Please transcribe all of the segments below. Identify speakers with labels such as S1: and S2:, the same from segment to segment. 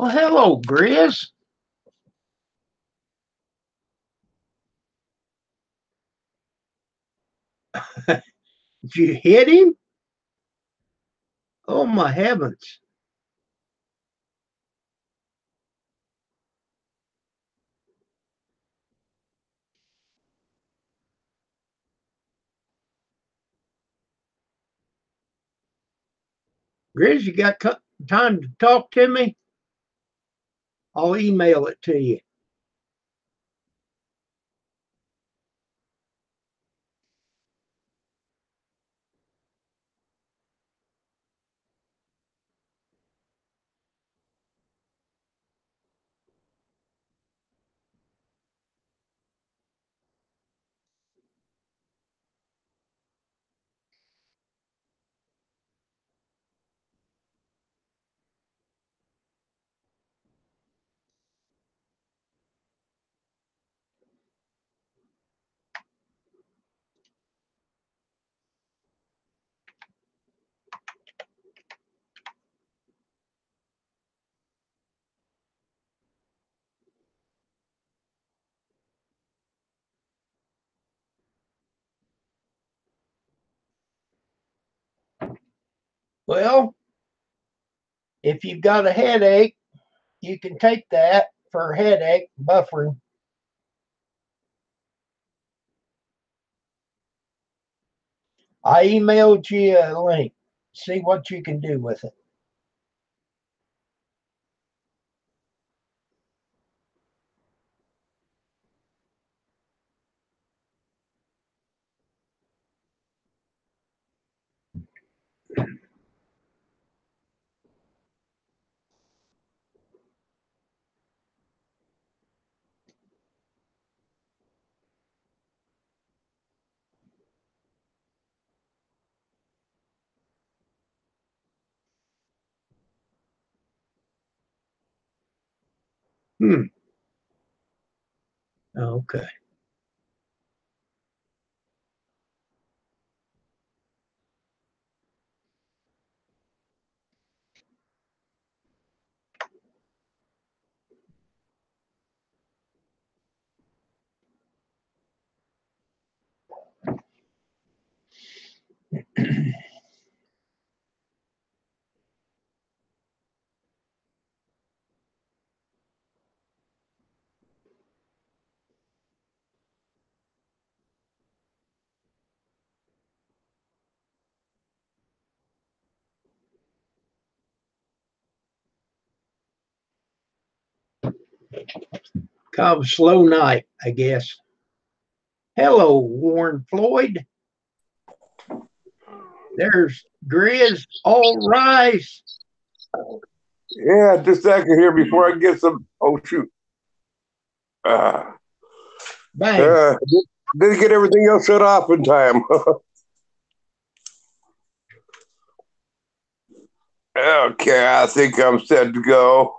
S1: Well, hello, Grizz. Did you hit him? Oh, my heavens. Grizz, you got time to talk to me? I'll email it to you. Well, if you've got a headache, you can take that for a headache, buffering. I emailed you a link. See what you can do with it. Hmm. Okay. Kind of a slow night, I guess. Hello, Warren Floyd. There's Grizz. All rise.
S2: Yeah, just a second here before I get some. Oh shoot!
S1: Bang.
S2: Didn't get everything else shut off in time. Okay, I think I'm set to go.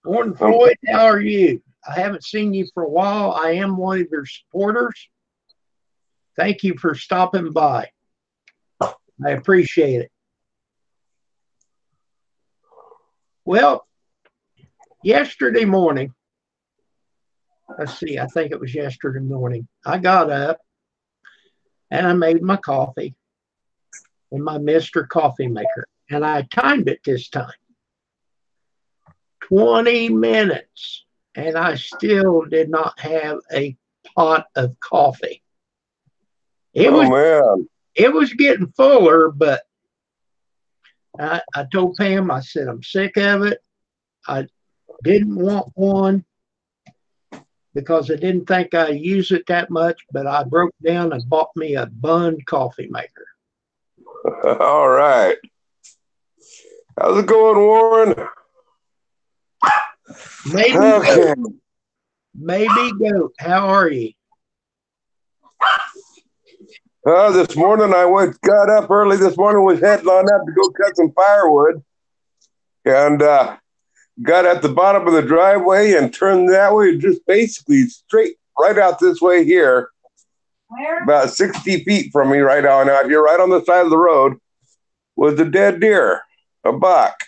S1: Warren Floyd, how are you? I haven't seen you for a while. I am one of your supporters. Thank you for stopping by. I appreciate it. Well, yesterday morning, let's see, I think it was yesterday morning, I got up and I made my coffee in my Mr. Coffee Maker. And I timed it this time 20 minutes. And I still did not have a pot of coffee.
S2: Man.
S1: It was getting fuller, but I told Pam, I said, I'm sick of it. I didn't want one because I didn't think I use it that much, but I broke down and bought me a Bun coffee maker.
S2: All right. How's it going, Warren?
S1: Maybe okay. Maybe Goat. How are you?
S2: This morning I got up early this morning, was heading on up to go cut some firewood, and got at the bottom of the driveway and turned that way, just basically straight right out this way here. Where? About 60 feet from me, right on out here, right on the side of the road, was a dead deer, a buck.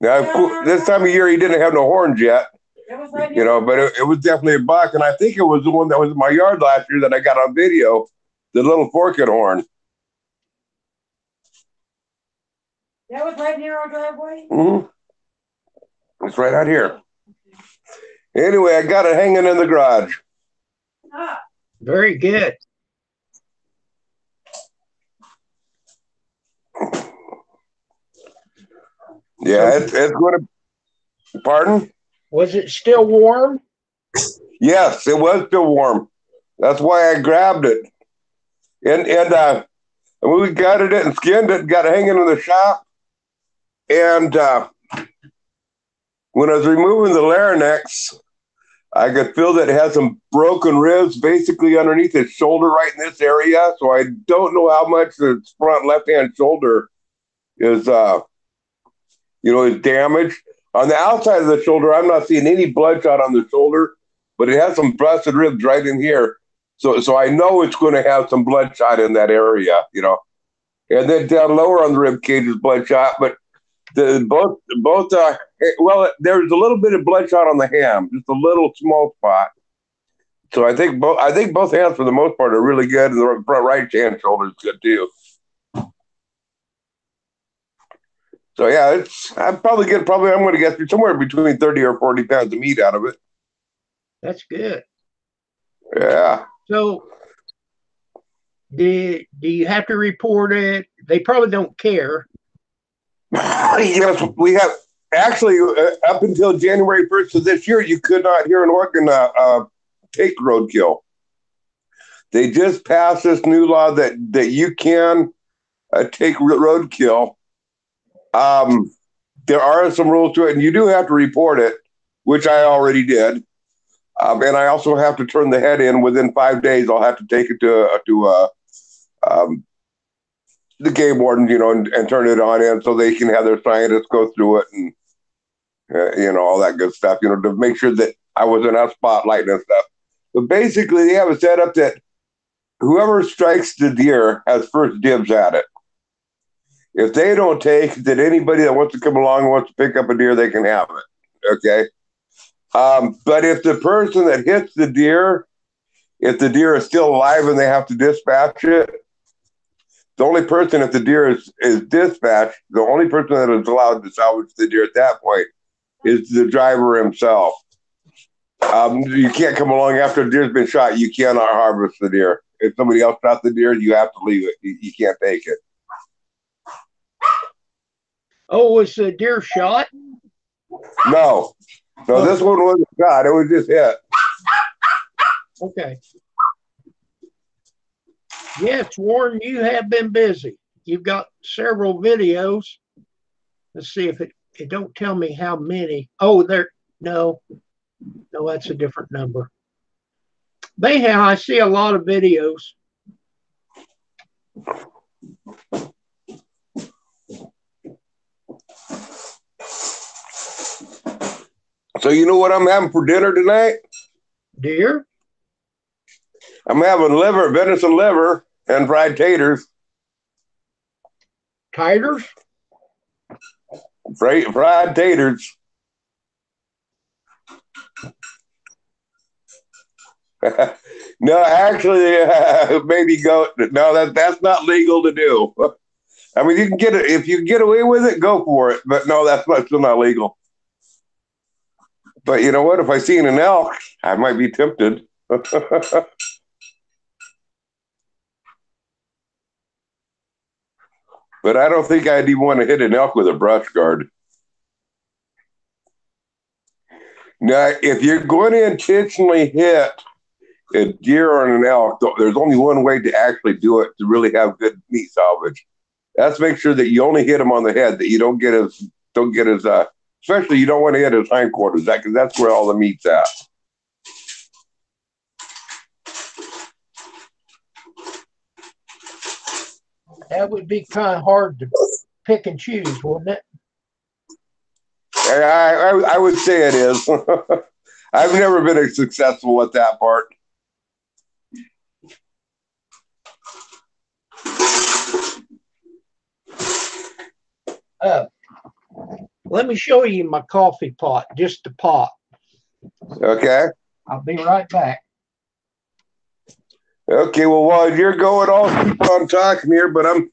S2: Now, this time of year, he didn't have no horns yet, you know, but it was definitely a buck. And I think it was the one that was in my yard last year that I got on video, the little forked horn.
S3: That was right near our driveway?
S2: Mm-hmm. It's right out here. Anyway, I got it hanging in the garage.
S1: Very good.
S2: Yeah, it's going to. Pardon?
S1: Was it still warm?
S2: Yes, it was still warm. That's why I grabbed it. And we gutted it and skinned it, got it hanging in the shop. And when I was removing the larynx, I could feel that it had some broken ribs basically underneath its shoulder right in this area. So I don't know how much the front left-hand shoulder is, is damaged. On the outside of the shoulder, I'm not seeing any bloodshot on the shoulder, but it has some busted ribs right in here. So I know it's going to have some bloodshot in that area, you know. And then down lower on the rib cage is bloodshot, but there's a little bit of bloodshot on the ham, just a little small spot. So I think both hands for the most part are really good, and the front right hand shoulder is good too. So yeah, I'm going to get somewhere between 30 or 40 pounds of meat out of it.
S1: That's good.
S2: Yeah.
S1: So do you have to report it? They probably don't care.
S2: Yes, we have actually up until January 1st of this year, you could not here in Oregon take roadkill. They just passed this new law that you can take roadkill. There are some rules to it, and you do have to report it, which I already did. And I also have to turn the head in within 5 days. I'll have to take it to the game warden, you know, and turn it on in so they can have their scientists go through it and, all that good stuff, you know, to make sure that I wasn't out spotlighting and stuff. But basically, they have it set up that whoever strikes the deer has first dibs at it. If they don't take, then anybody that wants to come along and wants to pick up a deer, they can have it. Okay. But if the person that hits the deer, if the deer is still alive and they have to dispatch it, the only person, if the deer is dispatched, the only person that is allowed to salvage the deer at that point is the driver himself. You can't come along after the deer's been shot. You cannot harvest the deer. If somebody else shot the deer, you have to leave it. You can't take it.
S1: Oh, was the deer shot?
S2: No, this one wasn't shot. It was just hit.
S1: Okay. Yes, Warren, you have been busy. You've got several videos. Let's see if it don't tell me how many. Oh, no, that's a different number. But anyhow, I see a lot of videos.
S2: So you know what I'm having for dinner tonight?
S1: Deer?
S2: I'm having venison liver, and fried taters.
S1: Taters?
S2: Fried taters. No, actually, maybe goat. No, that's not legal to do. I mean, you can get it if you get away with it, go for it. But no, that's still not legal. But you know what? If I seen an elk, I might be tempted. But I don't think I'd even want to hit an elk with a brush guard. Now, if you're going to intentionally hit a deer or an elk, there's only one way to actually do it to really have good meat salvage. That's make sure that you only hit him on the head, that you don't get his, especially you don't want to hit his hindquarters, because that's where all the meat's at.
S1: That would be kind of hard to pick and choose, wouldn't it?
S2: I would say it is. I've never been successful at that part.
S1: Let me show you my coffee pot, just the pot.
S2: Okay.
S1: I'll be right back.
S2: Okay, well, while you're going, I'll keep on talking here, but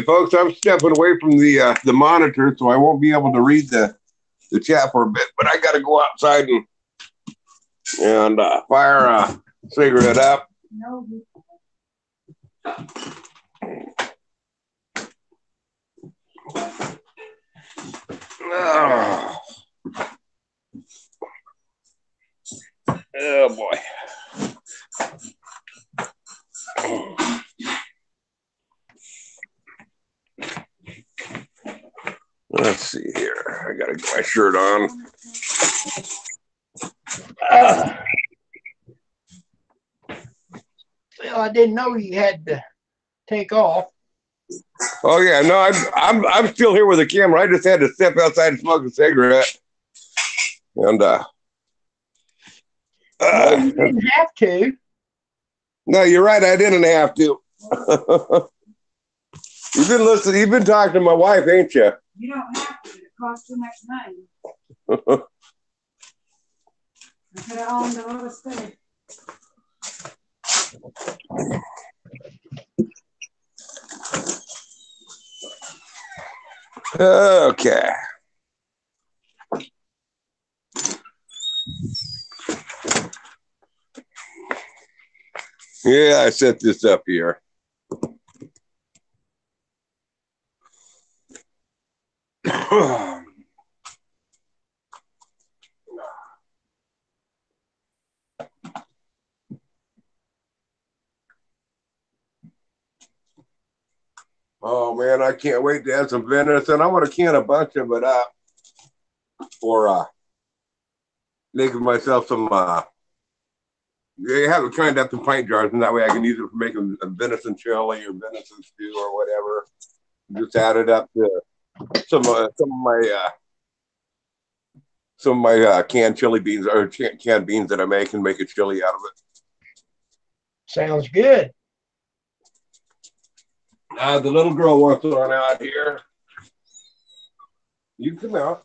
S2: folks, I'm stepping away from the monitor, so I won't be able to read the chat for a bit. But I got to go outside and fire a cigarette up.
S3: No.
S2: Oh, oh boy. Let's see here. I gotta get my shirt on.
S1: Well, I didn't know you had to take off.
S2: Oh yeah, no, I'm still here with the camera. I just had to step outside and smoke a cigarette. And
S1: Well, you didn't have to.
S2: no, you're right. I didn't have to. You've been listening. You've been talking to my wife, ain't you?
S3: You don't have to. It costs too much money. I could have owned a little stick.
S2: Okay. Yeah, I set this up here. Oh man, I can't wait to have some venison. I want to can a bunch of it up for making myself some. They have it canned up in pint jars, and that way I can use it for making a venison chili or venison stew or whatever. Just add it up to some of my canned chili beans or canned beans that I make and make a chili out of it.
S1: Sounds good.
S2: The little girl wants on out here. You come out.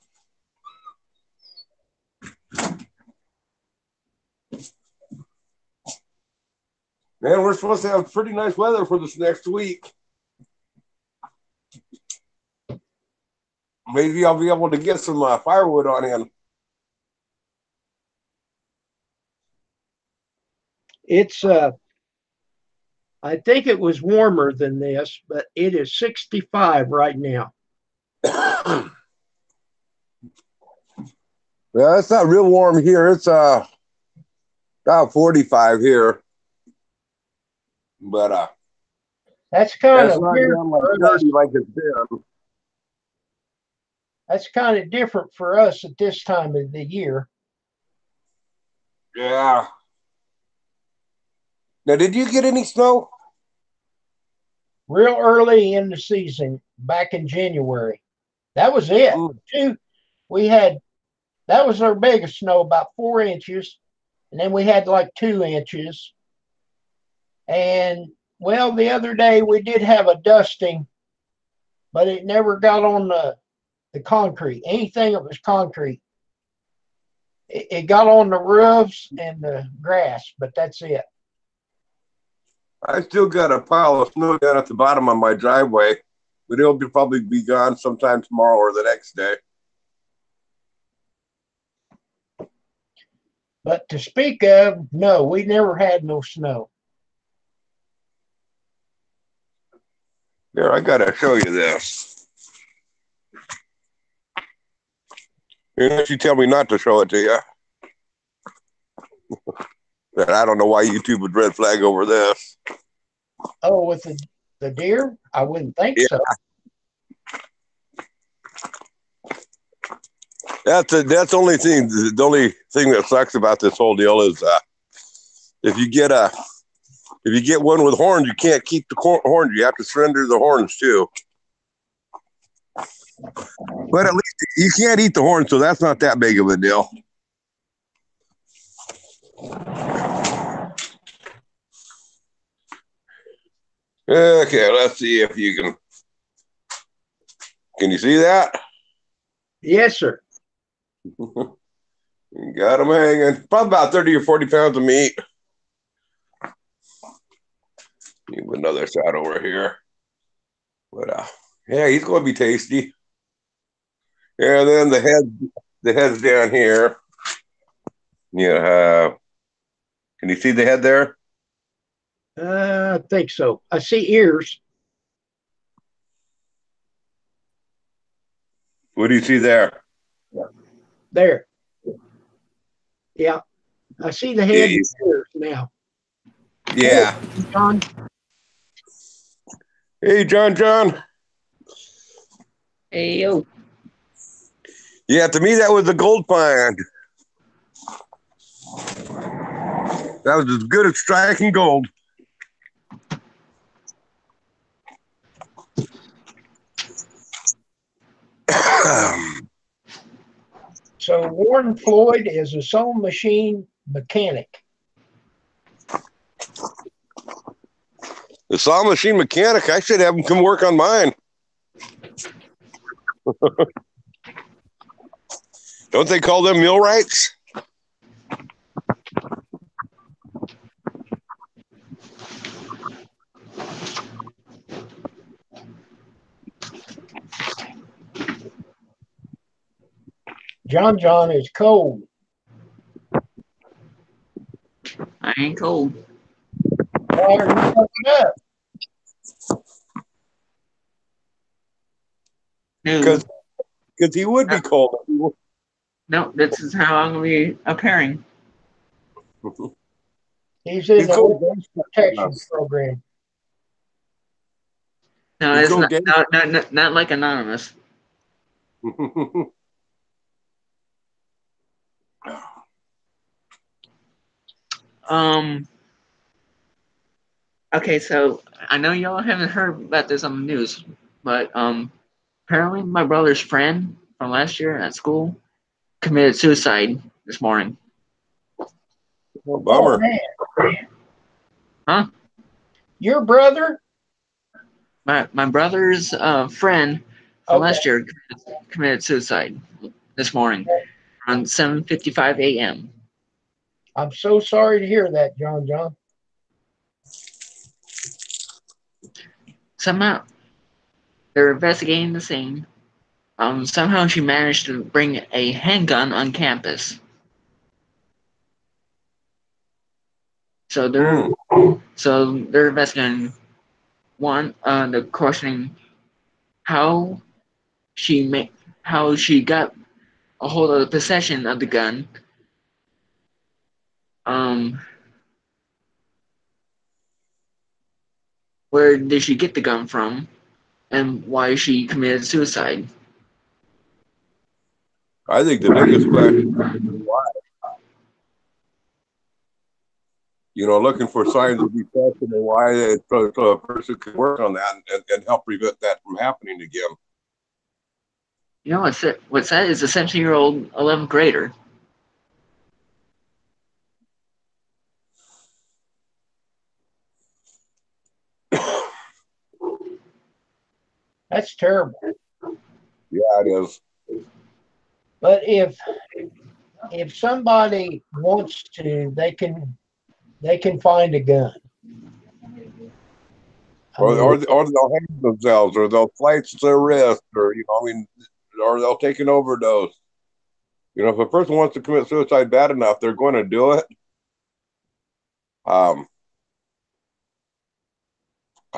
S2: Man, we're supposed to have pretty nice weather for this next week. Maybe I'll be able to get some firewood on in.
S1: It's I think it was warmer than this, but it is 65 right now.
S2: Yeah, it's not real warm here. It's about 45 here. But
S1: that's kind
S2: that's
S1: of
S2: not
S1: weird.
S2: down like 30 like it's been.
S1: That's kind of different for us at this time of the year.
S2: Yeah. Now, did you get any snow?
S1: Real early in the season, back in January. That was it. We had, that was our biggest snow, about 4 inches. And then we had like 2 inches. And well, the other day we did have a dusting, but it never got on the concrete. Anything that was concrete. It got on the roofs and the grass, but that's it.
S2: I still got a pile of snow down at the bottom of my driveway, but it'll probably be gone sometime tomorrow or the next day.
S1: But to speak of, no, we never had no snow.
S2: Here, I got to show you this. Unless you tell me not to show it to you. And I don't know why YouTube would red flag over this.
S1: Oh, with the deer? I wouldn't think so.
S2: That's the only thing. The only thing that sucks about this whole deal is if you get one with horns, you can't keep the horns. You have to surrender the horns too. But at least you can't eat the horns, so that's not that big of a deal. Okay, let's see if you can. Can you see that?
S1: Yes, sir.
S2: Got them hanging. Probably about 30 or 40 pounds of meat. Need another shot over here. But yeah, he's going to be tasty. Yeah, and then the head's down here. Yeah, can you see the head there?
S1: I think so. I see ears.
S2: What do you see there?
S1: There. Yeah. I see the head and ears now.
S2: Yeah.
S1: John.
S2: Hey, John.
S4: Hey, yo.
S2: Yeah, to me, that was a gold find. That was as good as striking gold.
S1: So Warren Floyd is a sewing machine mechanic.
S2: The saw machine mechanic, I should have him come work on mine. Don't they call them millwrights?
S1: John is cold.
S4: I ain't cold.
S1: Why are you fucking up?
S4: No,
S2: Because he would be cold.
S4: no, this is how I'm going to be appearing.
S1: He's in
S2: He's
S1: the
S2: cold.
S1: witness protection program.
S4: No,
S2: He's
S4: it's
S2: cold.
S4: not like Anonymous. Okay, so I know y'all haven't heard about this on the news, but apparently my brother's friend from last year at school committed suicide this morning.
S2: Oh, bummer.
S1: Oh, man.
S4: Huh?
S1: Your brother?
S4: My brother's friend from last year committed suicide this morning around 7:55 a.m.
S1: I'm so sorry to hear that, John.
S4: Somehow they're investigating the scene. Somehow she managed to bring a handgun on campus. So they're investigating the questioning how she got a hold of the possession of the gun. Where did she get the gun from, and why she committed suicide?
S2: I think the biggest question is why. Looking for signs of depression and why so a person could work on that and help prevent that from happening again.
S4: You know what's that is a 17-year-old 11th grader.
S1: That's terrible.
S2: Yeah, it is.
S1: But if somebody wants to, they can find a gun.
S2: Or they'll hang themselves, or they'll slice their wrist, or or they'll take an overdose. If a person wants to commit suicide bad enough, they're going to do it.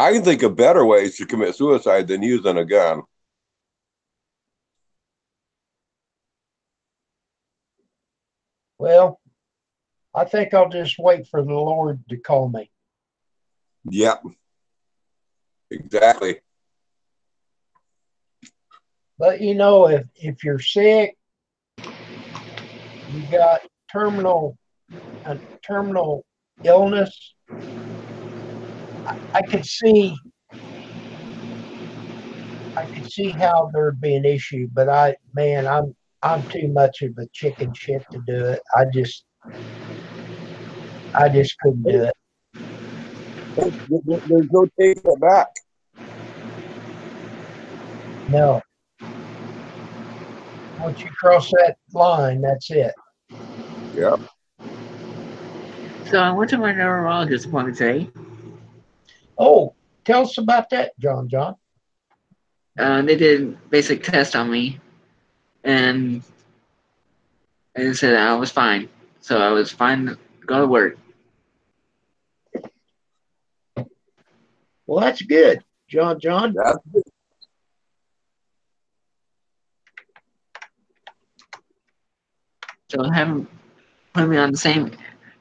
S2: I can think of better ways to commit suicide than using a gun.
S1: Well, I think I'll just wait for the Lord to call me.
S2: Yep. Exactly.
S1: But if you're sick, you got terminal illness, I could see how there'd be an issue, but I'm too much of a chicken shit to do it. I just couldn't do it.
S2: There's no taking it back.
S1: No. Once you cross that line, that's it.
S2: Yeah.
S4: So I went to my neurologist appointment today.
S1: Oh, tell us about that, John.
S4: They did basic test on me, and they said I was fine. So I was fine to go to work.
S1: Well, that's good, John.
S2: That's good.
S4: So I haven't put me on the same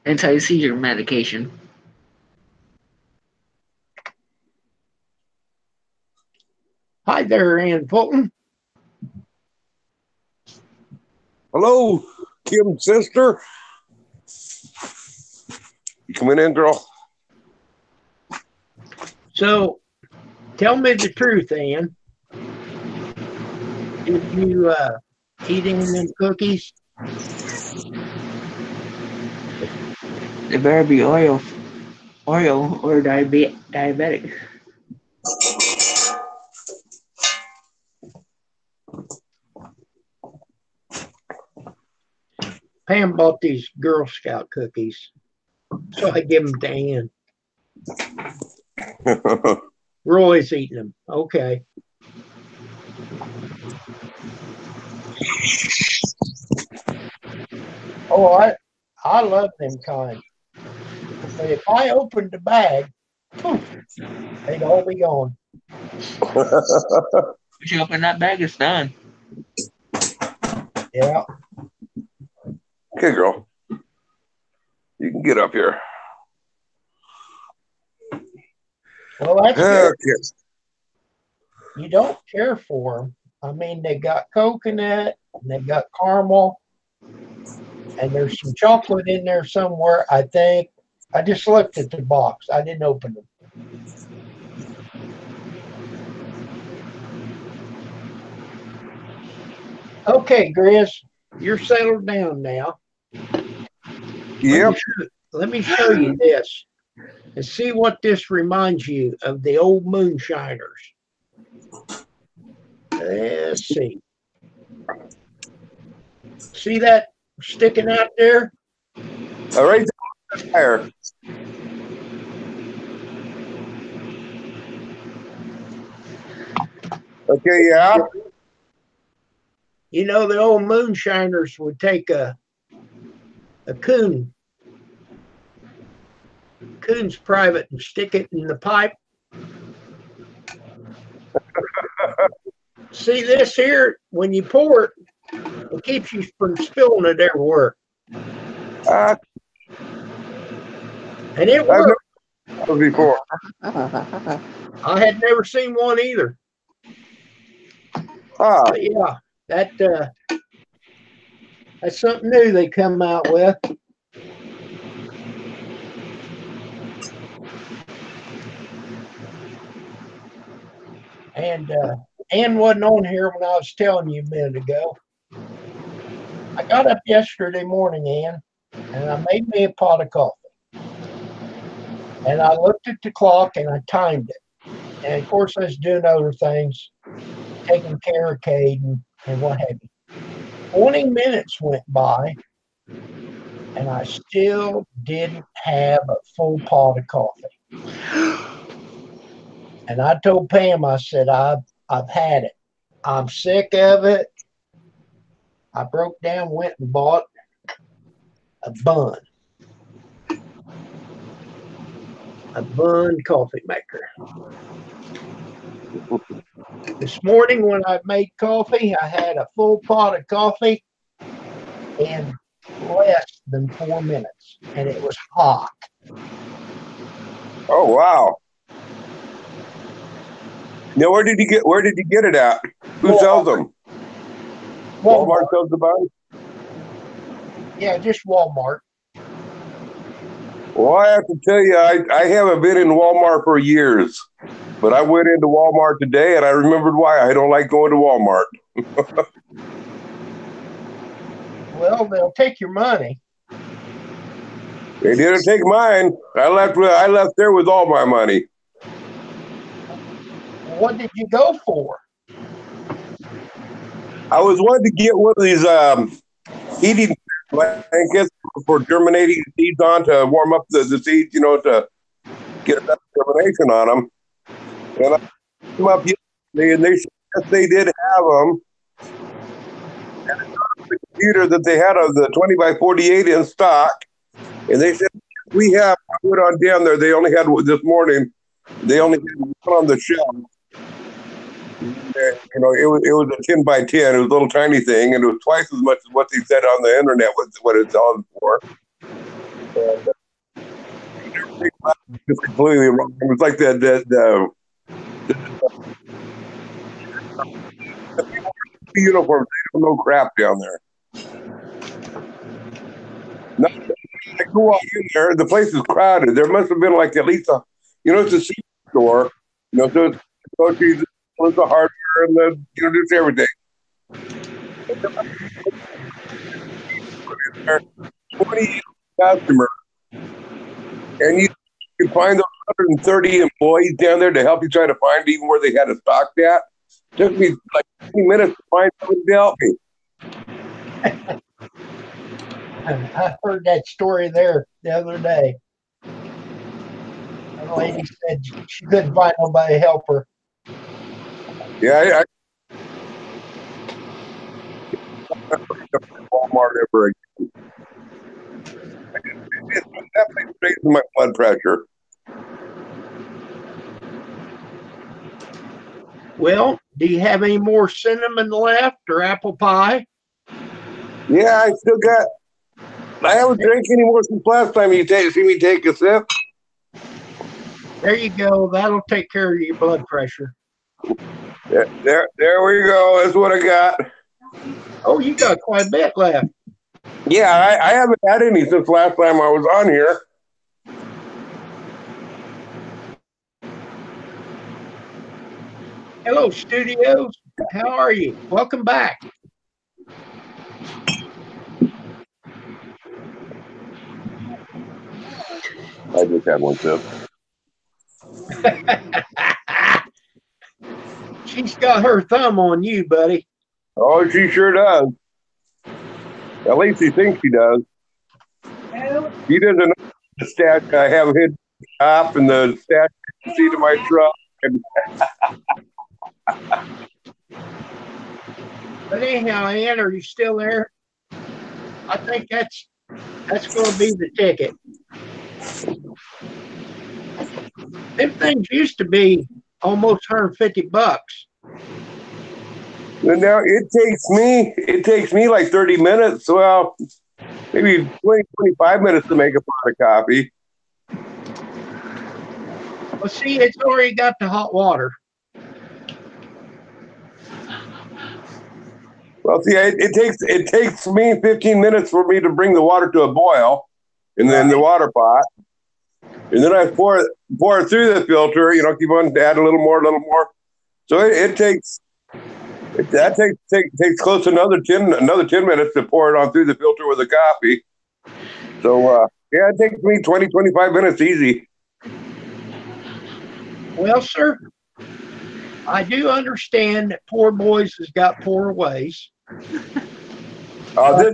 S4: anti-seizure medication.
S1: Hi there, Ann Fulton.
S2: Hello, Kim's sister. You coming in, girl?
S1: So, tell me the truth, Ann. Did you eat any of them cookies?
S4: They better be Oreo or diabetic.
S1: Pam bought these Girl Scout cookies, so I give them to Ann. Roy's eating them. Okay. Oh, I love them kind. But if I opened the bag, poof, they'd all be gone.
S4: Once you open that bag, it's done.
S1: Yeah.
S2: Okay, girl. You can get up here.
S1: Well, that's good.
S2: Okay.
S1: You don't care for them. I mean, they got coconut and they got caramel, and there's some chocolate in there somewhere, I think. I just looked at the box. I didn't open them. Okay, Grizz, you're settled down now.
S2: Yep.
S1: Let me show you this and see what this reminds you of the old moonshiners. Let's see. See that sticking out there?
S2: All right there. Okay, yeah.
S1: You know, the old moonshiners would take a coon's private and stick it in the pipe. See this here? When you pour it, it keeps you from spilling it everywhere. And it
S2: I've
S1: worked.
S2: never done it before.
S1: I had never seen one either. But yeah, that's something new they come out with. And Ann wasn't on here when I was telling you a minute ago. I got up yesterday morning, Ann, and I made me a pot of coffee. And I looked at the clock and I timed it. And of course, I was doing other things, taking care of Caden and what have you. 20 minutes went by, and I still didn't have a full pot of coffee. And I told Pam, I said, I've had it. I'm sick of it. I broke down, went and bought a bun coffee maker. This morning when I made coffee, I had a full pot of coffee in less than 4 minutes, and it was hot.
S2: Oh wow. Now where did you get it at? Who sells them? Walmart sells the buns?
S1: Yeah, just Walmart.
S2: Well, I have to tell you, I haven't been in Walmart for years. But I went into Walmart today and I remembered why I don't like going to Walmart.
S1: Well, they'll take your money.
S2: They didn't take mine. I left there with all my money.
S1: What did you go for?
S2: I was wanting to get one of these heating blankets for germinating seeds on to warm up the seeds, to get enough germination on them. And I picked them up yesterday, and they said yes, they did have them. And I saw on the computer that they had the 20 by 48 in stock, and they said we have. I went on down there. They only had this morning. They only had one on the shelf. It was a 10 by 10. It was a little tiny thing, and it was twice as much as what they said on the internet was what it's on for. It's completely wrong. It was like the uniforms. They don't know crap down there. No, I go walk in there. The place is crowded. There must have been like at least it's a seed store. So it's groceries, the hardware, and just everything. 20 customers, and you can find those 130 employees down there to help you try to find even where they had it stocked at. Took me like 20 minutes to find somebody to help me.
S1: I heard that story there the other day. A lady said she couldn't find nobody to help her.
S2: Yeah, I Walmart ever again. That place raises my blood pressure.
S1: Well, do you have any more cinnamon left or apple pie?
S2: Yeah, I haven't drank any more since last time you see me take a sip.
S1: There you go. That'll take care of your blood pressure.
S2: Yeah, there we go. That's what I got.
S1: Oh, you got quite a bit left.
S2: Yeah, I haven't had any since last time I was on here.
S1: Hello, studios. How are you? Welcome back.
S2: I just had one sip.
S1: She's got her thumb on you, buddy.
S2: Oh, she sure does. At least she thinks she does. She doesn't know the stash I have hidden top and the stash seat of my truck.
S1: But anyhow, Ann, are you still there? I think that's going to be the ticket. Them things used to be almost $150.
S2: And now it takes me like 30 minutes. Well, maybe 20, 25 minutes to make a pot of coffee.
S1: Well, see, it's already got the hot water.
S2: Well, see, it takes me 15 minutes for me to bring the water to a boil, and then the water pot, and then I pour it through the filter. Keep on add a little more. So it takes close to another 10 minutes to pour it on through the filter with the coffee. So it takes me 20, 25 minutes easy.
S1: Well, sir, I do understand that poor boys has got poor ways.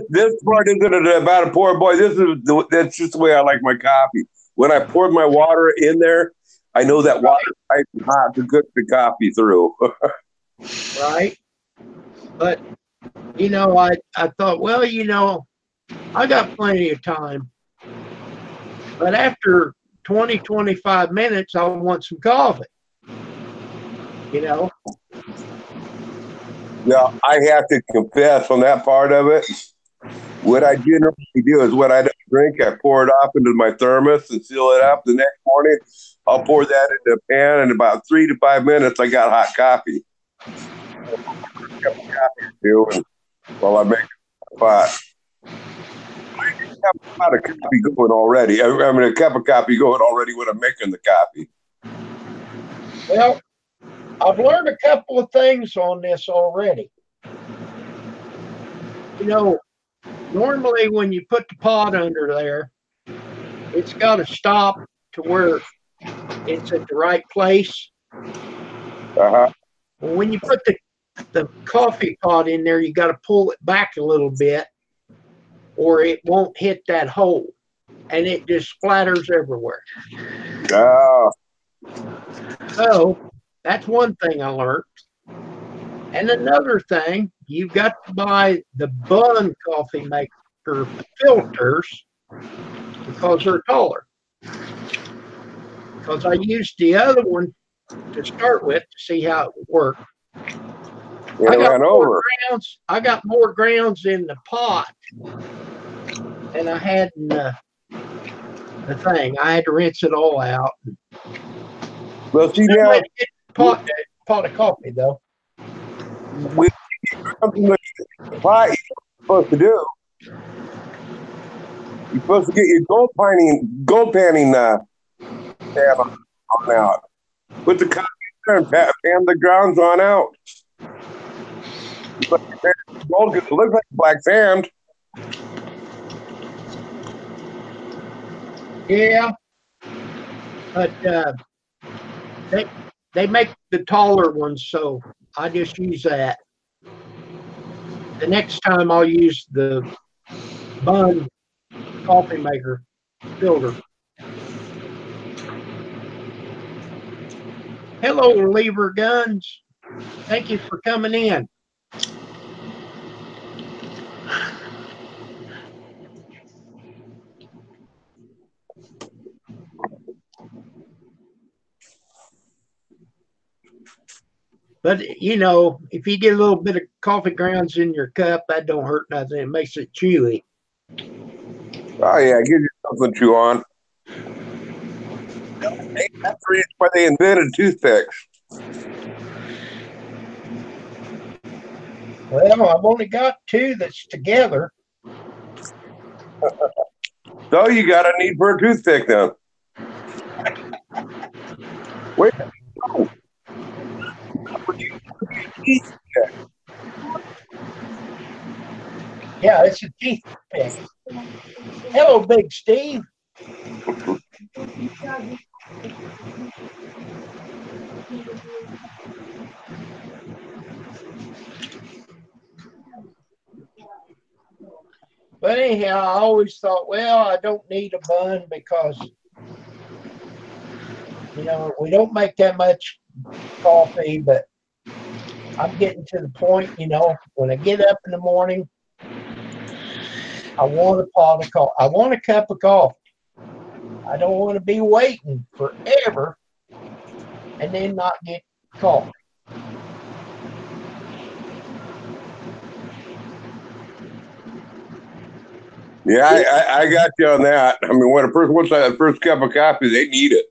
S2: This part isn't about a poor boy. That's just the way I like my coffee. When I pour my water in there, I know that water is nice and hot to cook the coffee through.
S1: Right? But, I thought, well, I got plenty of time. But after 20, 25 minutes, I want some coffee.
S2: Yeah, I have to confess on that part of it. What I generally do is when I don't drink, I pour it off into my thermos and seal it up. The next morning, I'll pour that into a pan, and in about 3 to 5 minutes, I got hot coffee. While I make a pot. I have a pot of coffee going already. A cup of coffee going already when I'm making the coffee.
S1: Well, I've learned a couple of things on this already. Normally when you put the pot under there, it's got to stop to where it's at the right place.
S2: Uh-huh.
S1: Well, when you put the the coffee pot in there, you got to pull it back a little bit or it won't hit that hole and it just splatters everywhere.
S2: Oh,
S1: So that's one thing I learned. And another thing, you've got to buy the Bun coffee maker filters because they're taller. Because I used the other one to start with to see how it would work.
S2: it ran over.
S1: I got more grounds in the pot than I had in the thing. I had to rinse it all out.
S2: Well, see
S1: Still
S2: now,
S1: had to get the pot of coffee though.
S2: with something that the pot you're supposed to do, you're supposed to get your gold panning pan on out. Put the coffee in there and pan the grounds on out. But gold because it looks like black sand.
S1: Yeah, but they make the taller ones, so I just use that. The next time I'll use the Bun coffee maker filter. Hello, Lever Guns. Thank you for coming in. But you know, if you get a little bit of coffee grounds in your cup, that don't hurt nothing. It makes it chewy.
S2: Oh yeah, give you something to chew on. That's why they invented toothpicks.
S1: Well, I've only got two that's together.
S2: So you got a need for a toothpick then. Wait. Oh.
S1: Yeah, it's a teeth pick. Hello, Big Steve. But anyhow, I always thought, well, I don't need a bun because, you know, we don't make that much coffee, but I'm getting to the point, you know, when I get up in the morning, I want a pot of coffee. I want a cup of coffee. I don't want to be waiting forever and then not get coffee.
S2: Yeah, I got you on that. I mean, when a person wants that first cup of coffee, they need it.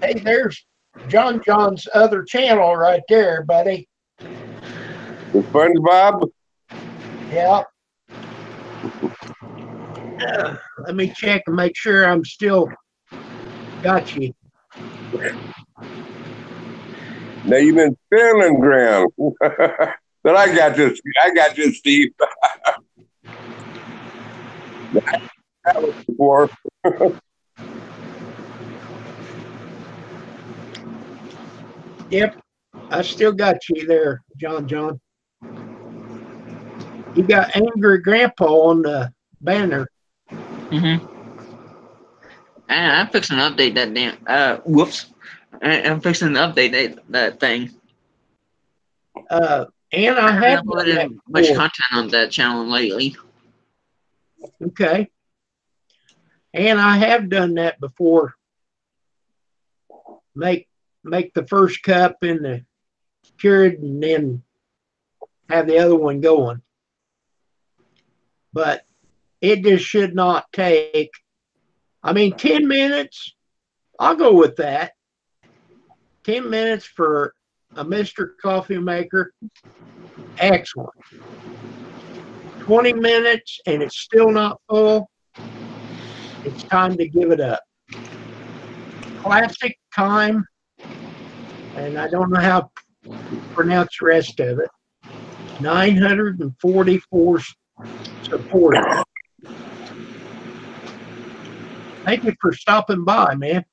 S1: Hey, there's John's other channel right there, buddy.
S2: The SpongeBob.
S1: Yeah. Let me check and make sure I'm still got you.
S2: Now you've been spinning, Graham. But I got you, Steve. That was before.
S1: Yep, I still got you there, John. You got Angry Grandpa on the banner.
S4: Mm-hmm. And I'm fixing to update that damn. Whoops. I'm fixing to update that thing.
S1: And I have
S4: uploaded much content on that channel lately.
S1: Okay. And I have done that before. Make the first cup in the Keurig and then have the other one going. But it just should not take, 10 minutes. I'll go with that. 10 minutes for a Mr. Coffee Maker. Excellent. 20 minutes and it's still not full. It's time to give it up. Classic time, and I don't know how to pronounce the rest of it. 944 supporters. Thank you for stopping by, man.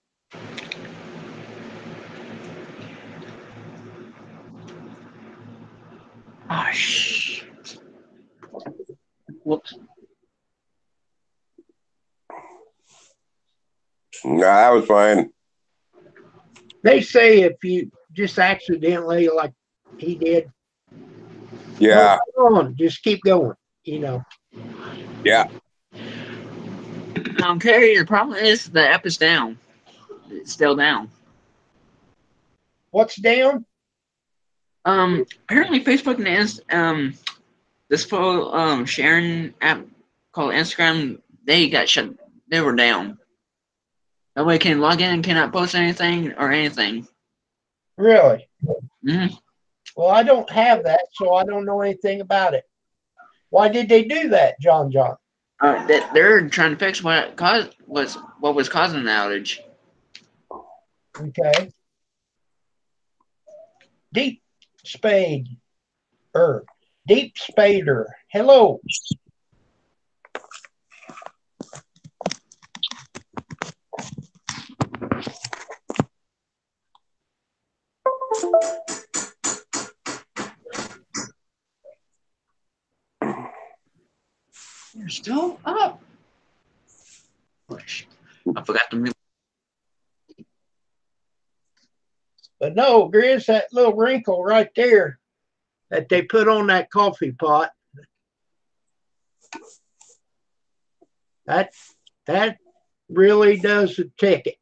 S4: Oh, shh. Whoops.
S2: Nah, that was fine.
S1: They say if you just accidentally, like he did,
S2: Yeah,
S1: go on, just keep going. You know.
S2: yeah.
S4: Carrie, the problem is the app is down. It's still down.
S1: What's down?
S4: Apparently Facebook and this photo sharing app called Instagram, they got shut. They were down. Nobody can log in and cannot post anything or anything.
S1: Really?
S4: hmm
S1: Well, I don't have that, so I don't know anything about it. Why did they do that, John?
S4: They're trying to fix what was causing the outage.
S1: Okay. Deep Spade Deep Spader. Hello.
S4: You're still up. I forgot to mute.
S1: But no, Grizz, that little wrinkle right there that they put on that coffee pot, that really does the ticket.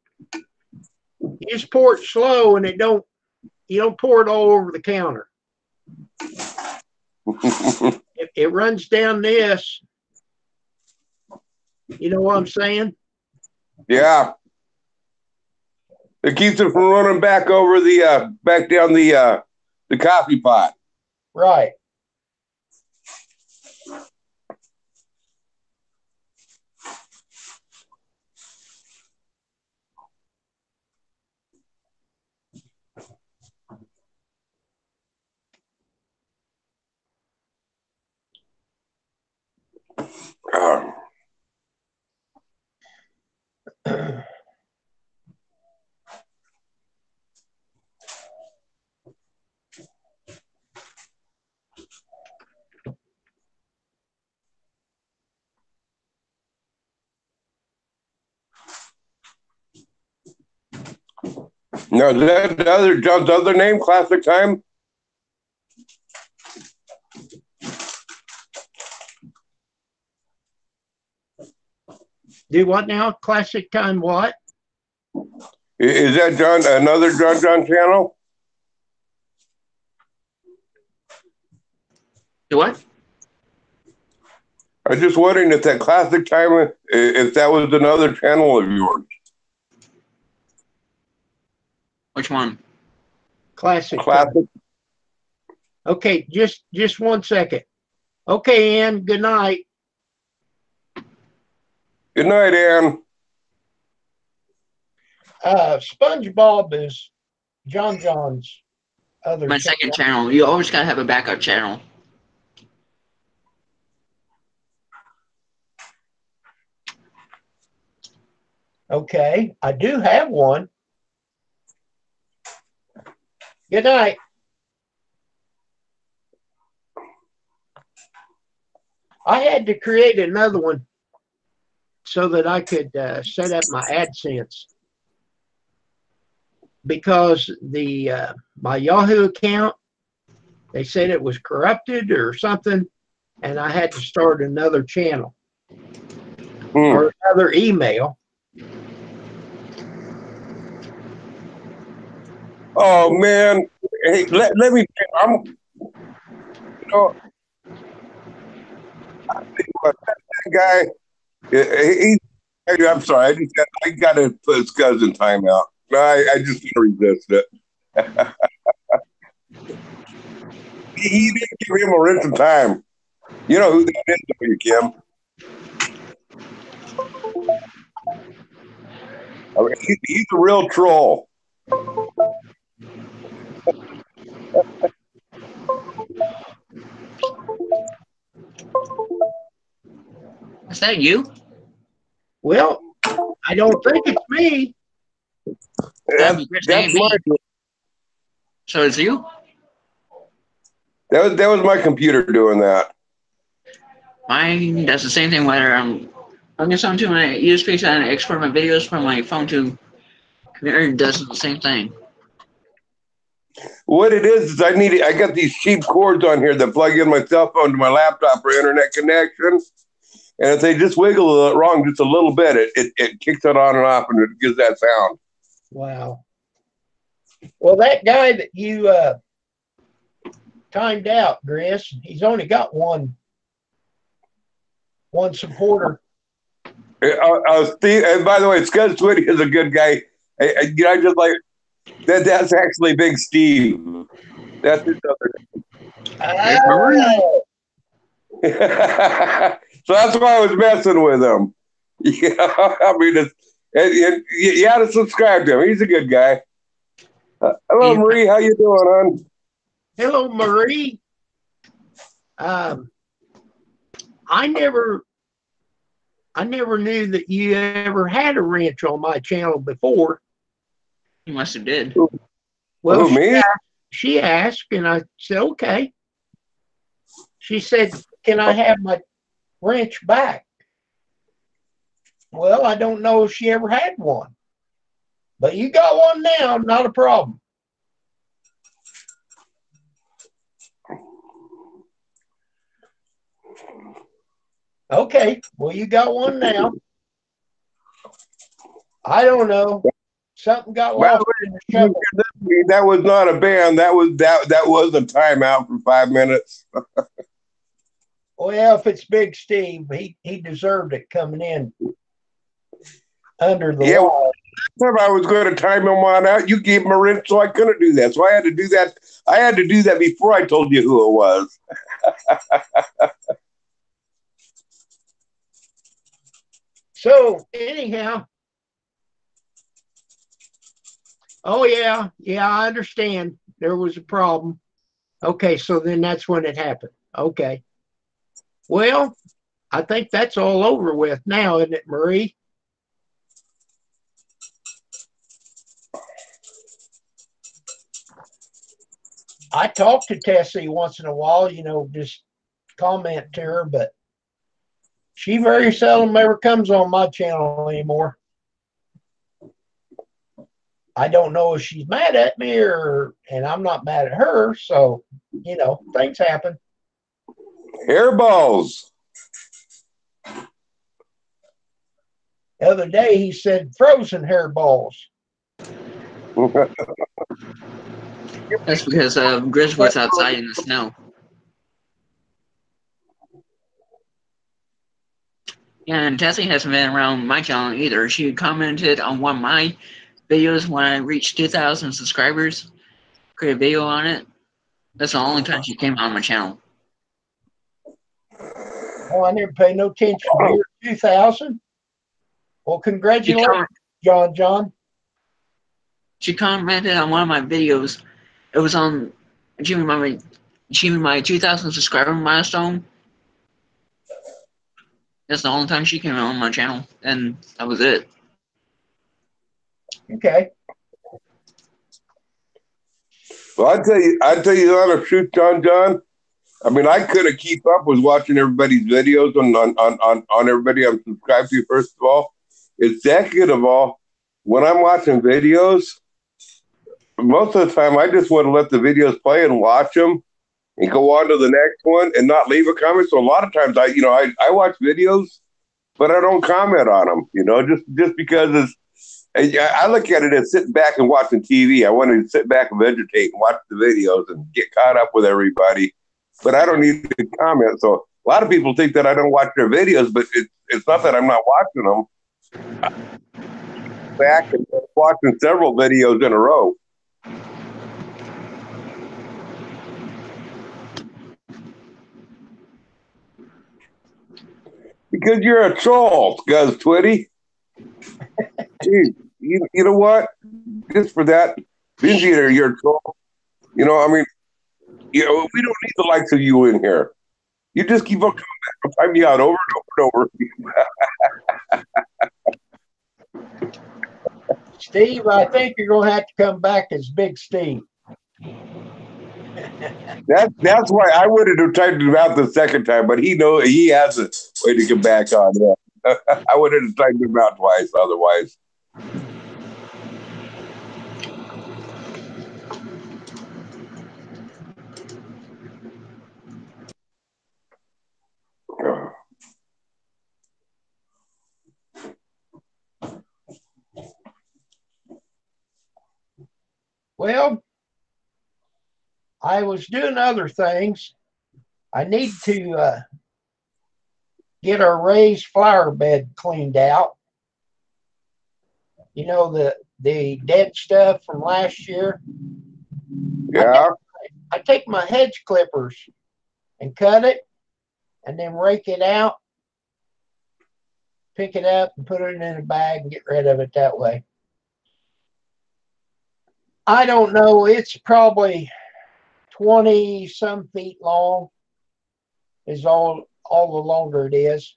S1: You just pour it slow and you don't pour it all over the counter. It runs down this. You know what I'm saying?
S2: Yeah. It keeps it from running back over back down the coffee pot.
S1: Right.
S2: No, is that the other John's other name, Classic Time?
S1: Do what now? Classic Time what?
S2: Is that another John channel?
S4: Do what?
S2: I was just wondering if that Classic Time, if that was another channel of yours.
S4: Which one?
S1: Classic.
S2: Classic.
S1: Okay, just 1 second. Okay, Ann, good night.
S2: Good night, Ann.
S1: SpongeBob is John's other
S4: My
S1: channel.
S4: second channel. You always gotta have a backup channel.
S1: Okay, I do have one. Good night. I had to create another one so that I could set up my AdSense because my Yahoo account, they said it was corrupted or something, and I had to start another channel or another email.
S2: Oh man, hey, let me. That guy. I'm sorry. I got to put his cousin time out. No, I just can't resist it. He didn't give him a rent of time. You know who that is, don't you, Kim? I mean, he's a real troll.
S4: Is that you?
S1: Well, I don't think it's me.
S4: That'd be Chris
S2: That's
S4: and me.
S2: my.
S4: So it's you?
S2: That was my computer doing that.
S4: Mine does the same thing whether I'm hooking something to my USB so I export my videos from my phone to computer. It does the same thing.
S2: What it is I got these cheap cords on here that plug in my cell phone to my laptop for internet connection. And if they just wiggle it wrong just a little bit, it kicks it on and off and it gives that sound.
S1: Wow. Well, that guy that you timed out, Chris, he's only got one supporter.
S2: Steve, and by the way, Scott Twitty is a good guy. I just like that. That's actually Big Steve. That's his other.
S1: Oh,
S2: So that's why I was messing with him. Yeah, I mean, you got to subscribe to him. He's a good guy. Hello, Marie. How you doing, hon?
S1: hello, Marie. I never knew that you ever had a wrench on my channel before.
S4: You must have did.
S1: Well,
S2: Who, me?
S1: she asked, and I said, okay. She said, can I have my wrench back? Well, I don't know if she ever had one. But you got one now, not a problem. Okay, well, you got one now. I don't know. Something got lost in the shuffle.
S2: That was not a ban. That was a timeout for 5 minutes.
S1: Well, if it's Big Steve, he deserved it coming in under the wall.
S2: If I was going to time him on out, you gave him a wrench, so I couldn't do that. So I had to do that. I had to do that before I told you who it was.
S1: So anyhow, oh yeah, I understand. There was a problem. Okay, so then that's when it happened. Okay. Well, I think that's all over with now, isn't it, Marie? I talk to Tessie once in a while, just comment to her, but she very seldom ever comes on my channel anymore. I don't know if she's mad at me and I'm not mad at her. So, things happen.
S2: Hairballs.
S1: The other day he said frozen hairballs.
S4: That's because Grizz was outside in the snow. Yeah, and Tessie hasn't been around my channel either. She commented on one of my videos when I reached 2,000 subscribers. Created a video on it. That's the only time she came on my channel.
S1: Oh, I never paid no attention. You're 2,000? Well, congratulations, John.
S4: She commented on one of my videos. It was on achieving my 2,000 subscriber milestone. That's the only time she came on my channel, and that was it.
S1: Okay.
S2: Well, I tell you the honest truth, John. I mean, I couldn't keep up with watching everybody's videos on everybody I'm subscribed to. First of all, second of all, when I'm watching videos, most of the time I just want to let the videos play and watch them and go on to the next one and not leave a comment. So a lot of times I watch videos, but I don't comment on them. Just because I look at it as sitting back and watching TV. I want to sit back and vegetate and watch the videos and get caught up with everybody, but I don't need to comment. So a lot of people think that I don't watch their videos, but it's not that I'm not watching them. I'm back and watching several videos in a row. Because you're a troll, Gus Twitty. Dude, you know what? Just for that, Vinci, you're a troll. We don't need the likes of you in here. You just keep on coming back. I'll time you out over and over and over.
S1: Steve, I think you're going to have to come back as Big Steve.
S2: That's why I wouldn't have tightened him out the second time, but he has a way to get back on that. I would have tightened him out twice otherwise.
S1: Well, I was doing other things. I need to get our raised flower bed cleaned out. You know, the dead stuff from last year.
S2: Yeah.
S1: I take my hedge clippers and cut it and then rake it out, pick it up and put it in a bag and get rid of it that way. I don't know. It's probably 20 some feet long is all the longer it is.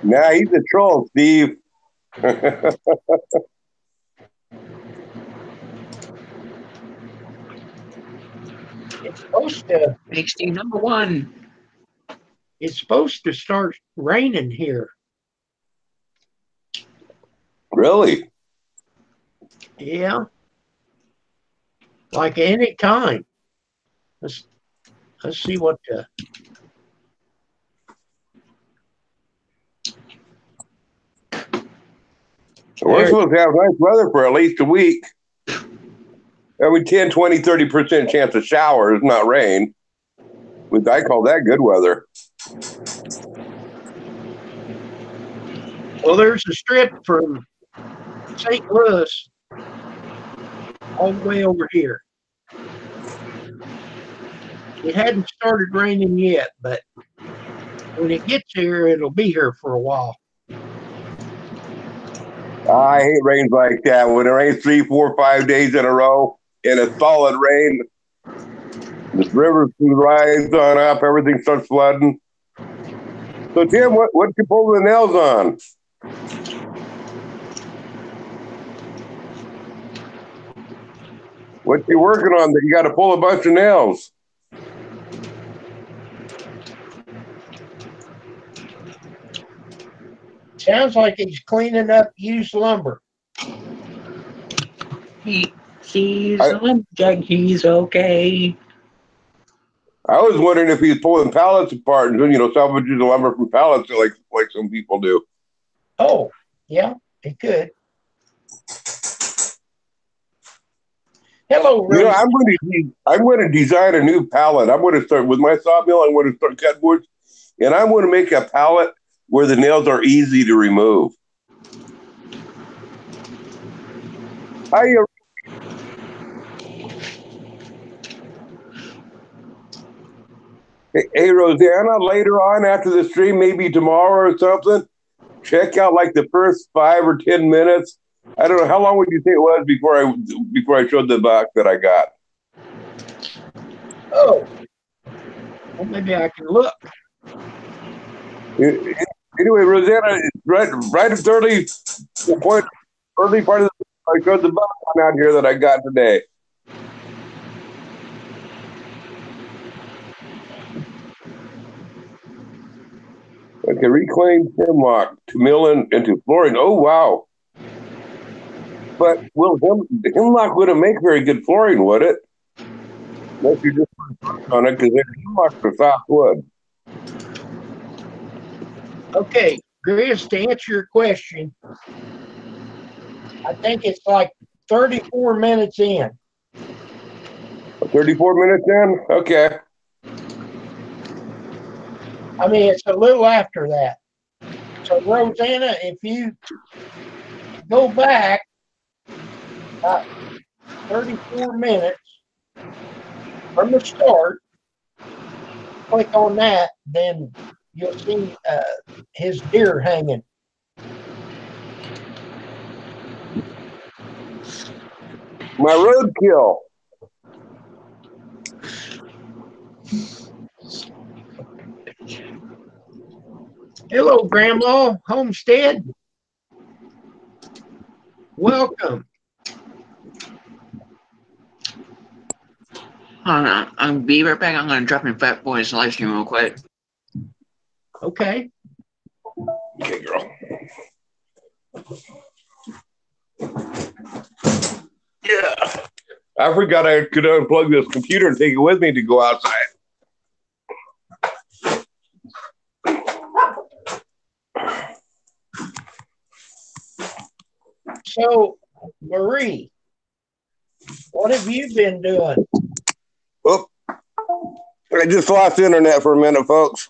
S2: Nah, he's a troll, Steve.
S1: It's supposed to.
S4: Big Steve number one.
S1: It's supposed to start raining here.
S2: Really?
S1: Yeah. Like any time. Let's see what the.
S2: We're supposed to have nice weather for at least a week. I mean, 10, 20, 30% chance of showers, not rain. I call that good weather.
S1: Well, there's a strip from St. Louis all the way over here. It hadn't started raining yet, but when it gets here, it'll be here for a while.
S2: I hate rains like that. When it rains 3, 4, 5 days in a row in a solid rain, the rivers rise on up, everything starts flooding. So, Tim, what you pull the nails on? What you working on that you got to pull a bunch of nails?
S1: Sounds like he's cleaning up used lumber.
S4: He's a lumberjack. He's okay.
S2: I was wondering if he's pulling pallets apart and salvaging the lumber from pallets like some people do.
S1: Oh, yeah, he could. Hello, Rose.
S2: I'm going to design a new pallet. I'm going to start with my sawmill. I'm going to start cutting boards, and I'm going to make a pallet where the nails are easy to remove. Hey, Rosanna, later on after the stream, maybe tomorrow or something, check out like the first 5 or 10 minutes. I don't know, how long would you think it was before I showed the box that I got?
S1: Oh, well, maybe I can look.
S2: Anyway, Rosanna, right at the early part of the I showed the box out here that I got today. Okay, reclaimed hemlock to mill into flooring. Oh, wow. But hemlock wouldn't make very good flooring, would it? Unless you just put on it, because hemlock's a soft wood.
S1: Okay, Chris, to answer your question, I think it's like 34 minutes in.
S2: 34 minutes in? Okay.
S1: I mean, it's a little after that. So, Rosanna, if you go back 34 minutes from the start, click on that, then you'll see his deer hanging.
S2: My roadkill.
S1: Hello, Grandma Homestead. Welcome.
S4: I'll be right back. I'm gonna drop in Fat Boy's live stream real quick.
S1: Okay.
S2: Okay, girl. Yeah. I forgot I could unplug this computer and take it with me to go outside.
S1: So, Marie, what have you been doing?
S2: Oh, I just lost internet for a minute, folks.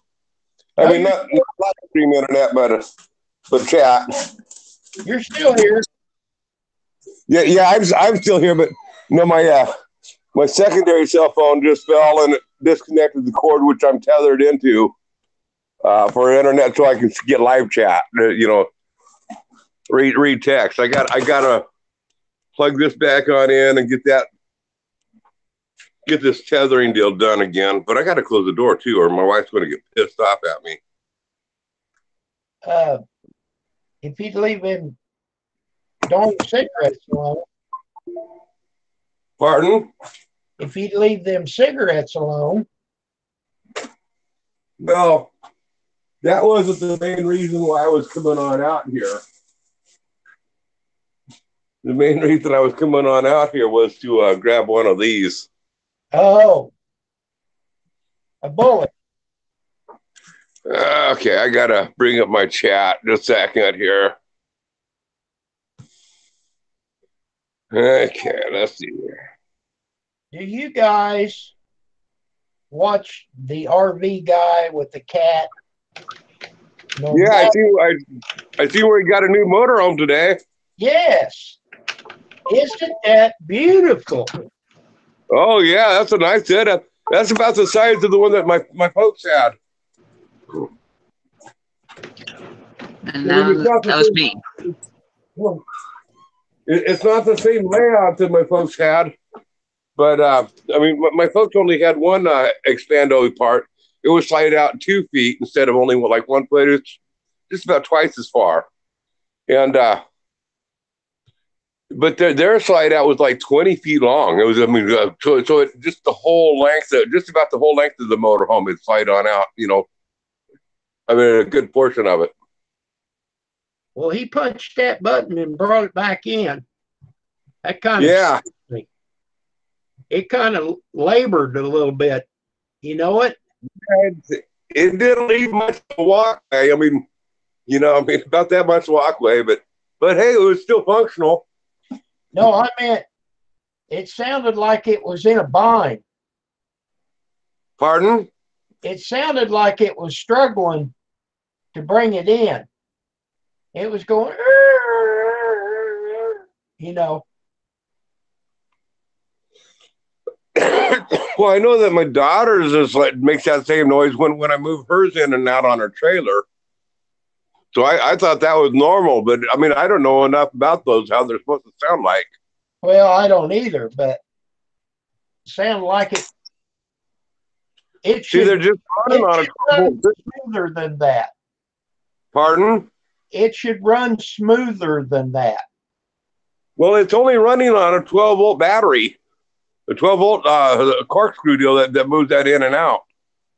S2: I mean, not live stream internet, but chat.
S1: You're still here.
S2: Yeah, I'm still here, but no, my secondary cell phone just fell and it disconnected the cord which I'm tethered into for internet, so I can get live chat. Read text. I gotta plug this back on in and get this tethering deal done again. But I gotta close the door too, or my wife's gonna get pissed off at me.
S1: If you'd leave him darn cigarettes alone.
S2: Pardon?
S1: If you'd leave them cigarettes alone.
S2: No, that wasn't the main reason why I was coming on out here. The main reason I was coming on out here was to grab one of these.
S1: Oh, a bullet.
S2: Okay, I gotta bring up my chat just a second here. Okay, let's see here.
S1: Do you guys watch the RV guy with the cat? No,
S2: Yeah, I see where he got a new motorhome today.
S1: Yes. Isn't that beautiful?
S2: Oh yeah, that's a nice setup. That's about the size of the one that my folks had.
S4: And that was me.
S2: It's not the same layout that my folks had, but I mean, my folks only had one expando part. It was slide out 2 feet instead of only like 1 foot. It's just about twice as far, and but their slide out was like 20 feet long. It was, I mean, so it just the whole length, just about the whole length of the motorhome, it slide on out. I mean, a good portion of it.
S1: Well, he punched that button and brought it back in. That kind of,
S2: Yeah.
S1: It kind of labored a little bit. You know it?
S2: It didn't leave much of a walkway. I mean, about that much walkway, but hey, it was still functional.
S1: No, I meant it sounded like it was in a bind.
S2: Pardon?
S1: It sounded like it was struggling to bring it in. It was going,
S2: Well, I know that my daughter's is like makes that same noise when I move hers in and out on her trailer. So I thought that was normal, but I mean, I don't know enough about those, how they're supposed to sound like.
S1: Well, I don't either, but sound like it. It should,
S2: they're just running on
S1: run smoother than that.
S2: Pardon?
S1: It should run smoother than that.
S2: Well, it's only running on a 12-volt battery, a 12-volt corkscrew deal that moves that in and out.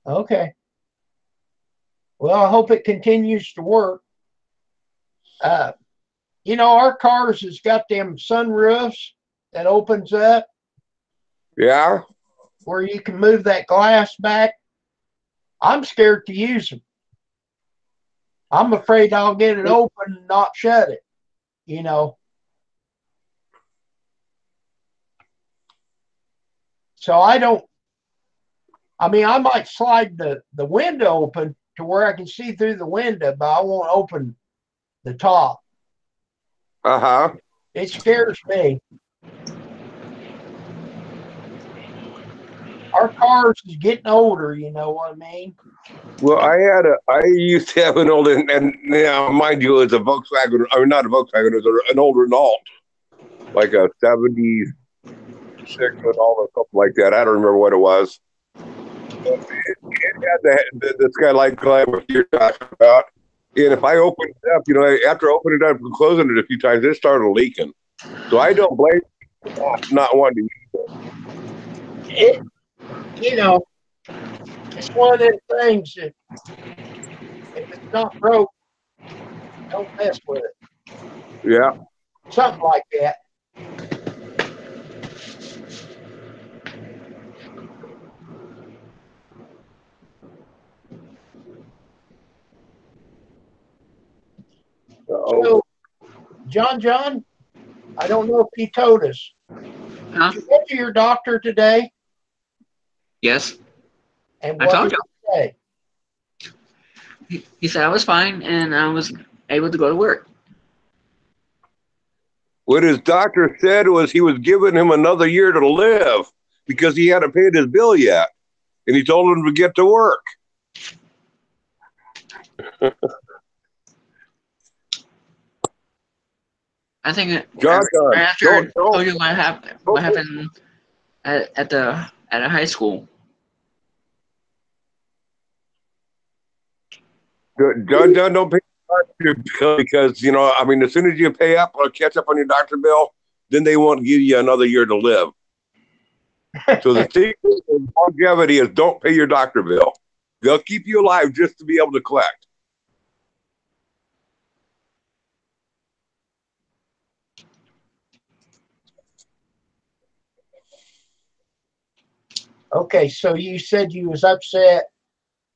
S1: Okay. Well, I hope it continues to work. Our cars has got them sunroofs that opens up.
S2: Yeah.
S1: Where you can move that glass back. I'm scared to use them. I'm afraid I'll get it open and not shut it, So I might slide the window open to where I can see through the window, but I won't open the top.
S2: Uh-huh.
S1: It scares me. Our cars is getting older, you know what I mean?
S2: Well, I used to have an old, and now, mind you, it's a Volkswagen. I mean, not a Volkswagen, it was an older Renault, like a 76 Renault or something like that. I don't remember what it was. It had the skylight glamour you're talking about. And if I open it up, after opening it up and closing it a few times, it started leaking. So I don't blame you for not wanting to use
S1: It, it's one of them things that if it's not broke, don't mess with it.
S2: it. Yeah.
S1: Something like that. So, John, I don't know if you told us.
S4: Huh?
S1: Did you go to your doctor today?
S4: Yes.
S1: And
S4: I
S1: what
S4: told
S1: did
S4: you.
S1: he say?
S4: He said I was fine and I was able to go to work.
S2: What his doctor said was he was giving him another year to live because he hadn't paid his bill yet. And he told him to get to work.
S4: I think
S2: John,
S4: right after I
S2: don't,
S4: told you what happened at a high school.
S2: John, don't pay your bill because, as soon as you pay up or catch up on your doctor bill, then they won't give you another year to live. So the secret of longevity is don't pay your doctor bill. They'll keep you alive just to be able to collect.
S1: Okay, so you said you was upset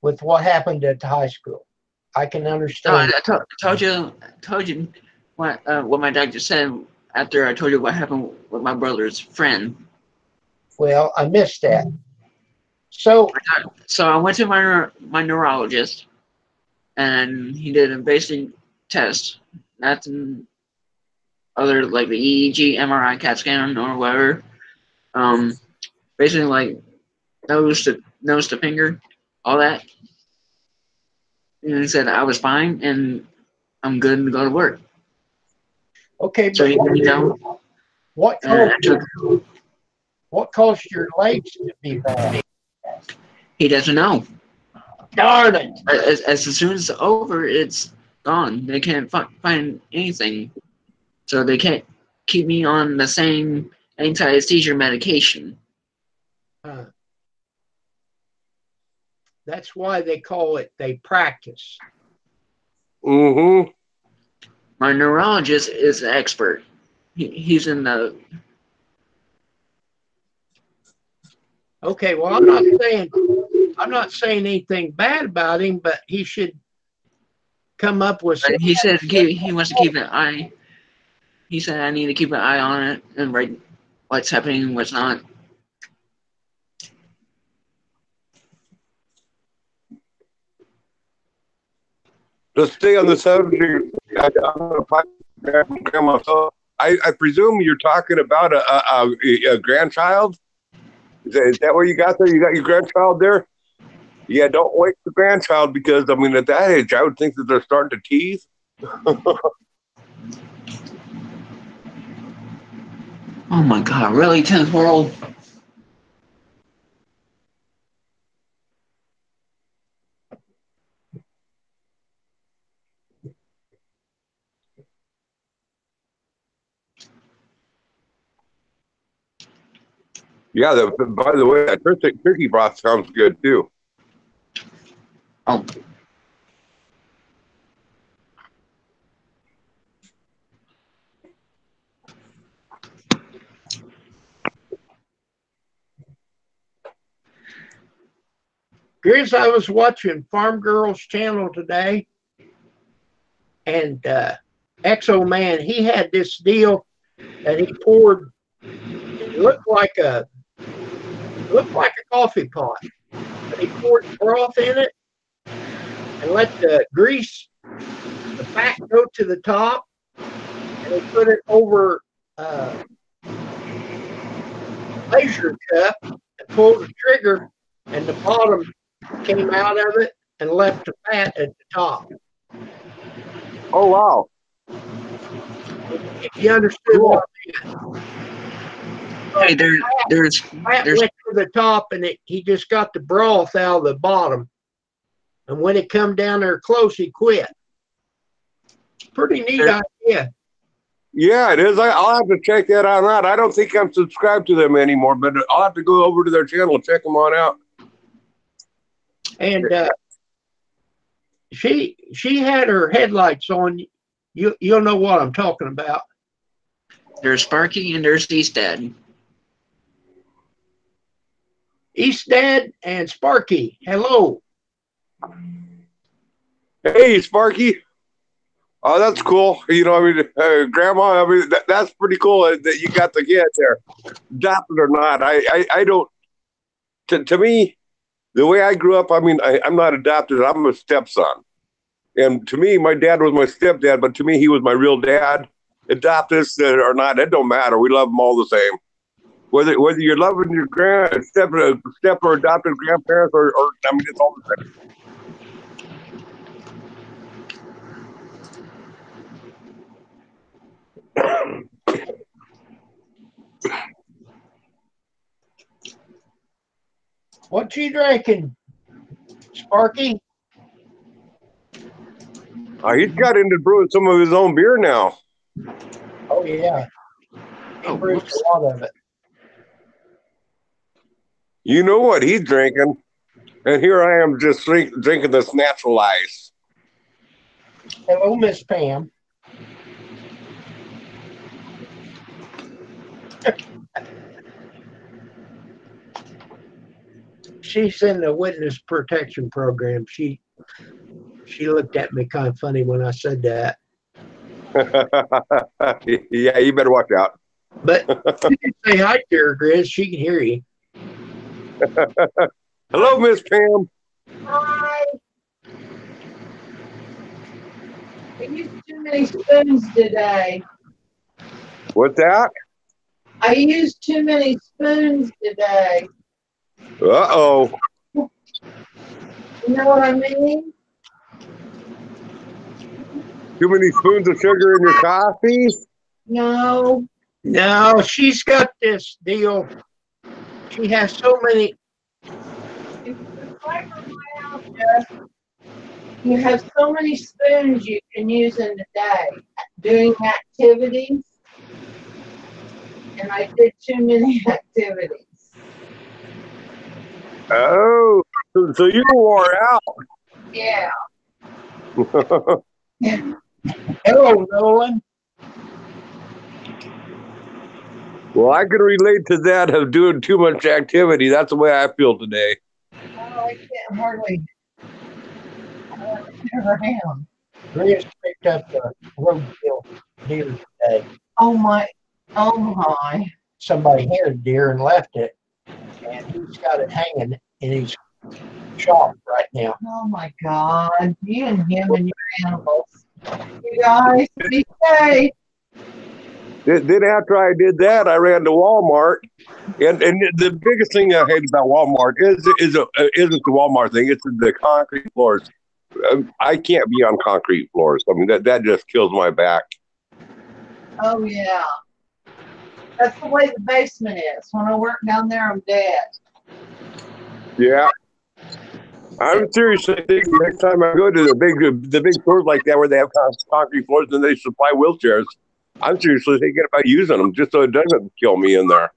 S1: with what happened at the high school. I can
S4: No,
S1: understand.
S4: I told you what my doctor said after I told you what happened with my brother's friend.
S1: Well, I missed that. So,
S4: I went to my neurologist, and he did a basic test. Nothing other like the EEG, MRI, CAT scan, or whatever. Basically like nose to finger, all that. And he said I was fine and I'm good to go to work.
S1: okay,
S4: So
S1: but what caused your legs to be bad?
S4: he doesn't know.
S1: Darn it!
S4: As soon as it's over, it's gone. They can't find anything, so they can't keep me on the same anti-seizure medication.
S1: That's why they call it they practice.
S2: Mm-hmm.
S4: My neurologist is an expert. He's in the.
S1: Okay, well, I'm not saying anything bad about him, but he should come up with some.
S4: He said he wants to keep an eye. He said I need to keep an eye on it and write what's happening and what's not.
S2: Let's stay on the subject. Grandma. So I presume you're talking about a grandchild. Is that where you got there? You got your grandchild there? Yeah, don't wait for grandchild because at that age, I would think that they're starting to tease.
S4: Oh my God! Really, 10th World?
S2: Yeah. By the way, that turkey broth sounds good too.
S4: Oh.
S1: Here's I was watching Farm Girls channel today, and Exo Man, he had this deal that he poured. It looked like a coffee pot, but he poured broth in it and let the grease, the fat go to the top, and he put it over a measure cup and pulled the trigger, and the bottom came out of it and left the fat at the top.
S2: Oh wow!
S1: If you understood
S2: Cool.
S1: what I mean.
S4: Hey, there's
S1: Fat went to the top, and he just got the broth out of the bottom. And when it come down there close, he quit. Pretty neat idea.
S2: Yeah, it is. I'll have to check that out. I don't think I'm subscribed to them anymore, but I'll have to go over to their channel and check them on out.
S1: And she had her headlights on. You'll know what I'm talking about.
S4: There's Sparky and there's Eastad.
S1: Eastad and Sparky. Hello.
S2: Hey, Sparky. Oh, that's cool. You know, I mean, Grandma, I mean, that's pretty cool that you got the kid there. Adopted or not, I don't, to me, the way I grew up, I mean, I'm not adopted. I'm a stepson. And to me, my dad was my stepdad, but to me, he was my real dad. Adopted or not, it don't matter. We love them all the same. Whether you're loving your step or adopted grandparents, or I mean, it's all the same.
S1: What you drinking, Sparky?
S2: He's got into brewing some of his own beer now.
S1: Oh yeah, he brews a lot of it.
S2: You know what he's drinking, and here I am just drinking this natural ice.
S1: Hello, Miss Pam. She's in the witness protection program. She looked at me kind of funny when I said that.
S2: Yeah, you better watch out.
S1: But you can say hi to her, Grizz. She can hear you.
S2: Hello, Miss Pam.
S3: Hi. I used too many spoons today.
S2: What's that?
S3: I used too many spoons today.
S2: Uh-oh.
S3: You know what I mean?
S2: Too many spoons of sugar in your coffee?
S3: No.
S1: No, she's got this deal. She has so many.
S3: It's right from my house, Jeff. You have so many spoons you can use in a day doing activities. And I did too many activities.
S2: Oh, so you wore out.
S3: Yeah.
S1: Hello, Nolan.
S2: Well, I can relate to that of doing too much activity. That's the way I feel today.
S3: Oh, I can't hardly get around.
S1: Grizz picked up a roadkill deer today.
S3: Oh my. Oh my.
S1: Somebody hit a deer and left it, and he's got it hanging in his shop right now.
S3: Oh my God. You and him and your animals. You guys, be safe.
S2: Then after I did that, I ran to Walmart, and the biggest thing I hate about Walmart isn't the Walmart thing. It's the concrete floors. I can't be on concrete floors. I mean that just kills my back.
S3: Oh yeah. That's the way the basement is. When I work down there, I'm dead.
S2: Yeah. I'm seriously thinking next time I go to the big stores like that where they have concrete floors and they supply wheelchairs, I'm seriously thinking about using them just so it doesn't kill me in there.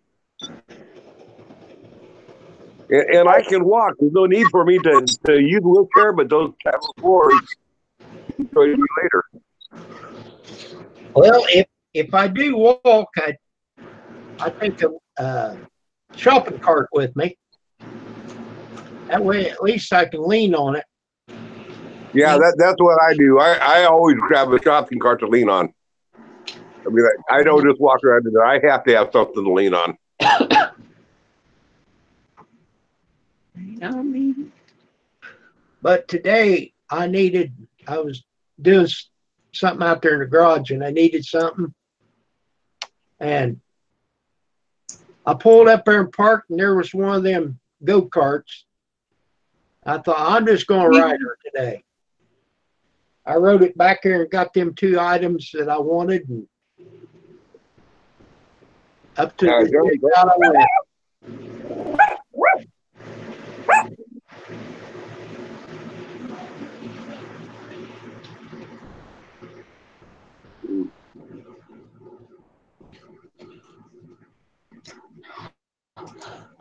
S2: And I can walk. There's no need for me to use a wheelchair, but those type of floors enjoy me later.
S1: Well, if I do walk, I take a shopping cart with me. That way, at least I can lean on it.
S2: Yeah, that's what I do. I always grab a shopping cart to lean on. I mean, I don't just walk around there. I have to have something to lean on.
S1: But today I was doing something out there in the garage and I needed something. And I pulled up there and parked, and there was one of them go-karts. I thought, I'm just going to ride her today. I rode it back there and got them 2 items that I wanted. And up to the out I went.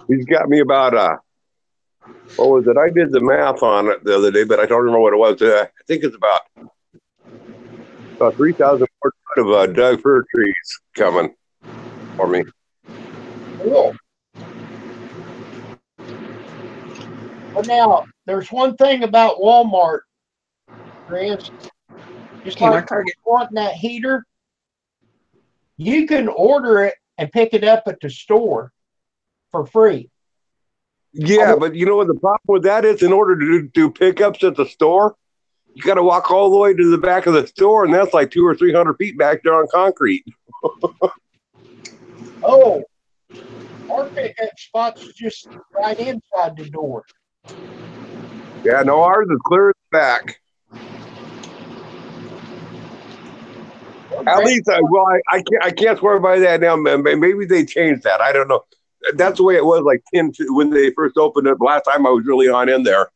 S2: He's got me about what was it? I did the math on it the other day, but I don't remember what it was. I think it's about 3,000 foot of Doug fir trees coming for me.
S1: Cool. Well, now there's one thing about Walmart, Chris. Just
S4: Okay,
S1: like
S4: Target.
S1: wanting that heater, you can order it and pick it up at the store for free.
S2: Yeah, but you know what the problem with that is? In order to do pickups at the store, you got to walk all the way to the back of the store, and that's like 200 or 300 feet back there on concrete.
S1: Oh, our pickup spot's just right inside the door.
S2: Yeah, no, ours is clear at the back. At least, well, I can't swear by that now. Maybe they changed that. I don't know. That's the way it was like when they first opened it. Last time I was really on in there,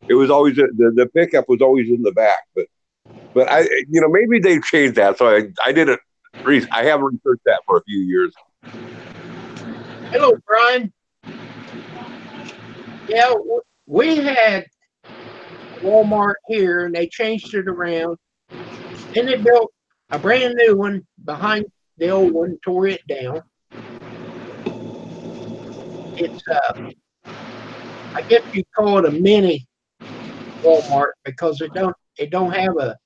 S2: it was always the pickup was always in the back. But I, maybe they changed that. So I didn't. I haven't researched that for a few years.
S1: Hello, Brian. Yeah, we had Walmart here, and they changed it around. Then they built a brand new one behind the old one, tore it down. It's I guess you call it a mini Walmart because it don't have a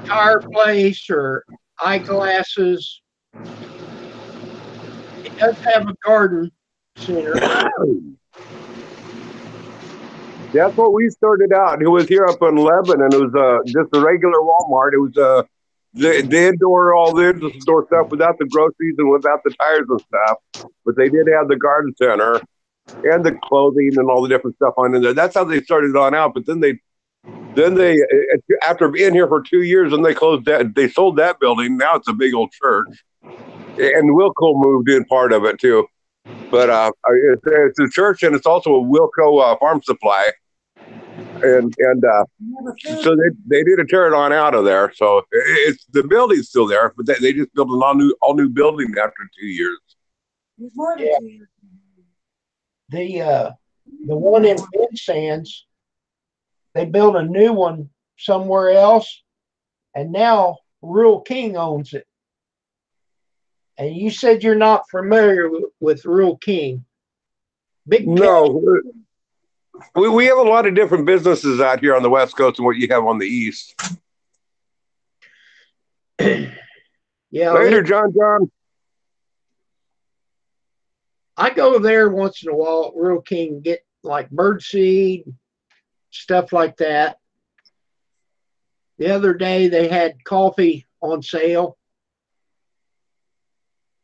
S1: fireplace or eyeglasses. It does have a garden center.
S2: That's what we started out. It was here up in Lebanon. It was just a regular Walmart. It was the indoor, all the indoor stuff without the groceries and without the tires and stuff. But they did have the garden center and the clothing and all the different stuff on in there. That's how they started on out. But then they after being here for 2 years, and they closed that. They sold that building. Now it's a big old church, and Wilco moved in part of it too. But it's a church, and it's also a Wilco farm supply, and so they did tear it on out of there. So it's the building's still there, but they just built an all new building after 2 years.
S1: Yeah. The one in Sands, they built a new one somewhere else, and now Rural King owns it. And you said you're not familiar with Rural King.
S2: No, we have a lot of different businesses out here on the West Coast than what you have on the East.
S1: Yeah.
S2: Later, John.
S1: I go there once in a while at Rural King, get like birdseed, stuff like that. The other day they had coffee on sale.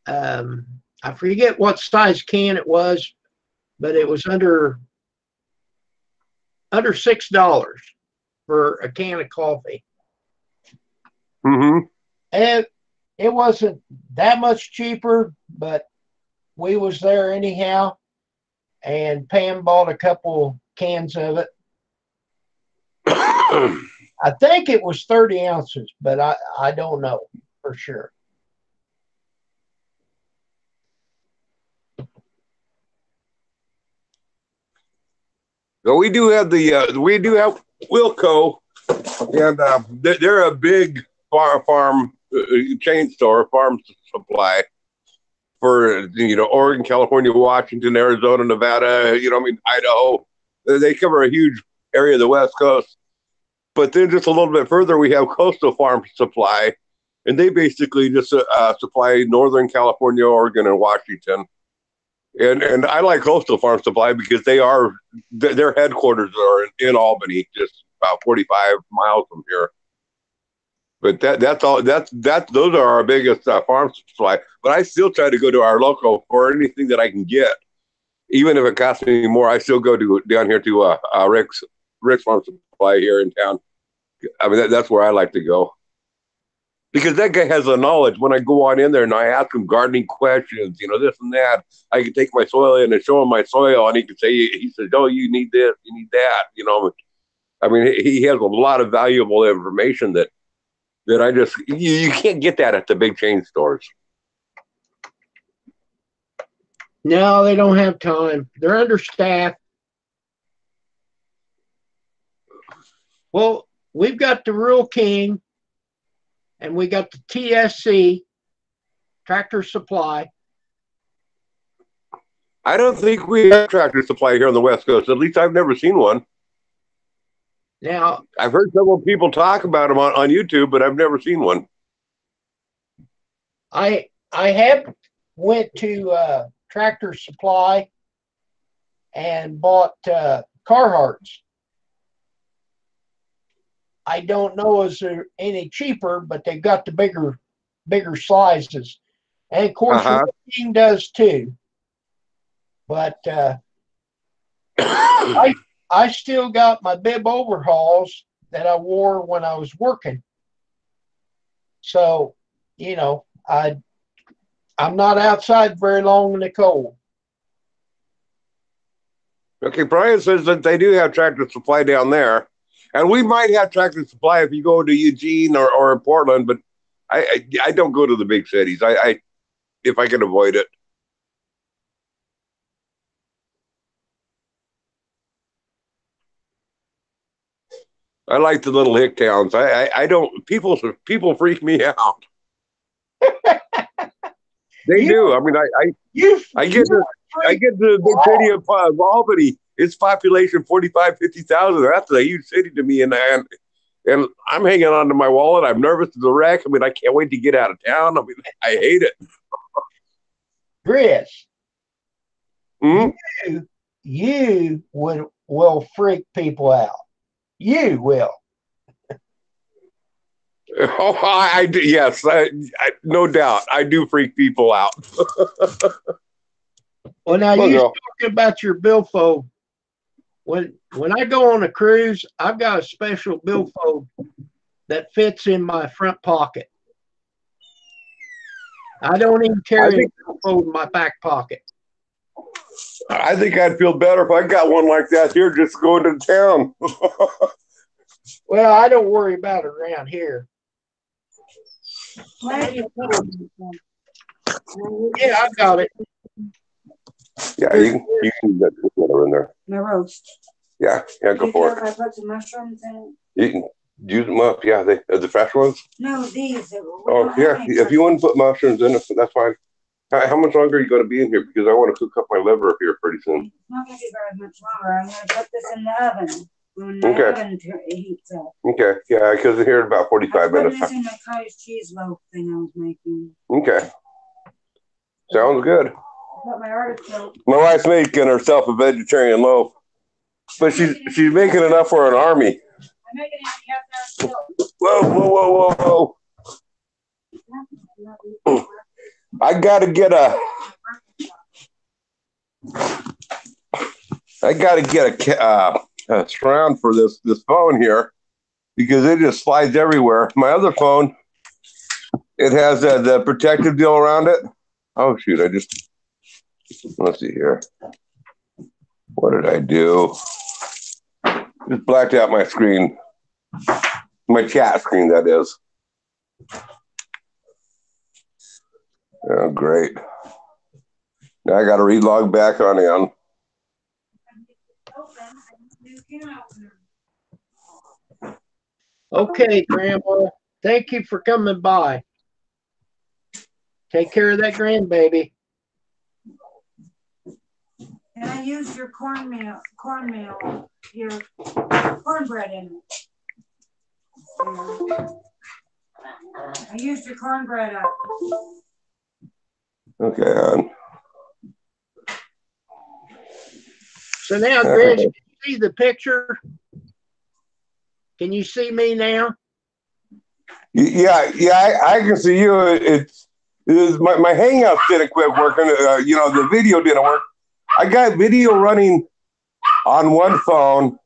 S1: I forget what size can it was, but it was under $6 for a can of coffee.
S2: Mm-hmm.
S1: And it wasn't that much cheaper, but we was there anyhow, and Pam bought a couple cans of it. I think it was 30 ounces, but I don't know for sure.
S2: So we do have Wilco, and they're a big farm chain store, farm supply for Oregon, California, Washington, Arizona, Nevada. Idaho. They cover a huge area of the West Coast. But then just a little bit further, we have Coastal Farm Supply, and they basically just supply Northern California, Oregon, and Washington. And I like Coastal Farm Supply because their headquarters are in Albany, just about 45 miles from here. But that's all. Those are our biggest farm supply. But I still try to go to our local for anything that I can get, even if it costs me more. I still go down here to Rick's Farm Supply here in town. I mean, that's where I like to go. Because that guy has the knowledge. When I go on in there and I ask him gardening questions, this and that, I can take my soil in and show him my soil, and he says, "Oh, you need this, you need that." I mean, he has a lot of valuable information that I just you can't get that at the big chain stores.
S1: No, they don't have time. They're understaffed. Well, we've got the Rural King, and we got the TSC, Tractor Supply.
S2: I don't think we have Tractor Supply here on the West Coast. At least I've never seen one.
S1: Now,
S2: I've heard several people talk about them on YouTube, but I've never seen one.
S1: I have went to Tractor Supply and bought Carhartts. I don't know is there any cheaper, but they've got the bigger sizes, and of course, Rural King does too. But I still got my bib overhauls that I wore when I was working. So, you know, I'm not outside very long in the cold.
S2: Okay, Brian says that they do have Tractor Supply down there. And we might have Tractor Supply if you go to Eugene or Portland, but I don't go to the big cities. I if I can avoid it. I like the little hick towns. I don't people freak me out. They do. I mean, I get to the big city of Albany. Its population 45, 50,000. That's a huge city to me, and I'm hanging on to my wallet. I'm nervous as a wreck. I mean, I can't wait to get out of town. I mean, I hate it.
S1: Chris,
S2: Hmm?
S1: you will freak people out. You will.
S2: Oh, I do. Yes, no doubt. I do freak people out.
S1: Well, now you talking about your billfold. When I go on a cruise, I've got a special billfold that fits in my front pocket. I don't even carry a billfold in my back pocket.
S2: I think I'd feel better if I got one like that here, just going to town.
S1: Well, I don't worry about it around here. Yeah, I've got it.
S2: Yeah, you can get whatever in there.
S5: My roast.
S2: Yeah, go for it.
S5: If I put some mushrooms in
S2: You can use them up. Yeah, the fresh ones.
S5: No, these.
S2: Oh, yeah. If you want to put mushrooms in it, that's fine. How much longer are you going to be in here? Because I want to cook up my liver here pretty soon.
S5: It's not going to be very much longer. I'm going to put this in the oven. When the oven heats up.
S2: Okay, yeah, because here in about 45 minutes.
S5: I put this in my cottage cheese loaf thing I was making.
S2: Okay. Sounds good.
S5: I put my artichoke.
S2: My wife's making herself a vegetarian loaf, but she's making enough for an army.
S5: I'm making it half.
S2: Whoa. I gotta get a surround for this phone here because it just slides everywhere. My other phone, it has the protective deal around it. Oh shoot! Let's see here. What did I do? Just blacked out my screen, my chat screen. That is. Oh, great. Now I got to relog back on in.
S1: Okay, Grandma. Thank you for coming by. Take care of that grandbaby.
S5: And I used your cornmeal, your cornbread in it. I used your cornbread up.
S2: Okay, on.
S1: So now, Gretch, can you see the picture? Can you see me now?
S2: Yeah, I can see you. It's my Hangouts didn't quit working. The video didn't work. I got video running on one phone,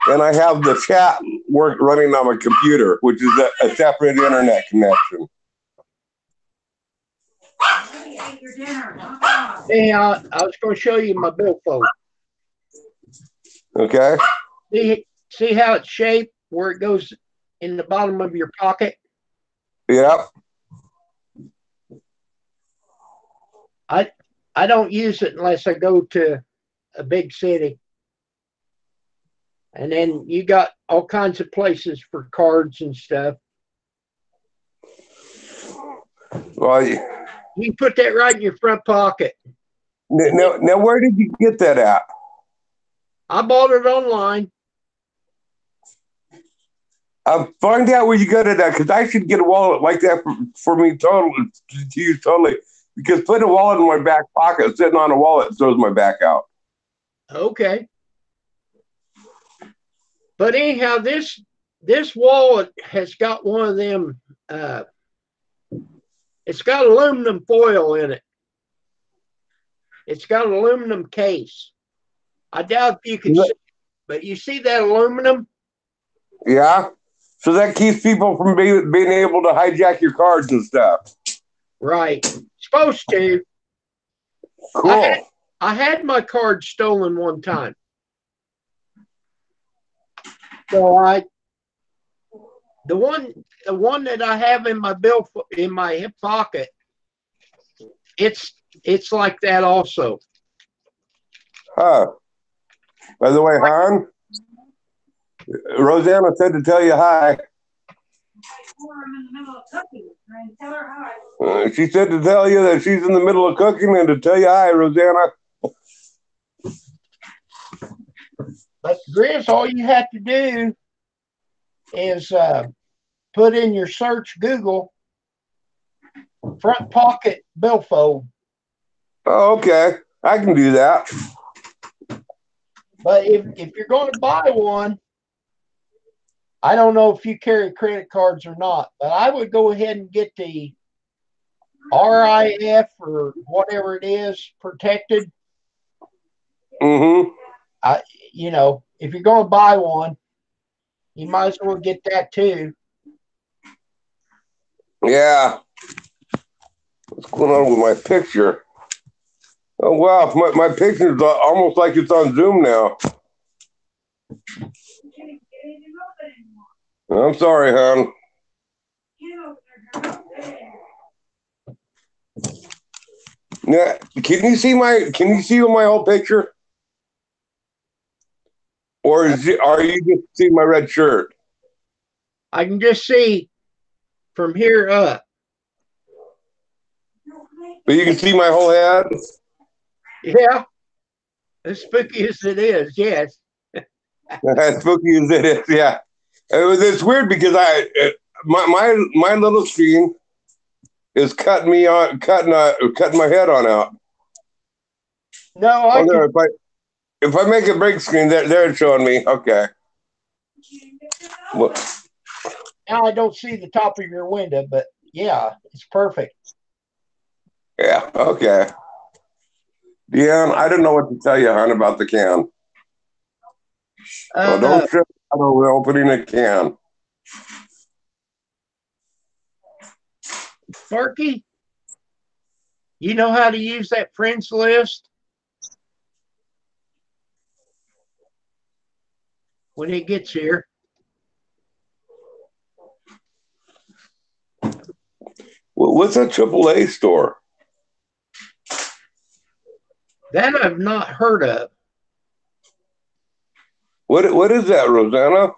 S2: and I have the chat running on my computer, which is a separate internet connection.
S1: Hey, I was going to show you my billfold.
S2: Okay.
S1: See how it's shaped, where it goes in the bottom of your pocket?
S2: Yep.
S1: I don't use it unless I go to a big city. And then you got all kinds of places for cards and stuff.
S2: Well,
S1: You can put that right in your front pocket.
S2: now, where did you get that at?
S1: I bought it online.
S2: Find out where you got it at, because I should get a wallet like that for me totally, to use totally. Because putting a wallet in my back pocket, sitting on a wallet, throws my back out.
S1: Okay. But anyhow, this wallet has got one of them. It's got aluminum foil in it. It's got an aluminum case. I doubt if you can see it, but you see that aluminum?
S2: Yeah. So that keeps people from being able to hijack your cards and stuff.
S1: Right. Supposed to.
S2: Cool.
S1: I had my card stolen one time. So the one that I have in my hip pocket, it's like that also.
S2: Huh. By the way, hon, Rosanna said to tell you hi.
S5: I'm in the middle of cooking. Tell her hi.
S2: She said to tell you that she's in the middle of cooking and to tell you hi, Rosanna.
S1: But Grizz, all you have to do is put in your search Google front pocket billfold.
S2: Oh, okay. I can do that.
S1: But if you're going to buy one, I don't know if you carry credit cards or not, but I would go ahead and get the RIF or whatever it is, protected.
S2: Mm-hmm.
S1: If you're going to buy one, you might as well get that too.
S2: Yeah. What's going on with my picture? Oh, wow. My picture's almost like it's on Zoom now. I'm sorry, hon. Yeah, can you see my whole picture? Or are you just seeing my red shirt?
S1: I can just see from here up.
S2: But you can see my whole head?
S1: Yeah. As spooky as it is, yes.
S2: As spooky as it is, yeah. It's weird because my little screen is cutting my head on out.
S1: No,
S2: if I make a break screen, there it's showing me. Okay. Well,
S1: now I don't see the top of your window, but yeah, it's perfect.
S2: yeah, okay. Deanne, I don't know what to tell you, hon, about the can. Don't trip out over opening a can.
S1: Sparky, you know how to use that friends list? When it gets here.
S2: What's a AAA store?
S1: That I've not heard of.
S2: What is that, Rosanna?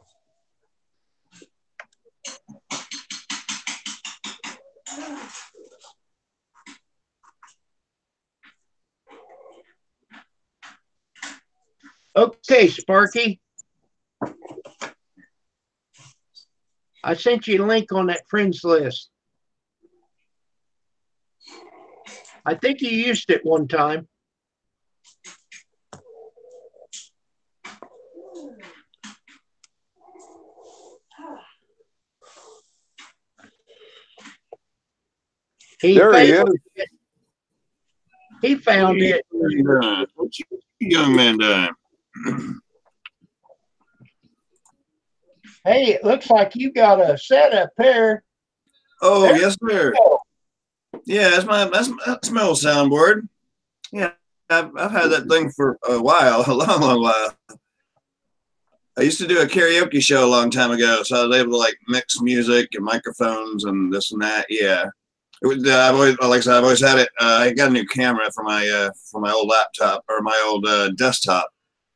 S1: Okay, Sparky. I sent you a link on that friends list. I think you used it one time.
S2: There he is.
S1: He found it.
S6: What's your young man doing?
S1: Hey, it looks like you got a setup here.
S6: Oh, there yes, sir. Yeah, that's my old soundboard. Yeah, I've had that thing for a while, a long while. I used to do a karaoke show a long time ago, so I was able to like mix music and microphones and this and that. Yeah, I've always, like I said, I've always had it. I got a new camera for my old laptop or my old desktop,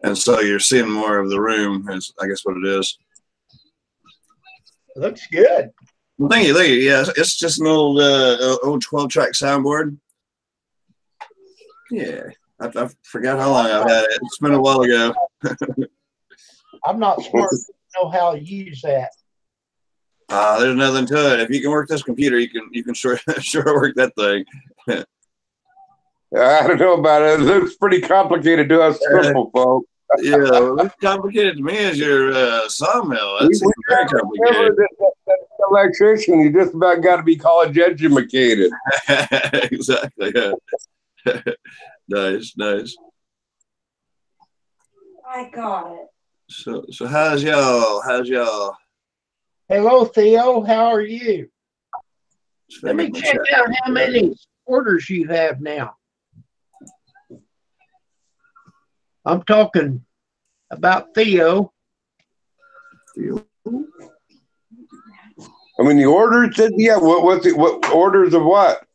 S6: and so you're seeing more of the room. Is I guess what it is.
S1: Looks good.
S6: Well, thank you, thank you. Yeah, it's just an old 12-track soundboard. Yeah, I forgot how long I've had it. It's been a while ago.
S1: I'm not smart enough to know how to use that.
S6: There's nothing to it. If you can work this computer, you can sure work that thing.
S2: I don't know about it. It looks pretty complicated to us simple folk.
S6: Yeah, well, what's complicated to me is your sawmill. That's very complicated.
S2: That electrician, you just about got to be college educated.
S6: Exactly. Yeah. Nice.
S5: I got it.
S6: So how's y'all?
S1: Hello, Theo. How are you? Let me check out how many orders you have now. I'm talking about Theo.
S2: I mean, the orders. Yeah. What orders of what?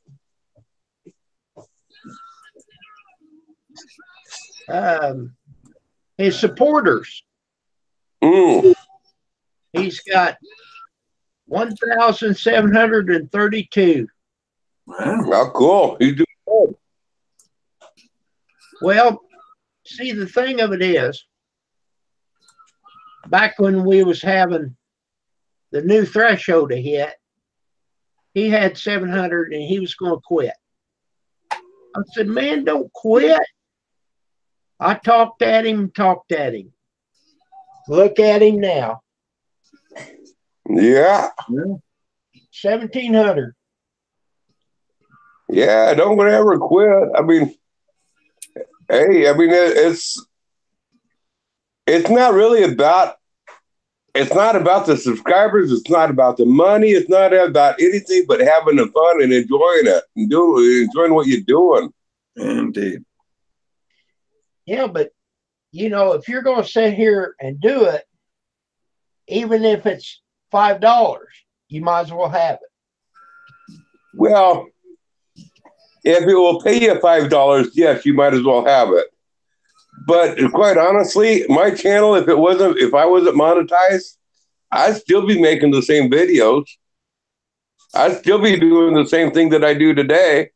S1: His supporters. He's got 1,732.
S6: Wow.
S2: Well, cool. You do good.
S1: Well, see, the thing of it is, back when we was having the new threshold to hit, he had 700 and he was going to quit. I said, man, don't quit. I talked at him. Look at him now.
S2: Yeah.
S1: 1,700.
S2: Yeah, don't ever quit. I mean, hey, I mean, it's not really about. It's not about the subscribers. It's not about the money. It's not about anything but having the fun and enjoying it and enjoying what you're doing.
S6: Indeed.
S1: Yeah, but if you're going to sit here and do it, even if it's $5, you might as well have it.
S2: Well, if it will pay you $5, yes, you might as well have it. But quite honestly, my channel, if I wasn't monetized, I'd still be making the same videos. I'd still be doing the same thing that I do today.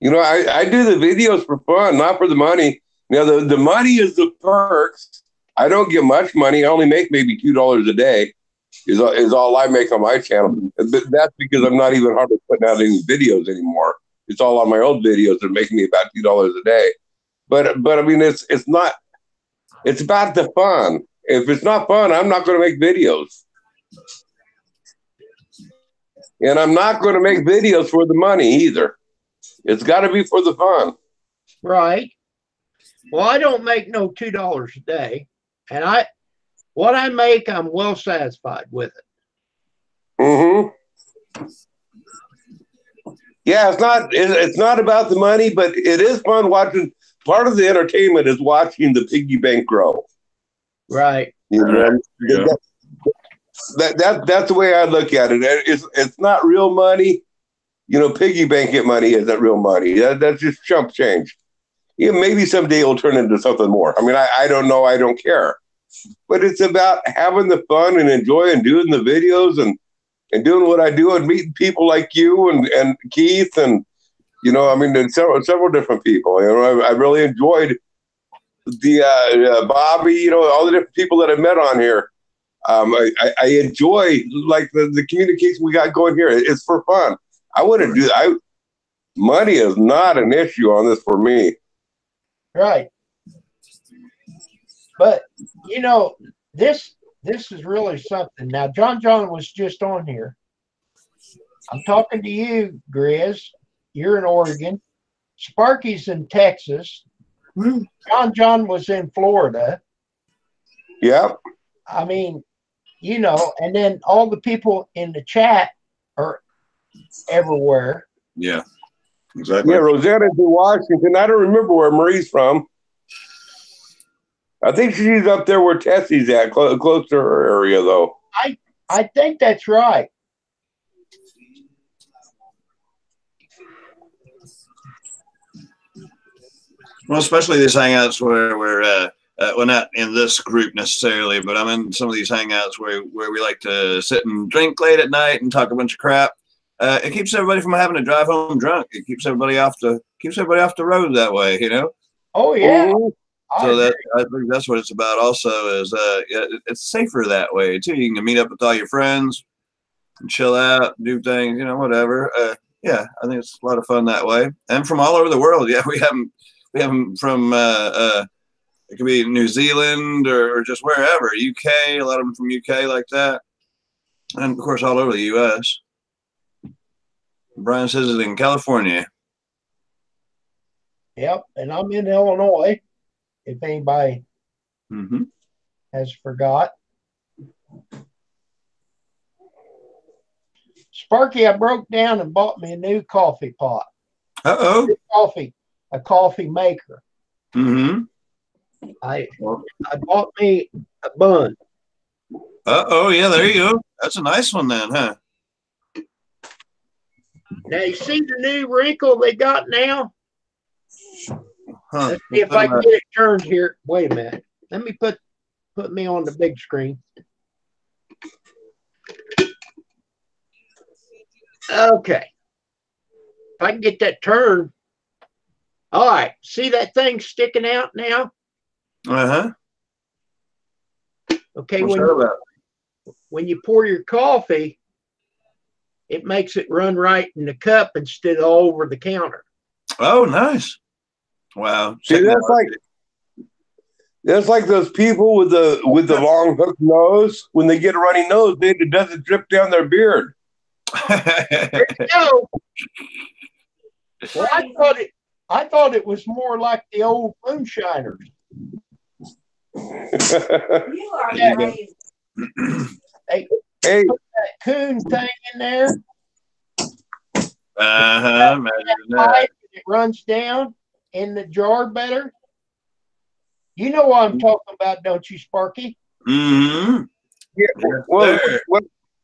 S2: I do the videos for fun, not for the money. The money is the perks. I don't get much money. I only make maybe $2 a day is all I make on my channel. That's because I'm not even hardly putting out any videos anymore. It's all on my old videos that make me about $2 a day. But I mean, it's not. It's about the fun. If it's not fun, I'm not going to make videos. And I'm not going to make videos for the money either. It's got to be for the fun.
S1: Right. Well, I don't make no $2 a day. And what I make, I'm well satisfied with it.
S2: Mm-hmm. Yeah, it's not about the money, but it is fun watching. Part of the entertainment is watching the piggy bank grow.
S1: Right.
S2: That's the way I look at it. It's not real money. Piggy bank money isn't real money. That's just chump change. Maybe someday it'll turn into something more. I mean, I don't know. I don't care. But it's about having the fun and enjoying doing the videos and doing what I do and meeting people like you and Keith and I mean, there's several different people. I really enjoyed the Bobby. All the different people that I met on here. I enjoy like the communication we got going here. It's for fun. I wouldn't do that. Money is not an issue on this for me.
S1: Right. But this is really something. Now, John was just on here. I'm talking to you, Grizz. You're in Oregon. Sparky's in Texas. John was in Florida.
S2: Yep.
S1: I mean, and then all the people in the chat are everywhere.
S6: Yeah, exactly.
S2: Yeah, Rosanna's in Washington. I don't remember where Marie's from. I think she's up there where Tessie's at, close to her area, though.
S1: I think that's right.
S6: Well, especially these hangouts where we're well, not in this group necessarily, but I'm in some of these hangouts where we like to sit and drink late at night and talk a bunch of crap. It keeps everybody from having to drive home drunk. It keeps everybody off the road that way, you know.
S1: Oh yeah.
S2: Mhm.
S6: So that I think that's what it's about. Also, is it's safer that way too. You can meet up with all your friends and chill out, do things, you know, whatever. Yeah, I think it's a lot of fun that way, and from all over the world. Yeah, we have them from it could be New Zealand or just wherever, UK. A lot of them from UK like that, and of course all over the US. Brian says it's in California.
S1: Yep, and I'm in Illinois. If anybody
S6: Mm-hmm.
S1: has forgot. Sparky, I broke down and bought me a new coffee pot.
S6: Uh-oh.
S1: A coffee maker.
S6: Mm-hmm.
S1: I bought me a bun.
S6: Uh-oh, yeah, there you go. That's a nice one then, huh?
S1: Now you see the new wrinkle they got now?
S6: Huh.
S1: Let's see if I can get it turned here. Wait a minute. Let me put me on the big screen. Okay. If I can get that turned. All right. See that thing sticking out now?
S6: Uh-huh.
S1: Okay.
S6: What's that about?
S1: When you pour your coffee, it makes it run right in the cup instead of all over the counter.
S6: Oh, nice. Wow.
S2: See, that's like those people with the long hook nose. When they get a runny nose, it doesn't drip down their beard.
S1: There you go. Well, I thought it was more like the old moonshiners.
S5: You are
S1: Yeah.
S5: amazing.
S1: Hey,
S2: Hey,
S1: put that coon thing in there.
S6: Uh-huh. Imagine that.
S1: It runs down in the jar better. You know what I'm talking about, don't you, Sparky?
S6: Mm-hmm.
S2: yeah,
S6: Yes,
S2: well,
S6: sir.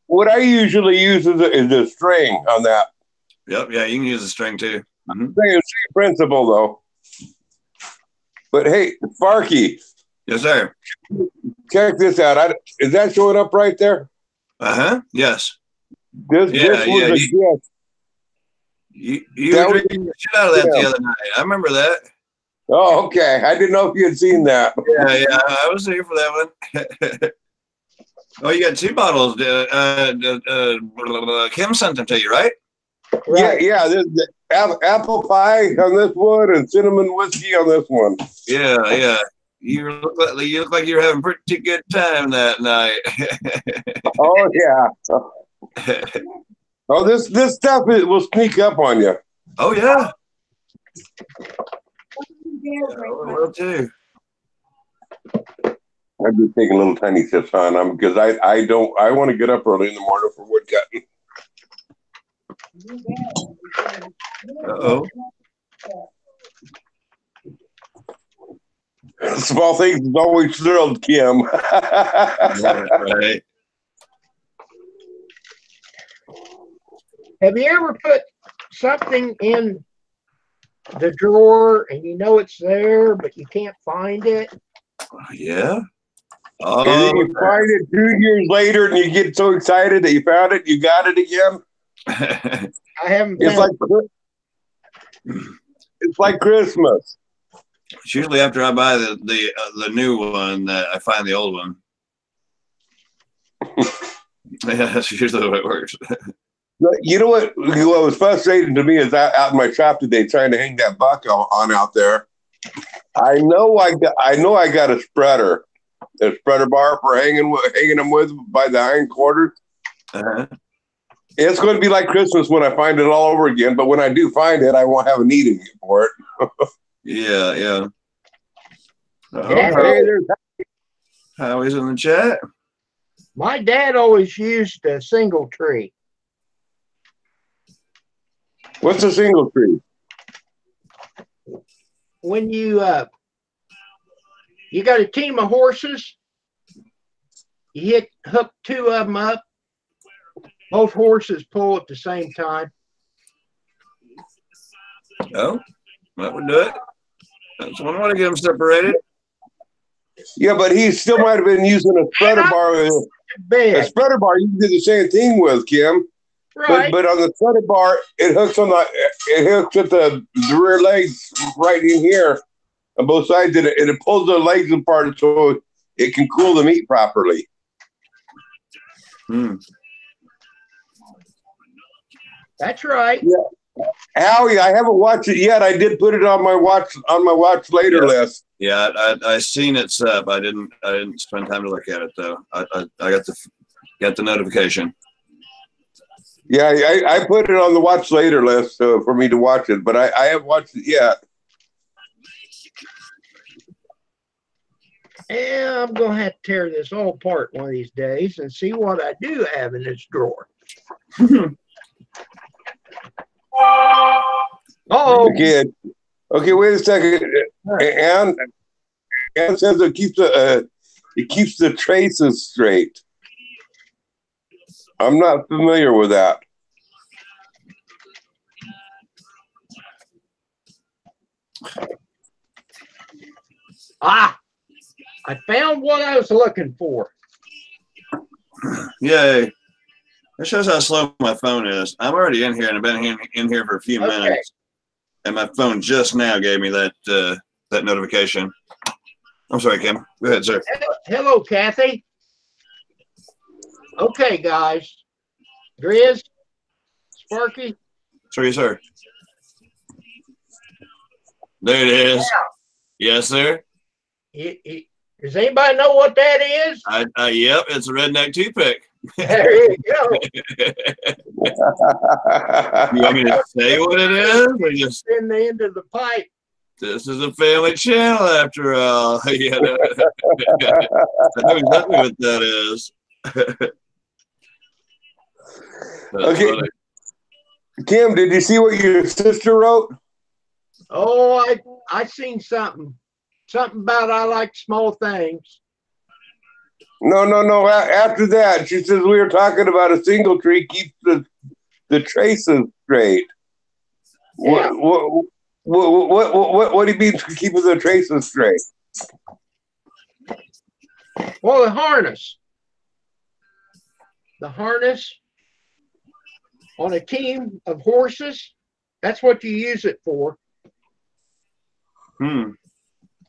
S2: what I usually use is a string on that.
S6: Yep, yeah, you can use a string too. Mm-hmm.
S2: Same principle, though. But hey, Sparky,
S6: Yes, sir.
S2: check this out. Is that showing up right there?
S6: Uh-huh. Yes.
S2: This was a gift.
S6: You were drinking the shit out of that the other night. I remember that.
S2: Oh, okay. I didn't know if you had seen that.
S6: Yeah, I was here for that one. Oh, you got 2 bottles. Kim sent them to you, right?
S1: Right.
S2: Yeah. There's the apple pie on this one and cinnamon whiskey on this one.
S6: Yeah. You look like you're having a pretty good time that night.
S2: Oh yeah. Oh, this stuff will sneak up on you.
S6: Oh yeah.
S5: Yeah,
S6: Well, too.
S2: I'm just taking little tiny sips on them because I want to get up early in the morning for wood cutting.
S6: Uh-oh.
S2: Small things is always thrilled, Kim.
S6: Right.
S1: Have you ever put something in the drawer and you know it's there, but you can't find it?
S6: Yeah.
S2: And then you find it 2 years later and you get so excited that you found it, you got it again.
S1: I haven't
S2: It's
S1: found
S2: like Christmas.
S6: It's usually after I buy the new one that I find the old one. Yeah, that's usually the way it works.
S2: You know what was frustrating to me is out in my shop today trying to hang that buck on out there. I know I got a spreader bar for hanging them with by the hindquarters.
S6: Uh-huh.
S2: It's going to be like Christmas when I find it all over again. But when I do find it, I won't have a need again for it.
S6: Yeah.
S1: Dad,
S2: Hey, there's
S6: Howie's in the chat.
S1: my dad always used a single tree.
S2: what's a single tree?
S1: When you got a team of horses, you hook 2 of them up. Both horses pull at the same time.
S6: Oh, that would do it. So I want to get them separated.
S2: Yeah, but he still might have been using a spreader bar. A spreader bar you can do the same thing with, Kim.
S1: Right.
S2: But on the spreader bar, it hooks at the rear legs right in here on both sides, and it pulls the legs apart so it can cool the meat properly.
S1: That's right.
S2: Yeah. Howie, I haven't watched it yet. I did put it on my watch later list.
S6: Yeah, I seen it up. I didn't spend time to look at it though. I got the notification.
S2: Yeah, I put it on the watch later list for me to watch it, but I haven't watched it yet.
S1: And I'm going to have to tear this all apart one of these days and see what I do have in this drawer. Oh.
S2: Okay, wait a second. Ann says it keeps the traces straight. I'm not familiar with that.
S1: I found what I was looking for.
S6: Yay. That shows how slow my phone is. I'm already in here and I've been in here for a few minutes. And my phone just now gave me that notification. I'm sorry, Kim. Go ahead, sir.
S1: Hello, Kathy. Okay, guys. Grizz, Sparky.
S6: Sorry, sir. There it is. Yeah. Yes, sir.
S1: Does anybody know what that is?
S6: Yep, it's a redneck toothpick.
S1: There you go.
S6: You want me to say what it is? Or just
S1: in the end of the pipe.
S6: This is a family channel after all. Yeah, I know exactly what that is.
S2: Okay.
S6: Funny.
S2: Kim, did you see what your sister wrote?
S1: Oh, I seen something. Something about I like small things.
S2: No. After that, she says we were talking about a single tree keeps the traces straight.
S1: Yeah.
S2: What do you mean keeping the traces straight?
S1: Well, the harness. The harness on a team of horses, that's what you use it for.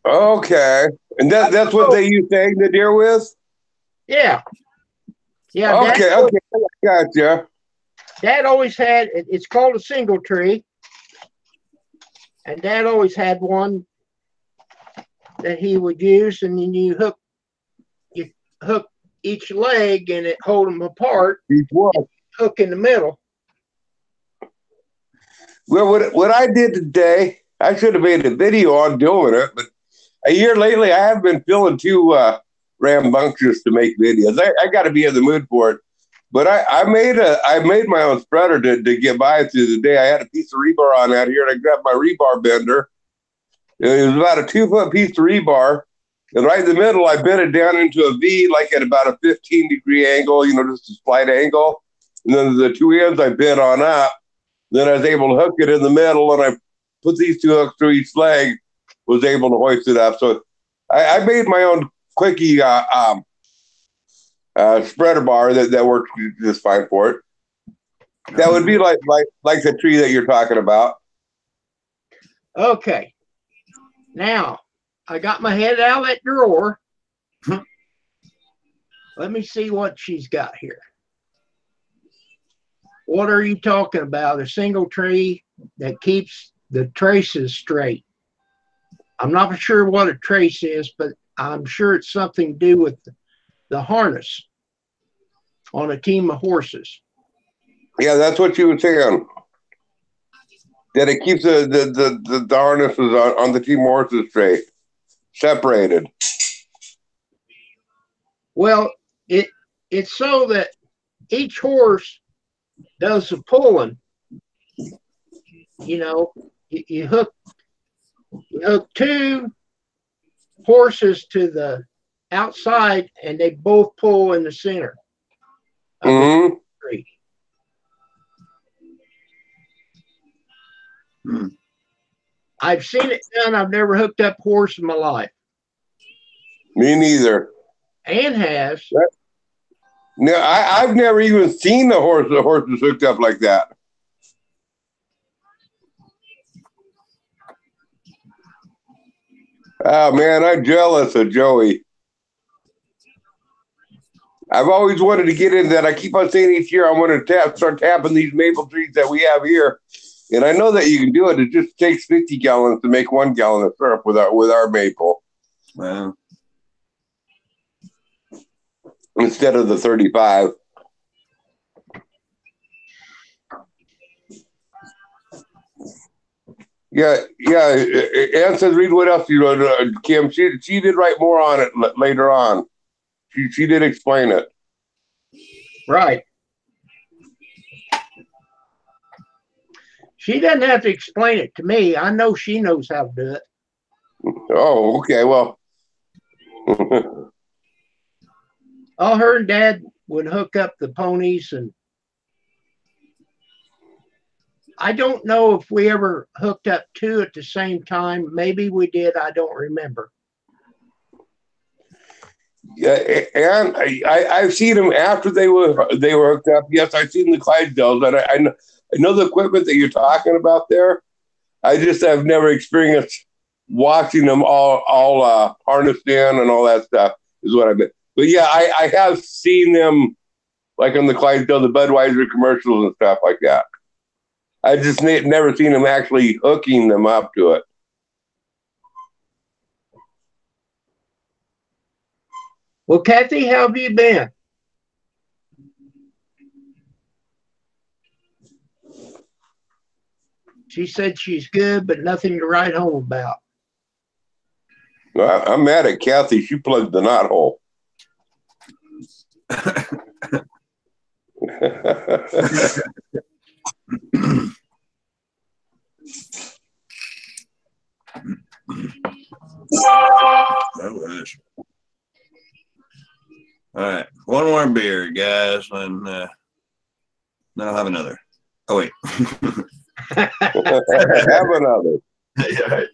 S2: Okay. And that's what they use to hang the deer with?
S1: Yeah. Yeah.
S2: Okay, gotcha.
S1: Dad always had, it's called a single tree. And Dad always had one that he would use, and then you hook each leg and it hold them apart.
S2: Each one.
S1: Hook in the middle.
S2: Well, what I did today, I should have made a video on doing it, but a year lately, I have been feeling too rambunctious to make videos. I got to be in the mood for it. But I made my own spreader to get by through the day. I had a piece of rebar on out here, and I grabbed my rebar bender. It was about a 2-foot piece of rebar, and right in the middle, I bent it down into a V, like at about a 15-degree angle, just a slight angle. And then the two ends I bent on up. Then I was able to hook it in the middle, and I put these two hooks through each leg, was able to hoist it up. So I made my own quickie spreader bar that worked just fine for it. That would be like the tree that you're talking about.
S1: Okay. Now, I got my head out of that drawer. Let me see what she's got here. What are you talking about? A single tree that keeps the traces straight. I'm not sure what a trace is, but I'm sure it's something to do with the harness on a team of horses.
S2: Yeah, that's what you were saying. That it keeps the harnesses on the team horses straight, separated. Well,
S1: it's so that each horse does the pulling. You hook two horses to the outside, and they both pull in the center of the tree. I've seen it done. I've never hooked up horse in my life.
S2: Me neither.
S1: Ann has.
S2: No, I've never even seen the horses hooked up like that. Oh man, I'm jealous of Joey. I've always wanted to get into that. I keep on saying each year I want to start tapping these maple trees that we have here, and I know that you can do it. It just takes 50 gallons to make 1 gallon of syrup with our maple.
S6: Wow.
S2: Instead of the 35. Yeah. Ann says, read what else you wrote, Kim. She did write more on it later on. She did explain it.
S1: Right. She doesn't have to explain it to me. I know she knows how to do it.
S2: Oh, okay. Well,
S1: All her and Dad would hook up the ponies, and I don't know if we ever hooked up 2 at the same time. Maybe we did. I don't remember.
S2: yeah, and I've seen them after they were hooked up. Yes, I've seen the Clydesdales, and I know the equipment that you're talking about there. I just have never experienced watching them all harnessed in and all that stuff is what I meant. But yeah, I have seen them like on the Clydesdale, the Budweiser commercials and stuff like that. I just never seen them actually hooking them up to it.
S1: Well, Kathy, how have you been? She said she's good, but nothing to write home about.
S2: I'm mad at Kathy. She plugged the knot hole.
S6: All right, one more beer, guys, and then I'll have another. Oh wait,
S2: Have another.
S6: yeah.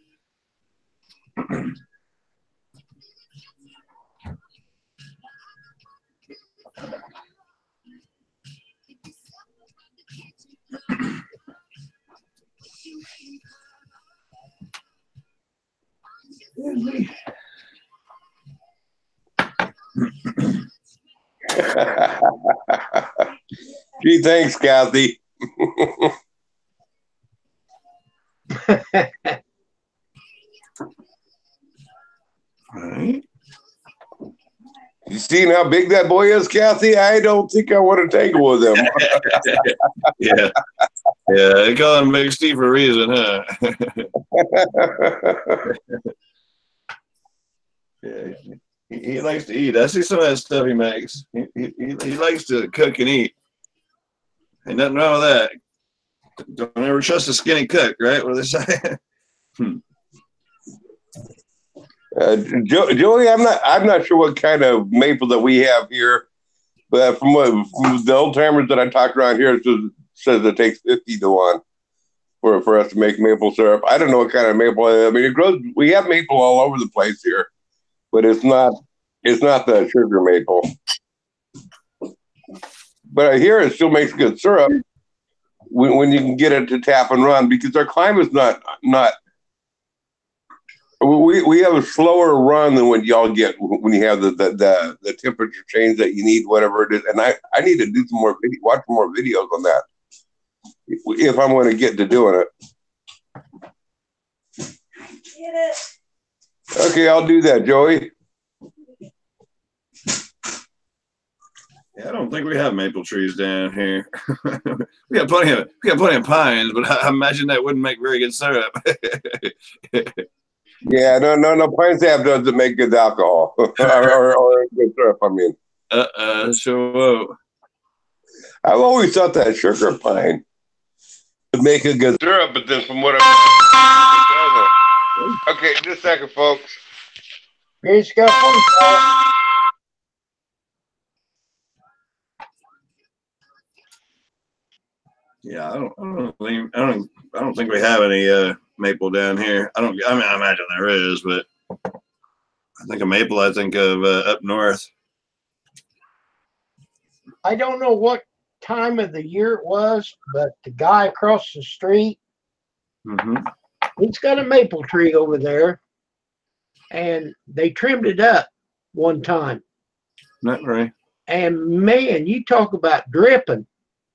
S2: Gee, thanks, Kathy.
S6: All right.
S2: You seen how big that boy is, Kathy? I don't think I want to tangle with him.
S6: Yeah, they call him Big Steve for a reason, huh? Yeah, he likes to eat. I see some of that stuff he makes. He likes to cook and eat. Ain't nothing wrong with that. Don't ever trust a skinny cook, right? What do they say?
S2: Joey, I'm not sure what kind of maple that we have here, but from the old timers that I talked around here, it says it takes 50 to 1 for us to make maple syrup. I don't know what kind of maple. I mean, it grows. We have maple all over the place here, but it's not the sugar maple. But I hear it still makes good syrup when you can get it to tap and run, because our climate's not. We have a slower run than what y'all get when you have the temperature change that you need, whatever it is. And I need to do some more watch more videos on that if I'm going to get to doing it.
S5: Get it.
S2: Okay, I'll do that, Joey.
S6: Yeah, I don't think we have maple trees down here. we got plenty of pines, but I imagine that wouldn't make very good syrup.
S2: Yeah, no. Pine sap doesn't make good alcohol or good syrup. I mean,
S6: sure won't.
S2: I've always thought that sugar pine would make a good syrup, but then from what it doesn't. Okay, just a second, folks.
S1: Here's got one.
S6: Yeah, I don't think we have any maple down here. I mean, I imagine there is, but I think of maple, I think of up north.
S1: I don't know what time of the year it was, but the guy across the street, he's got a maple tree over there, and they trimmed it up one time.
S6: Not right.
S1: And man, you talk about dripping.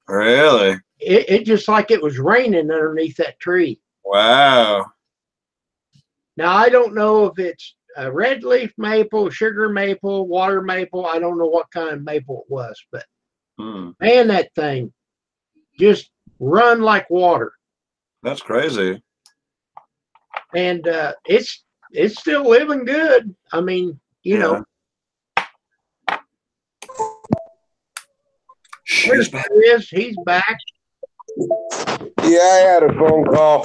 S6: Really?
S1: It just like it was raining underneath that tree.
S6: Wow.
S1: Now, I don't know if it's a red leaf maple, sugar maple, water maple. I don't know what kind of maple it was, but man, that thing just run like water.
S6: That's crazy.
S1: And it's still living good. I mean, you know. He's back.
S2: Yeah, I had a phone call.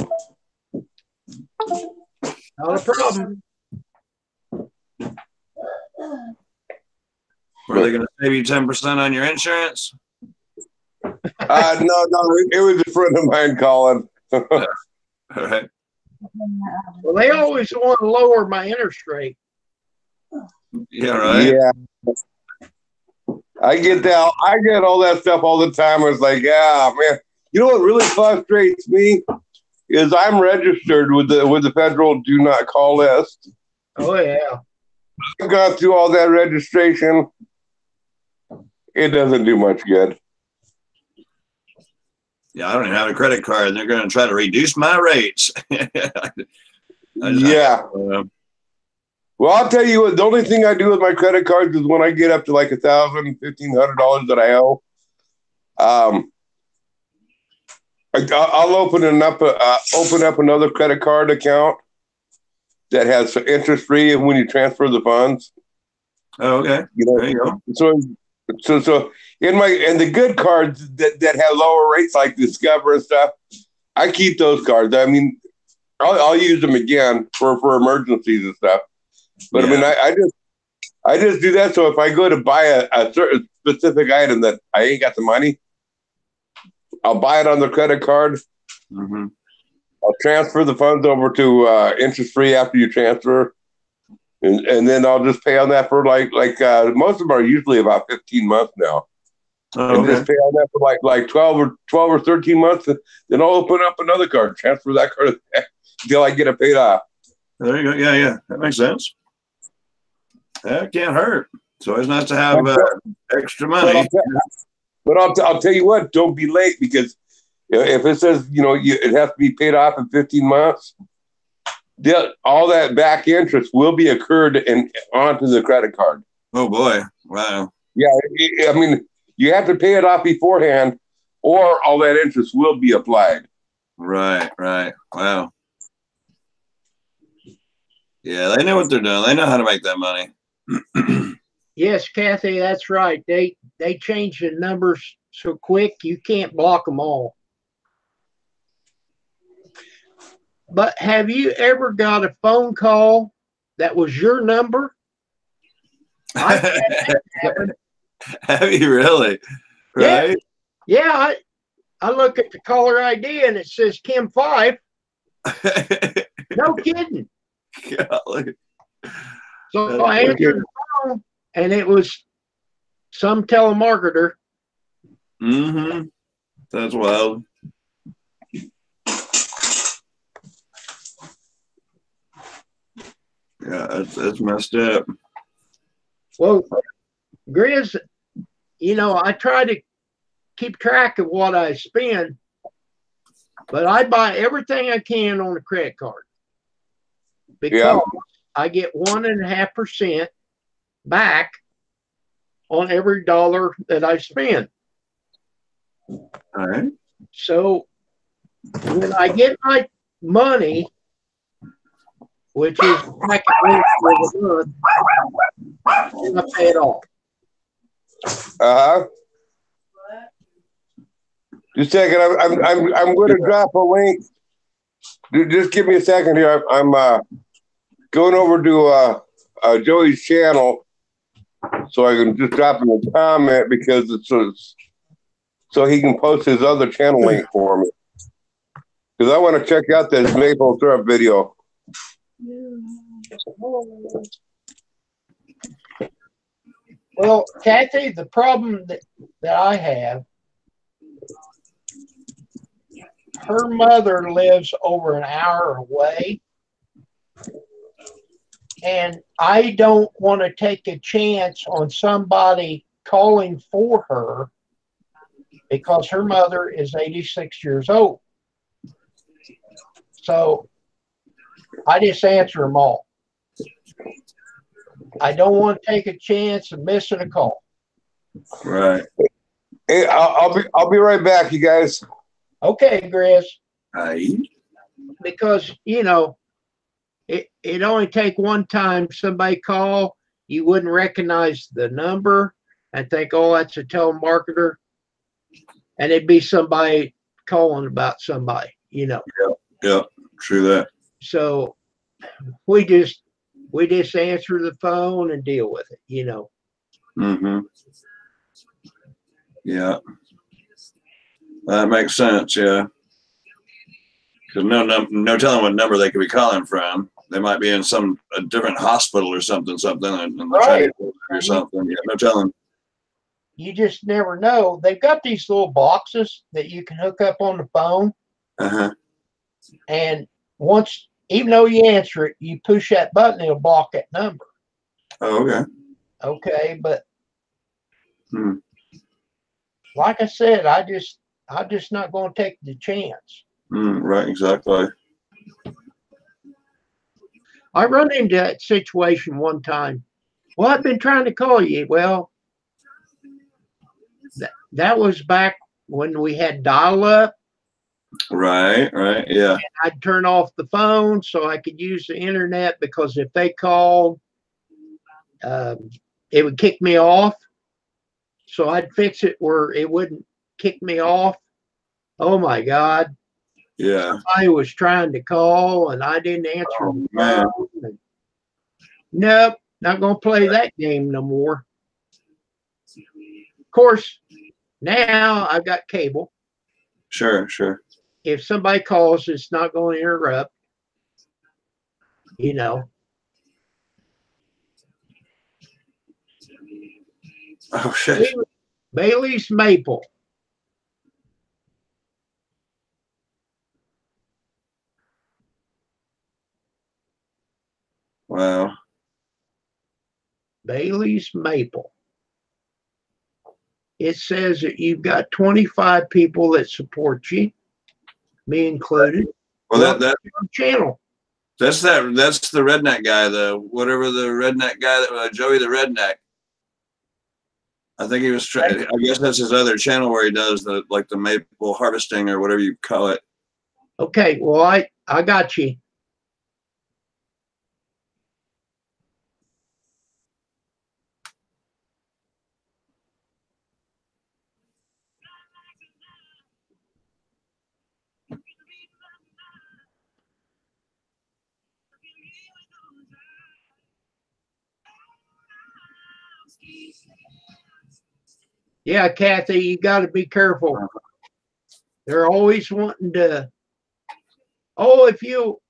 S1: Not a problem.
S6: Were they going to save you 10% on your insurance?
S2: No, it was a friend of mine calling.
S6: All right.
S1: Well, they always want to lower my interest rate.
S6: Yeah, right.
S2: Yeah. I get that. I get all that stuff all the time. It's like, yeah, man. You know what really frustrates me is I'm registered with the federal do not call list.
S1: Oh yeah.
S2: I've gone through all that registration. It doesn't do much good.
S6: Yeah, I don't even have a credit card. They're going to try to reduce my rates. Well,
S2: I'll tell you what, the only thing I do with my credit cards is when I get up to like $1,000, $1,500 that I owe. I'll open up another credit card account that has interest free when you transfer the funds.
S6: Oh, okay. There you go.
S2: So in the good cards that have lower rates like Discover and stuff, I keep those cards. I mean, I'll use them again for emergencies and stuff. But I mean, I just do that. So if I go to buy a certain specific item that I ain't got the money, I'll buy it on the credit card. I'll transfer the funds over to interest free after you transfer. And then I'll just pay on that for like most of them are usually about 15 months now.
S6: Oh,
S2: and just pay on that for like 12 or 13 months. Then I'll open up another card, transfer that card until I get it paid off.
S6: There you go. Yeah. That makes sense. That can't hurt. It's always nice to have extra money.
S2: But I'll tell you what, don't be late because if it says, it has to be paid off in 15 months, all that back interest will be accrued onto the credit card.
S6: Oh, boy. Wow.
S2: Yeah. I mean, you have to pay it off beforehand or all that interest will be applied.
S6: Right. Wow. Yeah, they know what they're doing. They know how to make that money.
S1: Yes, Kathy, that's right. They change the numbers so quick you can't block them all. But have you ever got a phone call that was your number?
S6: Have you really? Right?
S1: Yeah. I look at the caller ID and it says Kim Fyffe. No kidding.
S6: Golly.
S1: So I answered the phone and it was some telemarketer.
S6: That's wild. Yeah, that's messed up.
S1: Well, Grizz, I try to keep track of what I spend, but I buy everything I can on a credit card because I get 1.5% back on every dollar that I spend.
S6: All right.
S1: So when I get my money, which is second week for the month, and I pay it off.
S2: Just a second. I'm going to drop a link. Just give me a second here. I'm going over to Joey's channel so I can just drop him a comment because it's so he can post his other channel link for me. because I want to check out this maple syrup video.
S1: Well, Kathy, the problem that I have, her mother lives over an hour away, and I don't want to take a chance on somebody calling for her because her mother is 86 years old. So I just answer them all. I don't want to take a chance of missing a call.
S6: Right.
S2: Hey, I'll be right back, you guys.
S1: Okay, Chris.
S6: Aye.
S1: Because, you know, it only take one time somebody call, you wouldn't recognize the number and think, oh, that's a telemarketer. And it'd be somebody calling about somebody, you know.
S6: Yeah, true that.
S1: So we just answer the phone and deal with it, you know.
S6: Mm-hmm. Yeah. That makes sense, yeah. Because no telling what number they could be calling from. They might be in a different hospital or something, and
S1: Right.
S6: or something. Yeah, no telling.
S1: You just never know. They've got these little boxes that you can hook up on the phone.
S6: Uh-huh.
S1: And once, even though you answer it, you push that button, it'll block that number.
S6: Oh, okay.
S1: Okay, but like I said, I'm just not going to take the chance.
S6: Right, exactly.
S1: I run into that situation one time. Well, I've been trying to call you. Well, that was back when we had dial-up.
S6: Right, yeah.
S1: And I'd turn off the phone so I could use the internet, because if they called, it would kick me off. So I'd fix it where it wouldn't kick me off. Oh my God.
S6: Yeah.
S1: Somebody was trying to call and I didn't answer the
S6: man.
S1: phone. Nope, not going to play that game no more. Of course, now I've got cable.
S6: Sure.
S1: If somebody calls, it's not going to interrupt. You know.
S6: Oh, shit.
S1: Bailey's Maple.
S6: Wow.
S1: Bailey's Maple. It says that you've got 25 people that support you, me included.
S6: Well, that
S1: channel.
S6: that's the redneck guy, whatever the redneck guy that Joey the redneck. I think he was trying. I guess that's his other channel where he does the maple harvesting or whatever you call it.
S1: Okay, well I got you. Yeah, Kathy, you got to be careful. They're always wanting to. Oh, if you'll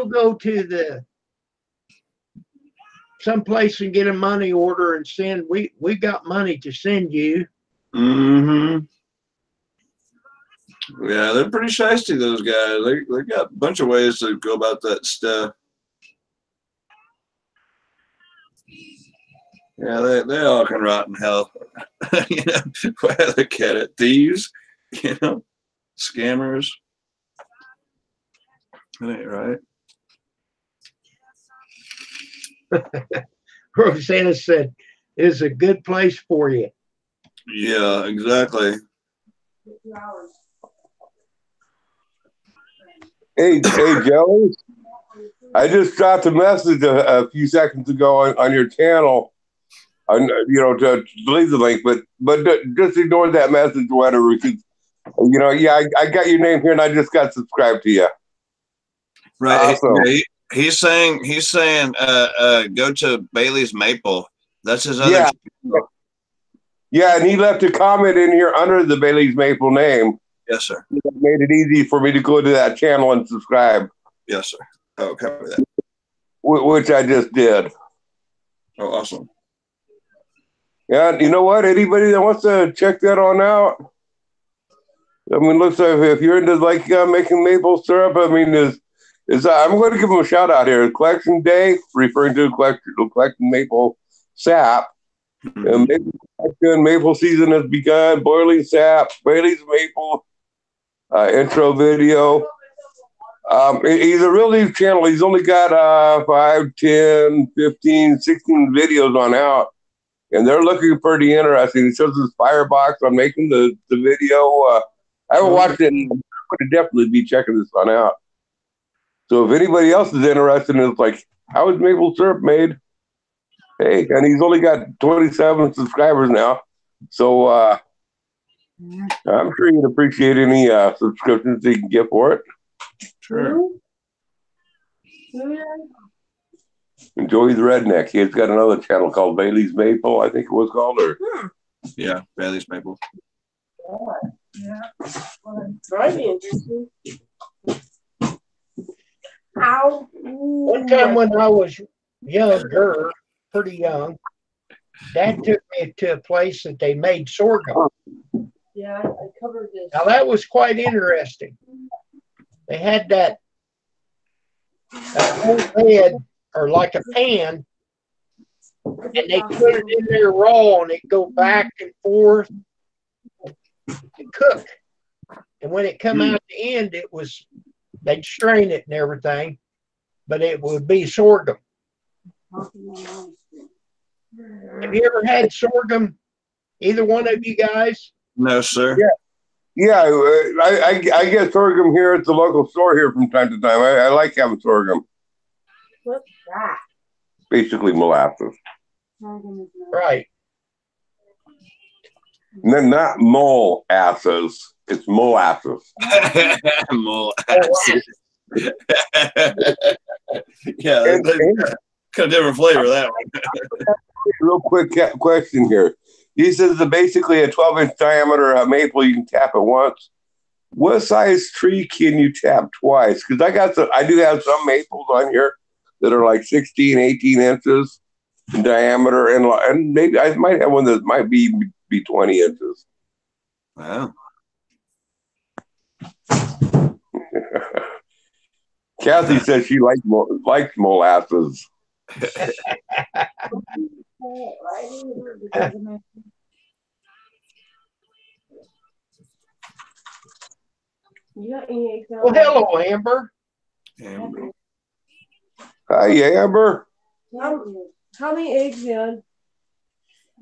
S1: go to someplace and get a money order and send, we got money to send you.
S6: Mm-hmm. Yeah, they're pretty shiesty, those guys. They got a bunch of ways to go about that stuff. Yeah, they all can rot in hell. You know, way I look at it. Thieves, you know, scammers. That ain't right.
S1: Rosanna said, "It's a good place for you."
S6: Yeah, exactly.
S2: Hey, Joey. I just got the message a few seconds ago on your channel. To leave the link, but just ignore that message or whatever. Because, I got your name here and I just got subscribed to you.
S6: Right.
S2: Awesome.
S6: He's saying go to Bailey's Maple. That's his other channel.
S2: Yeah, and he left a comment in here under the Bailey's Maple name.
S6: Yes, sir.
S2: It made it easy for me to go to that channel and subscribe.
S6: Yes, sir. Oh, copy that.
S2: Which I just did.
S6: Oh, awesome.
S2: Yeah, you know what? Anybody that wants to check that on out, I mean, looks like if you're into like making maple syrup, I mean, I'm going to give them a shout out here. Collection Day, referring to collecting maple sap.
S6: Mhm.
S2: Maple season has begun. Boiling sap, Bailey's maple intro video. He's a real neat channel. He's only got 5, 10, 15, 16 videos on out. And they're looking pretty interesting. He shows his firebox on making the video. I haven't watched it. I'm going to definitely be checking this one out. So if anybody else is interested in it, like, how is maple syrup made? Hey, and he's only got 27 subscribers now. So I'm sure you'd appreciate any subscriptions you can get for it.
S6: Sure.
S2: And Joey's Redneck. He's got another channel called Bailey's Maple, I think it was called. Or
S6: Yeah, Bailey's maple.
S5: Yeah.
S3: That'd be interesting.
S5: Ow.
S1: One time when I was younger, pretty young, Dad took me to a place that they made sorghum.
S3: Yeah, I covered this.
S1: Now that was quite interesting. They had that whole bed or like a pan, and they put it in there raw, and it go back and forth to cook. And when it come out the end, they'd strain it and everything, but it would be sorghum. Have you ever had sorghum? Either one of you guys?
S6: No, sir.
S2: yeah, I get sorghum here at the local store here from time to time. I like having sorghum.
S3: What's that?
S2: Basically molasses.
S1: Right.
S2: Not molasses. It's molasses.
S6: Molasses. Yeah,
S2: And-
S6: kind of different flavor that one.
S2: Real quick question here. He says that basically a 12-inch diameter maple you can tap at once. What size tree can you tap twice? Because I do have some maples on here that are like 16, 18 inches in diameter, and maybe I might have one that might be 20 inches.
S6: Wow.
S2: Kathy says she likes molasses.
S3: You got any eggs?
S1: Well, hello, Amber.
S6: Amber.
S2: Hi, Amber.
S3: How many eggs, man?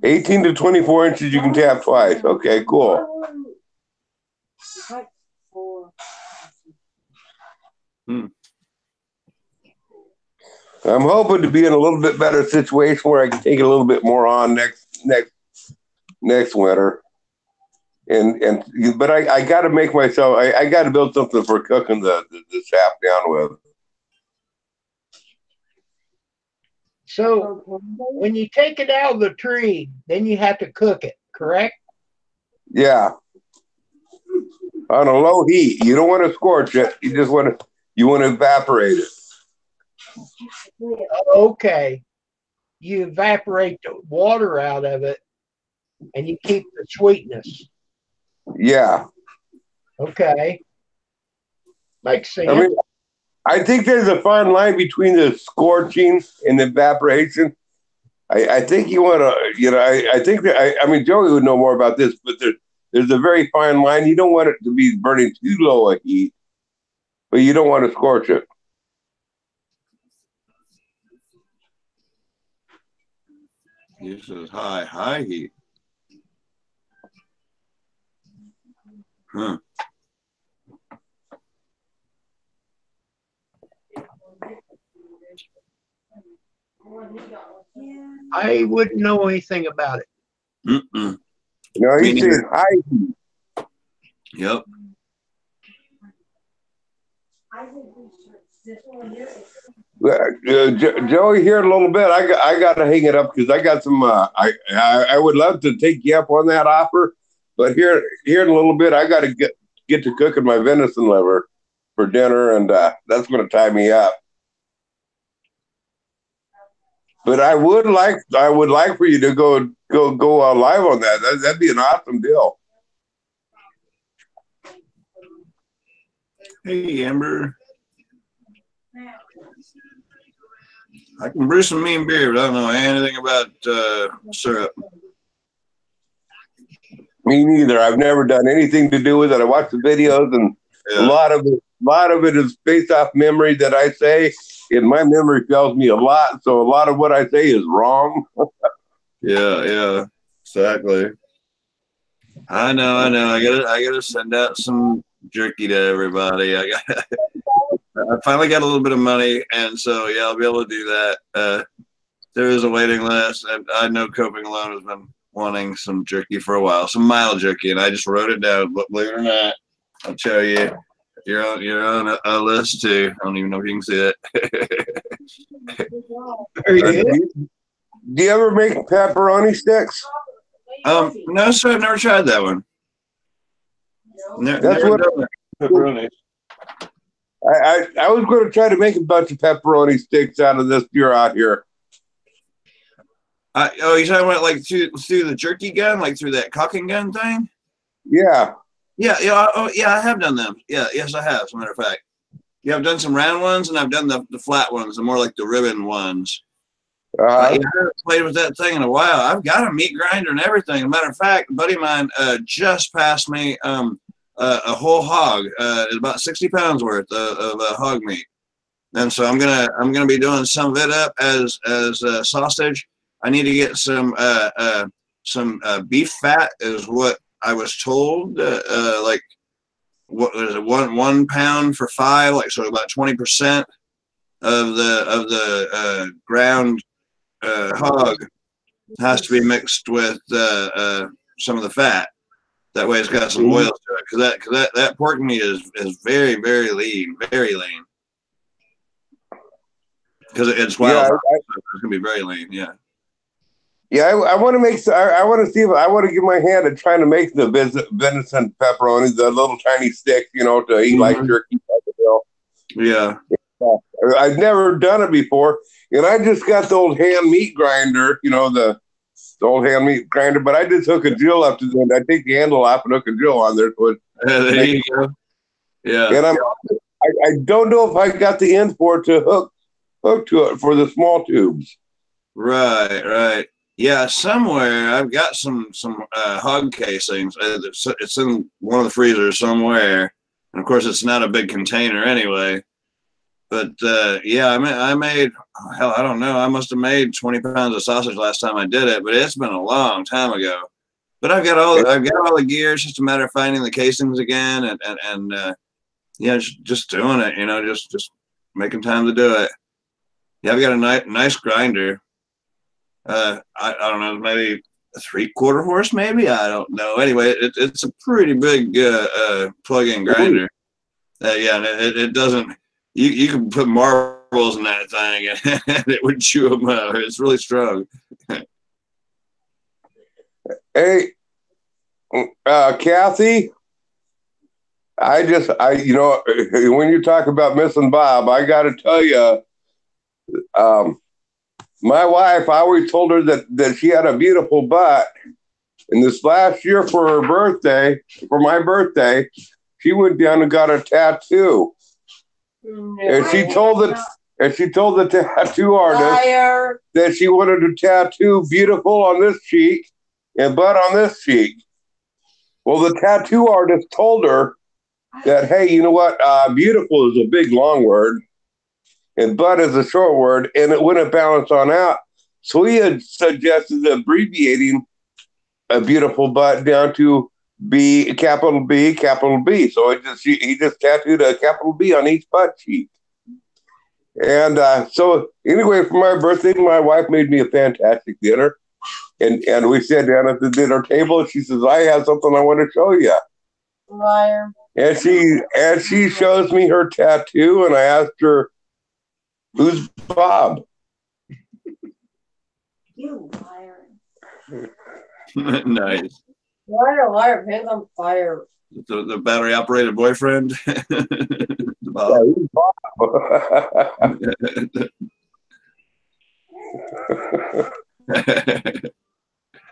S2: 18 to 24 inches you can tap twice. Okay, cool. I'm hoping to be in a little bit better situation where I can take it a little bit more on next winter. But I got to make myself. I got to build something for cooking the sap down with.
S1: So when you take it out of the tree, then you have to cook it, correct?
S2: Yeah, on a low heat. You don't want to scorch it. You just want to evaporate it.
S1: Okay. You evaporate the water out of it, and you keep the sweetness.
S2: Yeah.
S1: Okay. Makes sense.
S2: I mean, I think there's a fine line between the scorching and the evaporation. I think you want to, I think that, I mean, Joey would know more about this, but there's a very fine line. You don't want it to be burning too low a heat, but you don't want to scorch it.
S6: This is high heat. Huh.
S1: I wouldn't know anything about it.
S6: Mm-mm.
S2: No,
S6: Me
S2: he
S6: neither.
S2: said high heat.
S6: Yep.
S2: Joey, here in a little bit, I got to hang it up because I got some. I would love to take you up on that offer, but here in a little bit, I got to get to cooking my venison liver for dinner, and that's going to tie me up. But I would like for you to go live on that. That'd be an awesome deal.
S6: Hey, Amber. I can brew some mean beer, but I don't know anything about syrup.
S2: Me neither. I've never done anything to do with it. I watch the videos, and a lot of it is based off memory that I say, and my memory tells me a lot. So a lot of what I say is wrong.
S6: Yeah, exactly. I know. I gotta send out some jerky to everybody. I finally got a little bit of money, and so yeah, I'll be able to do that. There is a waiting list, and I know Coping Alone has been wanting some jerky for a while, some mild jerky, and I just wrote it down. But believe it or not, I'll tell you, you're on a list too. I don't even know if you can see it.
S2: Do you ever make pepperoni sticks?
S6: No, sir. I've never tried that one.
S2: That's what
S6: pepperoni.
S2: I was going to try to make a bunch of pepperoni sticks out of this beer out here.
S6: You're talking about like through the jerky gun, like through that cocking gun thing?
S2: Yeah.
S6: Yeah. I have done them. Yes, I have. As a matter of fact, yeah, I've done some round ones, and I've done the flat ones, the more like the ribbon ones. I haven't played with that thing in a while. I've got a meat grinder and everything. As a matter of fact, a buddy of mine just passed me a whole hog. It's about 60 pounds worth of hog meat, and so I'm gonna be doing some of it up as sausage. I need to get some beef fat, is what I was told. Like what is it, 1 pound for 5, like so about 20% of the ground hog has to be mixed with some of the fat. That way, it's got some oil to it, because that pork meat is very, very lean, because it's wild. So it's gonna be very lean. Yeah.
S2: Yeah, I want to make. I want to see if I want to give my hand at trying to make the venison pepperoni, the little tiny sticks, to eat like jerky.
S6: Yeah.
S2: I've never done it before, and I just got the old hand meat grinder, the old hand meat grinder. But I just hook a drill up to the. I take the handle off and hook a drill on there. So
S6: there you go. Yeah.
S2: And I don't know if I got the end for it to hook to it for the small tubes.
S6: Right. Yeah, somewhere I've got some hog casings. It's in one of the freezers somewhere, and of course it's not a big container anyway. But yeah, I made hell, I don't know. I must have made 20 pounds of sausage last time I did it, but it's been a long time ago. But I've got all the gear. It's just a matter of finding the casings again, and yeah, just doing it. Just making time to do it. Yeah, I've got a nice grinder. I don't know, maybe a 3/4 horse, maybe, I don't know. Anyway, it's a pretty big plug-in grinder. Yeah, and it doesn't. You can put marbles in that thing, and it would chew them up. It's really strong.
S2: Hey, Kathy, when you talk about missing Bob, I got to tell you, my wife, I always told her that she had a beautiful butt. And this last year for my birthday, she went down and got a tattoo. No. And she told the tattoo artist that she wanted a tattoo beautiful on this cheek and butt on this cheek. Well, the tattoo artist told her that, hey, you know what? Beautiful is a big long word, and butt is a short word, and it wouldn't balance on out. So he had suggested abbreviating a beautiful butt down to B, capital B, capital B. So he just tattooed a capital B on each butt cheek. And so anyway, for my birthday, my wife made me a fantastic dinner. And we sat down at the dinner table, and she says, I have something I want to show you.
S3: Liar.
S2: And she shows me her tattoo, and I asked her, who's Bob?
S5: You liar.
S6: Nice.
S3: Liar, liar, hands on fire.
S6: The battery operated boyfriend.
S2: Yeah, he's Bob.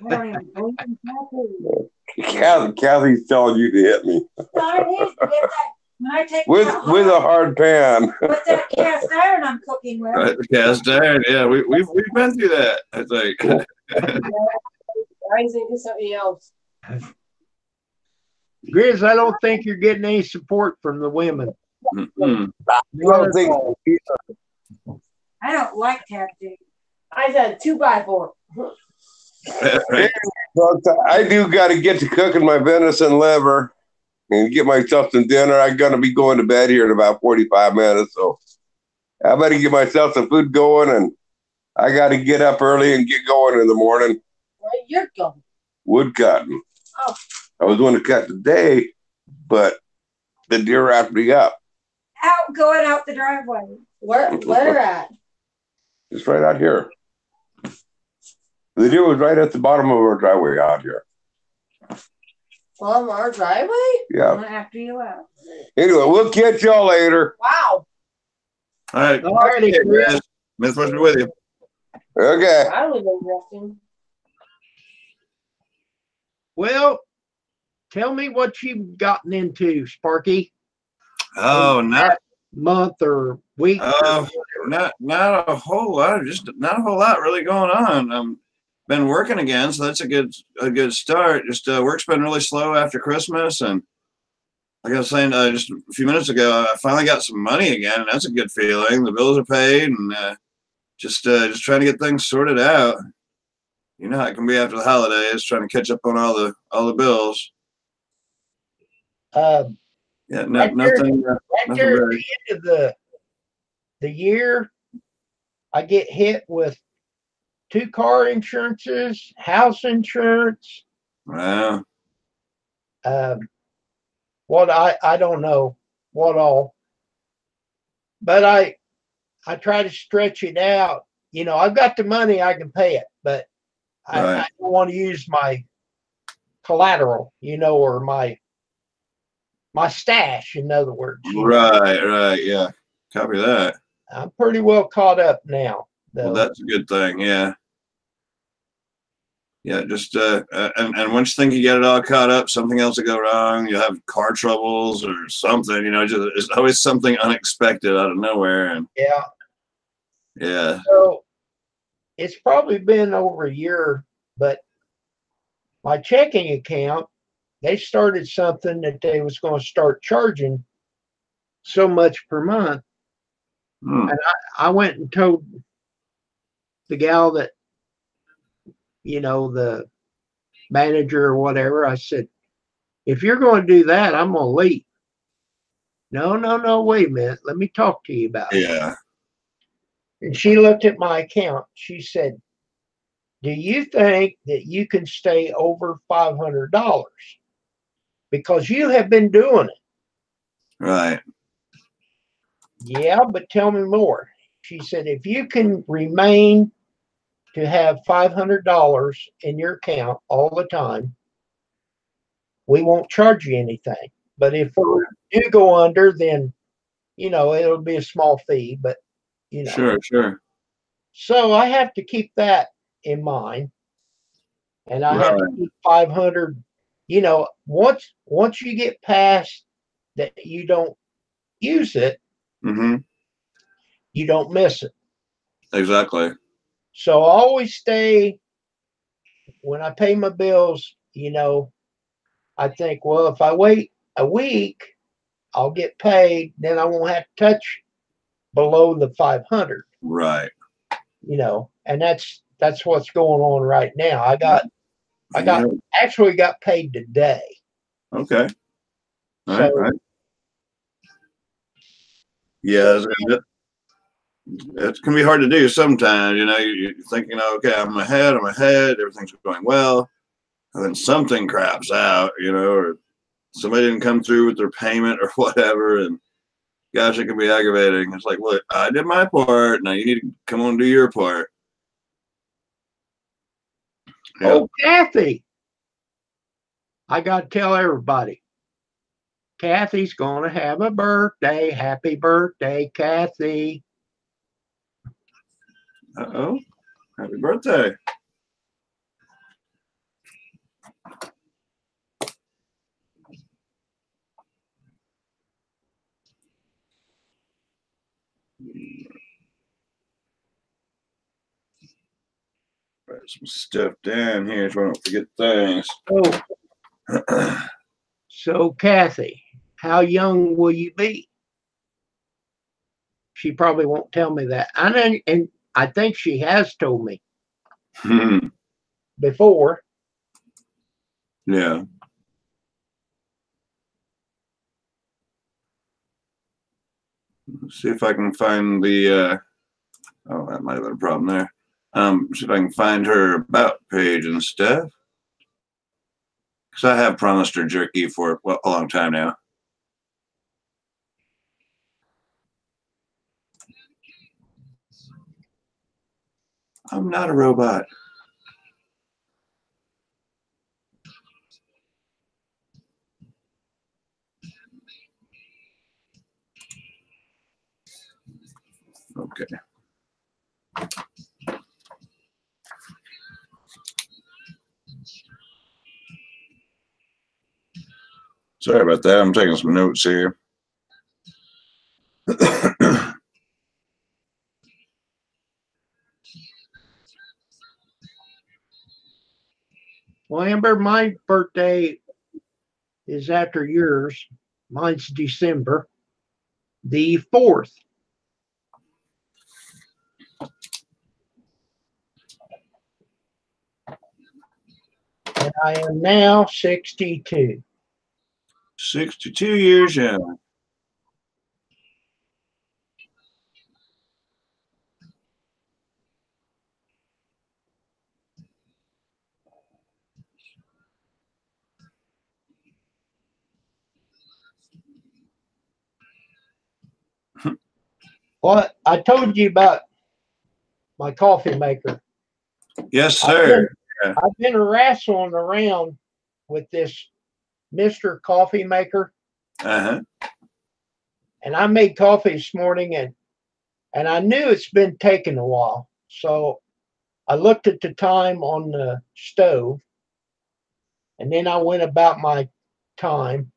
S5: I don't even believe in Kathy.
S2: Kathy's telling you to hit me
S5: No, I need to get that. When I take
S2: with
S5: that
S2: a hard pan.
S5: with that cast iron I'm cooking with.
S6: Right, cast iron. Yeah, we've been through that. I think.
S3: I think it's something else.
S1: Grizz, I don't think you're getting any support from the women.
S6: Mm-mm.
S2: I don't think
S5: I don't like tattooing.
S3: I said 2x4.
S6: Right.
S2: I do got to get to cooking my venison liver and get myself some dinner. I'm going to be going to bed here in about 45 minutes. So I better get myself some food going, and I got to get up early and get going in the morning.
S3: Where you're going?
S2: Wood cutting.
S3: Oh.
S2: I was going to cut today, but the deer wrapped me up.
S5: Going out the driveway.
S3: Where at?
S2: It's right out here. The deer was right at the bottom of our driveway out here.
S3: From our driveway?
S2: Yeah.
S5: After you out.
S2: Anyway, we'll catch y'all later.
S3: Wow.
S6: All right.
S1: All righty,
S6: Okay,
S1: Grizz.
S6: guys. May the force be with you.
S2: Okay.
S3: That was interesting.
S1: Well, tell me what you've gotten into, Sparky.
S6: Oh, not
S1: Month or week.
S6: not a whole lot. Just not a whole lot really going on. Been working again, so that's a good start. Just work's been really slow after Christmas, and like I was saying just a few minutes ago, I finally got some money again, and that's a good feeling. The bills are paid, and just trying to get things sorted out. You know how it can be after the holidays, trying to catch up on all the bills. Yeah,
S1: Right
S6: nothing.
S1: Right
S6: Nothing
S1: there at
S6: very.
S1: the end of the year, I get hit with 2 car insurances, house insurance.
S6: Wow.
S1: What I don't know what all, but I try to stretch it out. You know, I've got the money, I can pay it, but
S6: Right.
S1: I don't want to use my collateral, you know, or my stash, in other words. You know.
S6: Right. Yeah. Copy that.
S1: I'm pretty well caught up now, though.
S6: Well, that's a good thing. Yeah. Yeah. Just and once you think you get it all caught up, something else will go wrong. You'll have car troubles or something. You know, just it's always something unexpected out of nowhere. And
S1: Yeah.
S6: yeah.
S1: So it's probably been over a year, but my checking account, they started something that they was going to start charging so much per month.
S6: Hmm.
S1: And I went and told the gal that, you know, the manager or whatever, I said, if you're going to do that, I'm going to leave. No, wait a minute. Let me talk to you about it.
S6: Yeah.
S1: And she looked at my account. She said, do you think that you can stay over $500? Because you have been doing it.
S6: Right.
S1: Yeah, but tell me more. She said, if you can remain to have $500 in your account all the time, we won't charge you anything. But if you do go under, then, you know, it'll be a small fee, but, you know.
S6: Sure.
S1: So I have to keep that in mind. And I have to
S6: Right.
S1: keep 500, you know, once you get past that you don't use it,
S6: Mm-hmm.
S1: you don't miss it.
S6: Exactly.
S1: So I always stay, when I pay my bills, you know, I think, well, if I wait a week, I'll get paid, then I won't have to touch below the 500,
S6: Right.
S1: you know, and that's what's going on right now. I
S6: Yeah.
S1: actually got paid today.
S6: Okay.
S1: So
S6: Right. Yeah. It can be hard to do sometimes. You know, you think, you know, okay, I'm ahead, everything's going well, and then something craps out, you know, or somebody didn't come through with their payment or whatever, and gosh, it can be aggravating. It's like, look, I did my part, now you need to come on and do your part. Yeah.
S1: Oh, Kathy, I got to tell everybody, Kathy's gonna have a birthday. Happy birthday, Kathy.
S6: Uh-oh. Happy birthday. Write some stuff down here so I don't forget things.
S1: So Kathy, how young will you be? She probably won't tell me that. And I think she has told me before.
S6: Yeah. Let's see if I can find the oh, that might have been a problem there. See if I can find her about page and stuff. Because I have promised her jerky for a long time now. I'm not a robot. Okay. Sorry about that. I'm taking some notes here.
S1: Well, Amber, my birthday is after yours. Mine's December the 4th. And I am now 62.
S6: 62 years young.
S1: Well, I told you about my coffee maker.
S6: Yes, sir.
S1: I've been wrestling around with this Mr. Coffee Maker.
S6: Uh-huh.
S1: And I made coffee this morning and I knew it's been taking a while. So I looked at the time on the stove and then I went about my time.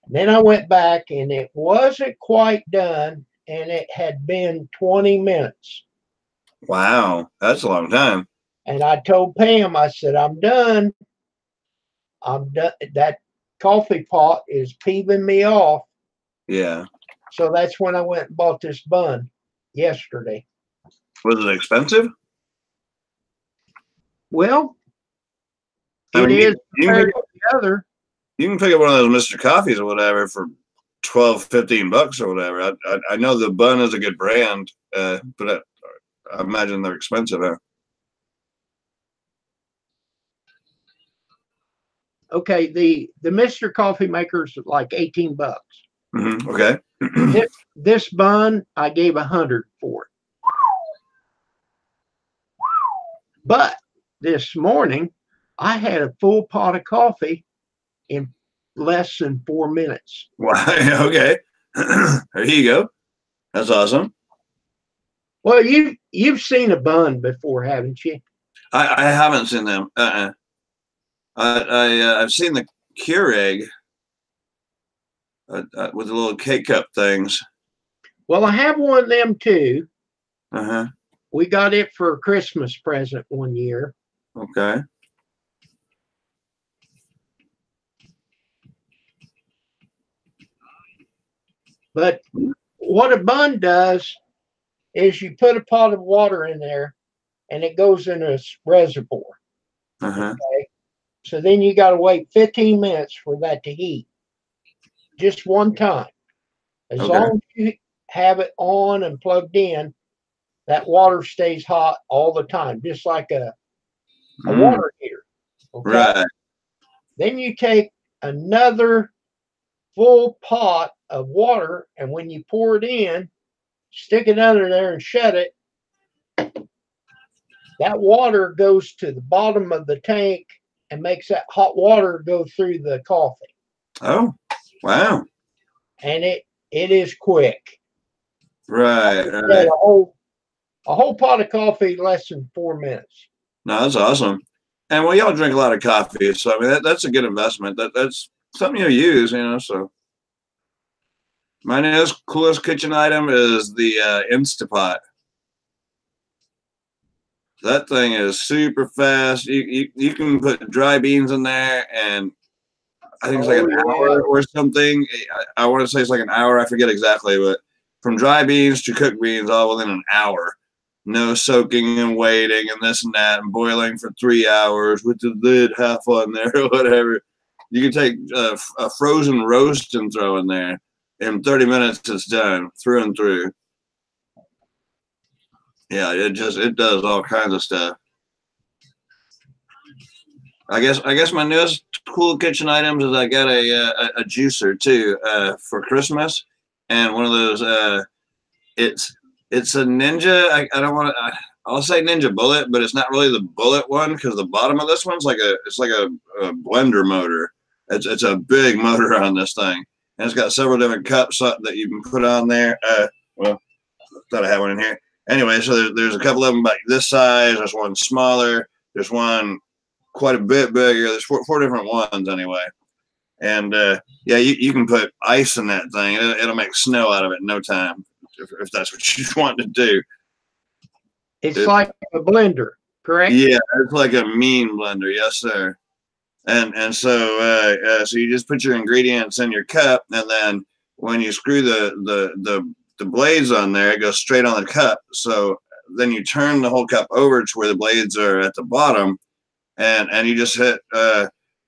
S1: And then I went back and it wasn't quite done and it had been 20 minutes.
S6: Wow, that's a long time.
S1: And I told Pam, I said, I'm done. I'm done. That coffee pot is peeving me off.
S6: Yeah.
S1: So that's when I went and bought this bun yesterday.
S6: Was it expensive?
S1: Well,
S6: I mean,
S1: is
S6: you
S1: compared to the other.
S6: You can pick up one of those Mr. Coffees or whatever for $12-15 or whatever. I know the bun is a good brand, but I imagine they're expensive. Huh?
S1: Okay, the Mr. Coffee Maker's like 18 bucks.
S6: Mm-hmm. Okay.
S1: This bun I gave 100 for it. But this morning I had a full pot of coffee in less than 4 minutes.
S6: Wow. Okay. There you go. That's awesome.
S1: Well, you've seen a bun before, haven't you?
S6: I haven't seen them. I've seen the Keurig with the little K-cup things.
S1: Well, I have one of them too.
S6: Uh-huh.
S1: We got it for a Christmas present one year.
S6: Okay.
S1: But what a bun does is you put a pot of water in there and it goes in a reservoir.
S6: Uh-huh.
S1: Okay. So then you got to wait 15 minutes for that to heat. Just one time. As long as you have it on and plugged in, that water stays hot all the time, just like a water heater. Okay?
S6: Right.
S1: Then you take another full pot of water, and when you pour it in, stick it under there and shut it. That water goes to the bottom of the tank and makes that hot water go through the coffee.
S6: Oh. Wow.
S1: and it is quick.
S6: Right.
S1: Had
S6: Right.
S1: a whole pot of coffee less than 4 minutes.
S6: No, that's awesome. And well, y'all drink a lot of coffee, so I mean that's a good investment. That's something you'll use, you know. So my newest coolest kitchen item is the Instapot. That thing is super fast. You can put dry beans in there, and I think it's like an hour or something. I want to say it's like an hour. I forget exactly, but from dry beans to cooked beans, all within an hour. No soaking and waiting and this and that and boiling for 3 hours with the lid half on there or whatever. You can take a frozen roast and throw in there. In 30 minutes, it's done through and through. Yeah, it does all kinds of stuff. I guess my newest cool kitchen items is I got a juicer too for Christmas, and one of those it's a Ninja. I don't want to. I'll say Ninja Bullet, but it's not really the bullet one because the bottom of this one's like a blender motor. It's a big motor on this thing, and it's got several different cups that you can put on there. Well, I thought I had one in here. Anyway, so there's a couple of them like this size. There's one smaller. There's one quite a bit bigger. There's four different ones anyway. And yeah, you can put ice in that thing. It'll make snow out of it in no time if that's what you want to do.
S1: It's like a blender, correct?
S6: Yeah, it's like a mean blender. Yes, sir. And so so you just put your ingredients in your cup, and then when you screw the blades on there, it goes straight on the cup. So then you turn the whole cup over to where the blades are at the bottom, and you just hit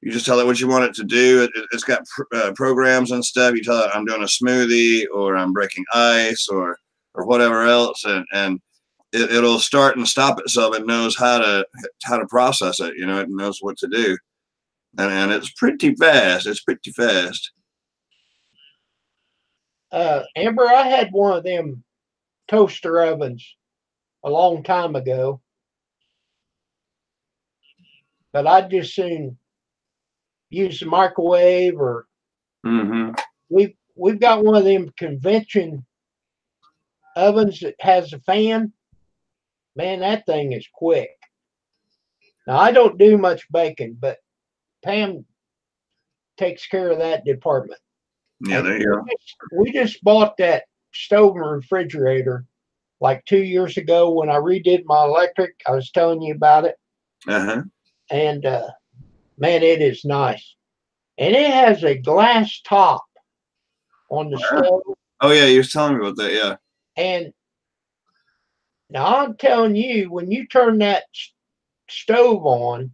S6: you just tell it what you want it to do. It's got programs and stuff. You tell it I'm doing a smoothie or I'm breaking ice or whatever else, and it'll start and stop itself. It knows how to process it. You know, it knows what to do, and it's pretty fast. It's pretty fast.
S1: Amber, I had one of them toaster ovens a long time ago, but I just soon use the microwave or we've got one of them convention ovens that has a fan. Man, that thing is quick. Now I don't do much baking, but Pam takes care of that department.
S6: Yeah, there you go.
S1: We just bought that stove and refrigerator like 2 years ago when I redid my electric. I was telling you about it. And man, it is nice. And it has a glass top on the stove.
S6: Oh yeah, you were telling me about that. Yeah.
S1: And now I'm telling you, when you turn that stove on,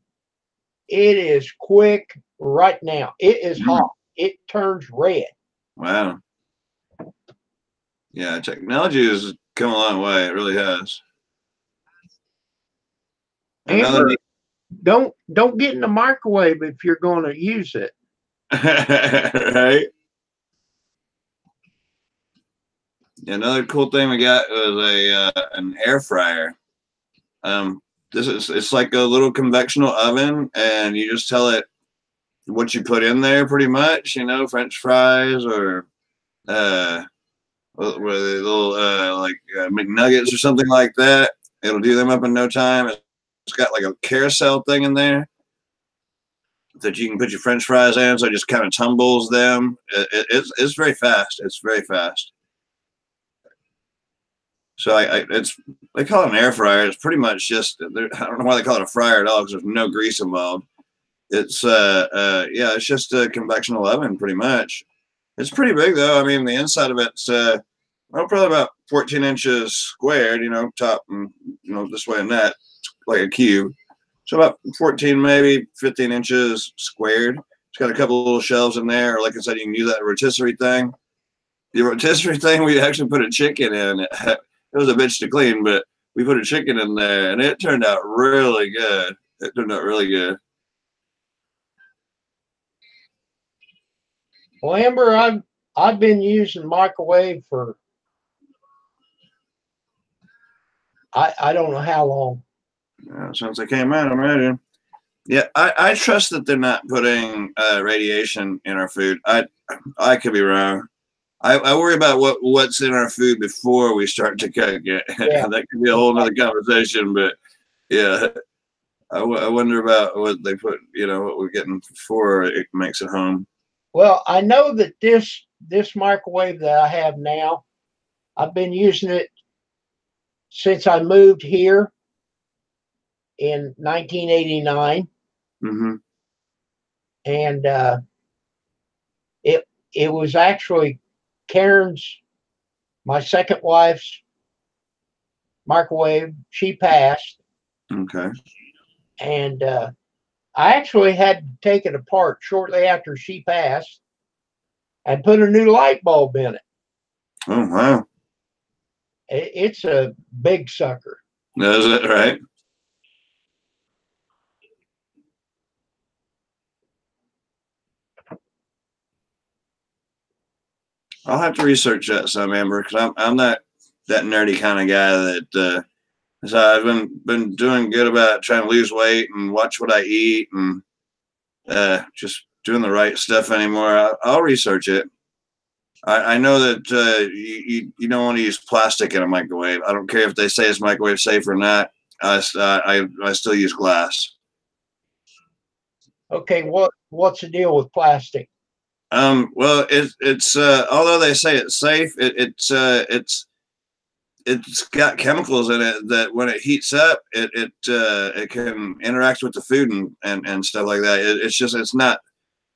S1: it is quick right now. It is hot. It turns red.
S6: Wow. Yeah, technology has come a long way. It really has.
S1: Amber, don't get in the microwave if you're going to use it.
S6: Right. Another cool thing we got was an air fryer. It's like a little convectional oven, and you just tell it what you put in there, pretty much. You know, French fries or little McNuggets or something like that. It'll do them up in no time. It's got like a carousel thing in there that you can put your French fries in, so it just kind of tumbles them. It's very fast. It's very fast. So they call it an air fryer. It's pretty much just I don't know why they call it a fryer at all because there's no grease involved. It's yeah, it's just a convectional oven pretty much. It's pretty big though. I mean, the inside of it's probably about 14 inches squared. You know, top and this way and that, like a cube. So about 14, maybe 15 inches squared. It's got a couple of little shelves in there. Or like I said, you can use that rotisserie thing. The rotisserie thing, we actually put a chicken in. It was a bitch to clean, but we put a chicken in there, and it turned out really good. It turned out really good.
S1: Well, Amber, I've been using microwave for I don't know how long.
S6: Since they came out, I'm ready. Yeah, I trust that they're not putting radiation in our food. I I could be wrong. I worry about what's in our food before we start to cook it.
S1: Yeah.
S6: That could be a whole nother conversation, but yeah, I wonder about what they put, what we're getting before it makes it home.
S1: Well, I know that this microwave that I have now, I've been using it since I moved here in 1989,
S6: Mm-hmm.
S1: and it was actually Karen's, my second wife's microwave. She passed,
S6: Okay.
S1: and I actually had to take it apart shortly after she passed and put a new light bulb in it.
S6: Oh, wow.
S1: It's a big sucker.
S6: Is it right? I'll have to research that some, Amber, because I'm not that nerdy kind of guy that. So I've been doing good about trying to lose weight and watch what I eat and just doing the right stuff anymore. I'll research it. I know that you don't want to use plastic in a microwave. I don't care if they say it's microwave safe or not. I still use glass.
S1: Okay, what's the deal with plastic?
S6: Well, it's although they say it's safe, it's got chemicals in it that when it heats up, it can interact with the food and stuff like that. It's not.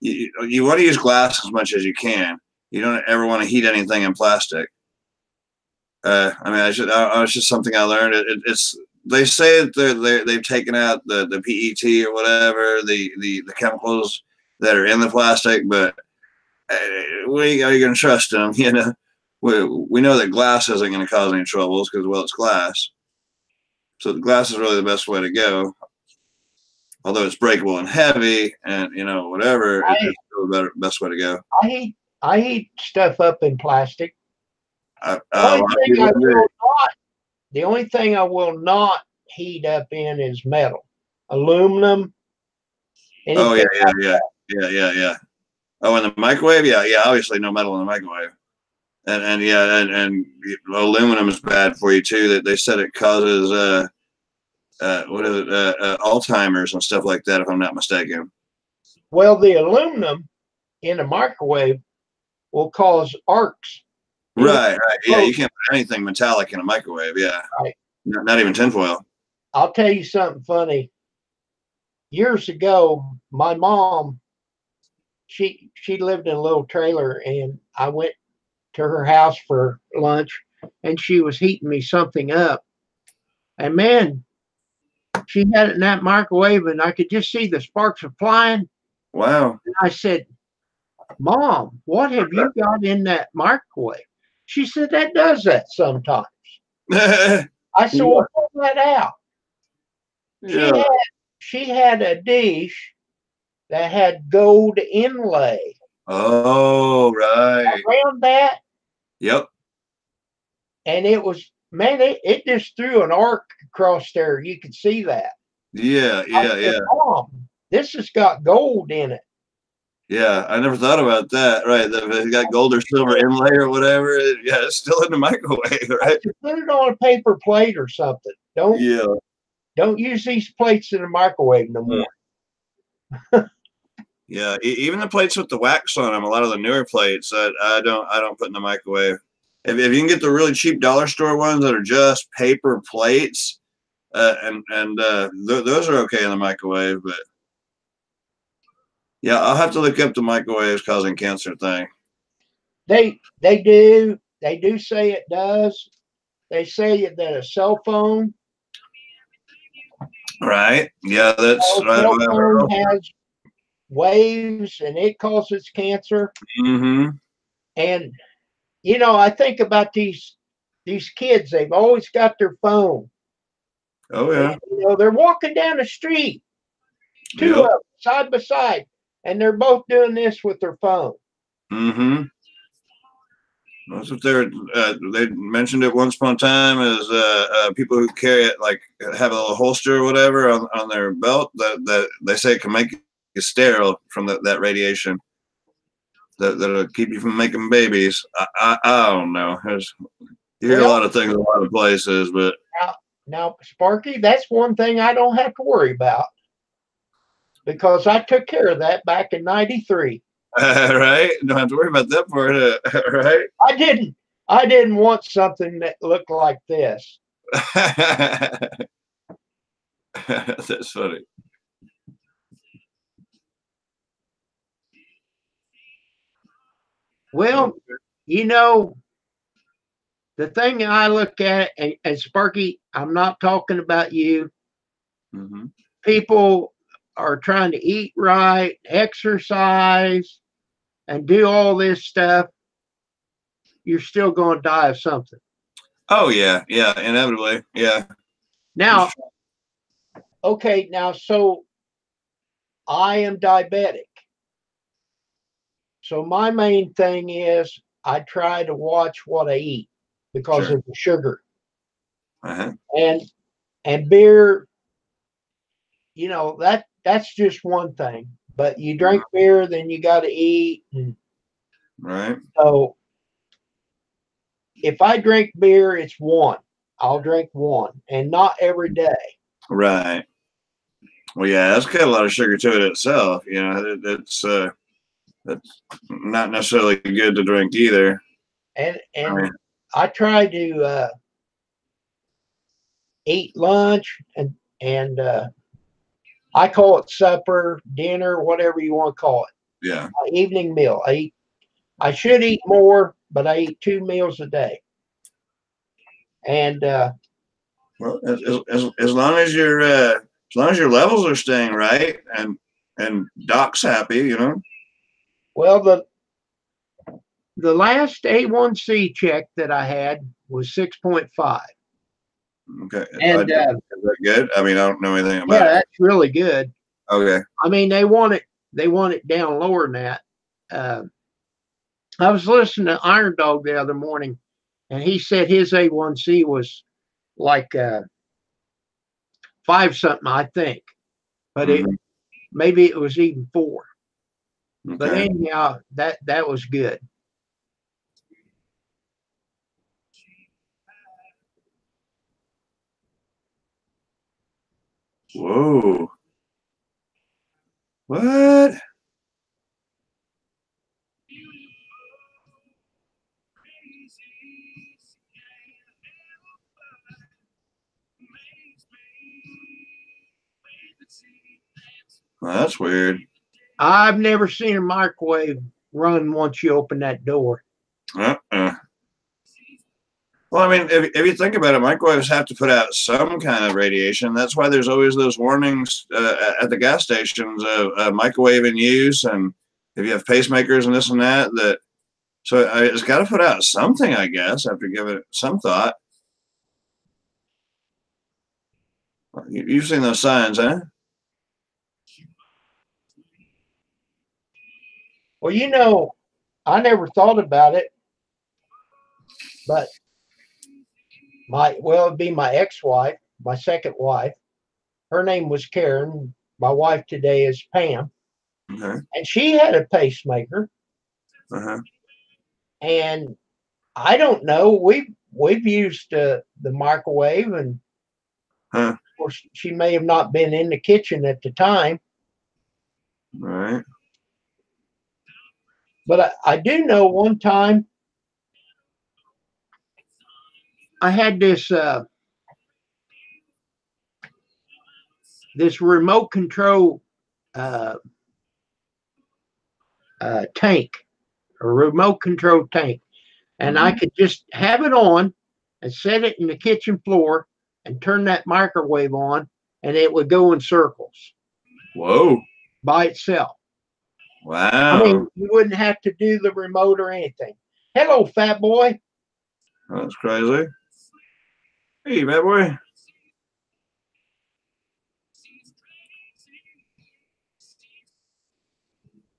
S6: You want to use glass as much as you can. You don't ever want to heat anything in plastic. I mean, it's just something I learned. It's they say that they've taken out the PET or whatever the chemicals that are in the plastic, but are you going to trust them? We know that glass isn't going to cause any troubles because, well, it's glass. So the glass is really the best way to go. Although it's breakable and heavy, and whatever, it's still the best way to go.
S1: I heat stuff up in plastic. The only thing I will not heat up in is metal, aluminum.
S6: Oh yeah. Oh, in the microwave, yeah. Obviously, no metal in the microwave, and aluminum is bad for you too. That they said it causes what is it, Alzheimer's and stuff like that, if I'm not mistaken.
S1: Well, the aluminum in a microwave will cause arcs.
S6: Right. Yeah, you can't put anything metallic in a microwave. Yeah,
S1: right.
S6: Not even tinfoil.
S1: I'll tell you something funny. Years ago, my mom, she lived in a little trailer, and I went to her house for lunch, and she was heating me something up. And man, she had it in that microwave, and I could just see the sparks are flying.
S6: Wow.
S1: And I said, Mom, what have you got in that microwave? She said, that does that sometimes. I said, well, pull that out.
S6: Yeah.
S1: She had a dish that had gold inlay.
S6: Oh, right.
S1: Around that.
S6: Yep.
S1: And it was, man, it just threw an arc across there. You could see that.
S6: Yeah.
S1: Mom, this has got gold in it.
S6: Yeah, I never thought about that. Right, if it got gold or silver inlay or whatever, it's still in the microwave, right?
S1: Put it on a paper plate or something. Don't use these plates in the microwave no more.
S6: Yeah, even the plates with the wax on them, a lot of the newer plates, I don't put in the microwave. If you can get the really cheap dollar store ones that are just paper plates, those are okay in the microwave, but. Yeah, I'll have to look up the microwaves causing cancer thing.
S1: They do say it does. They say that a cell phone.
S6: Right. Yeah, that's right.
S1: Cell phone has waves and it causes cancer.
S6: Mm-hmm.
S1: And I think about these kids. They've always got their phone.
S6: Oh yeah.
S1: And, they're walking down the street, two of them side by side. And they're both doing this with their phone.
S6: Mm-hmm. That's what they mentioned it once upon a time as people who carry it, like have a little holster or whatever on their belt that they say it can make you sterile from that radiation. that'll keep you from making babies. I don't know. You hear a
S1: Well,
S6: lot of things in a lot of places, but
S1: now, Sparky, that's one thing I don't have to worry about because I took care of that back in '93.
S6: right? Don't have to worry about that part, right?
S1: I didn't want something that looked like this.
S6: That's funny.
S1: Well, you know, the thing I look at, and Sparky, I'm not talking about you.
S6: Mm-hmm.
S1: People are trying to eat right, exercise, and do all this stuff. You're still going to die of something.
S6: Oh yeah, inevitably, yeah.
S1: Now, okay, so I am diabetic. So my main thing is I try to watch what I eat because
S6: Sure.
S1: of the sugar.
S6: Uh-huh.
S1: And beer, that's just one thing. But you drink beer, then you got to eat. And
S6: Right.
S1: so if I drink beer, it's one. I'll drink one, and not every day.
S6: Right. Well, yeah, that's got a lot of sugar to it itself. You know, that's not necessarily good to drink either.
S1: And
S6: Right.
S1: I try to eat lunch and I call it supper, dinner, whatever you want to call it.
S6: Yeah.
S1: My evening meal. I should eat more, but I eat 2 meals a day. And
S6: Well, as long as your levels are staying right and Doc's happy, you know.
S1: well, the last A1C check that I had was 6.5.
S6: Okay.
S1: And
S6: Is that good? I mean, I don't know anything
S1: yeah,
S6: about it.
S1: that's really good.
S6: Okay.
S1: I mean, they want it down lower than that. I was listening to Iron Dog the other morning, and he said his A1C was like 5 something, I think, but maybe it was even 4. But
S6: Okay.
S1: anyhow, that was good.
S6: Whoa. What? Well, that's weird.
S1: I've never seen a microwave run once you open that door.
S6: Uh-uh. Well, I mean, if you think about it, microwaves have to put out some kind of radiation. That's why there's always those warnings at the gas stations of microwave in use, and if you have pacemakers and this and that. So it's got to put out something, I guess, after giving it some thought. You've seen those signs, huh?
S1: Well, I never thought about it, but it'd be my ex-wife, my second wife. Her name was Karen. My wife today is Pam,
S6: Okay.
S1: and she had a pacemaker.
S6: Uh-huh.
S1: And I don't know. We've used the microwave, and of course, she may have not been in the kitchen at the time.
S6: Right.
S1: But I do know one time I had this remote control tank, a remote control tank, and I could just have it on and set it in the kitchen floor and turn that microwave on, and it would go in circles.
S6: Whoa.
S1: By itself.
S6: Wow.
S1: I mean, you wouldn't have to do the remote or anything. Hello, fat boy.
S6: That's crazy. Hey, bad boy.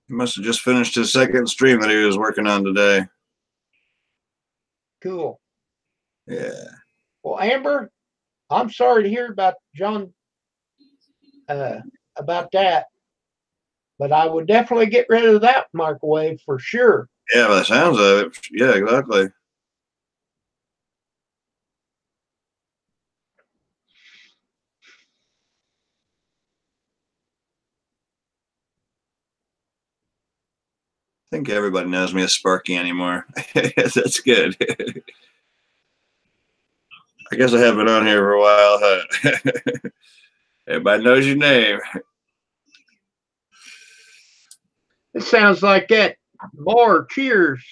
S6: He must have just finished his second stream that he was working on today.
S1: Cool.
S6: Yeah.
S1: Well, Amber, I'm sorry to hear about John, about that. But I would definitely get rid of that microwave for sure.
S6: Yeah, by the sounds of it. Yeah, exactly. I think everybody knows me as Sparky anymore. That's good. I guess I have been on here for a while, huh? Everybody knows your name.
S1: It sounds like that bar Cheers,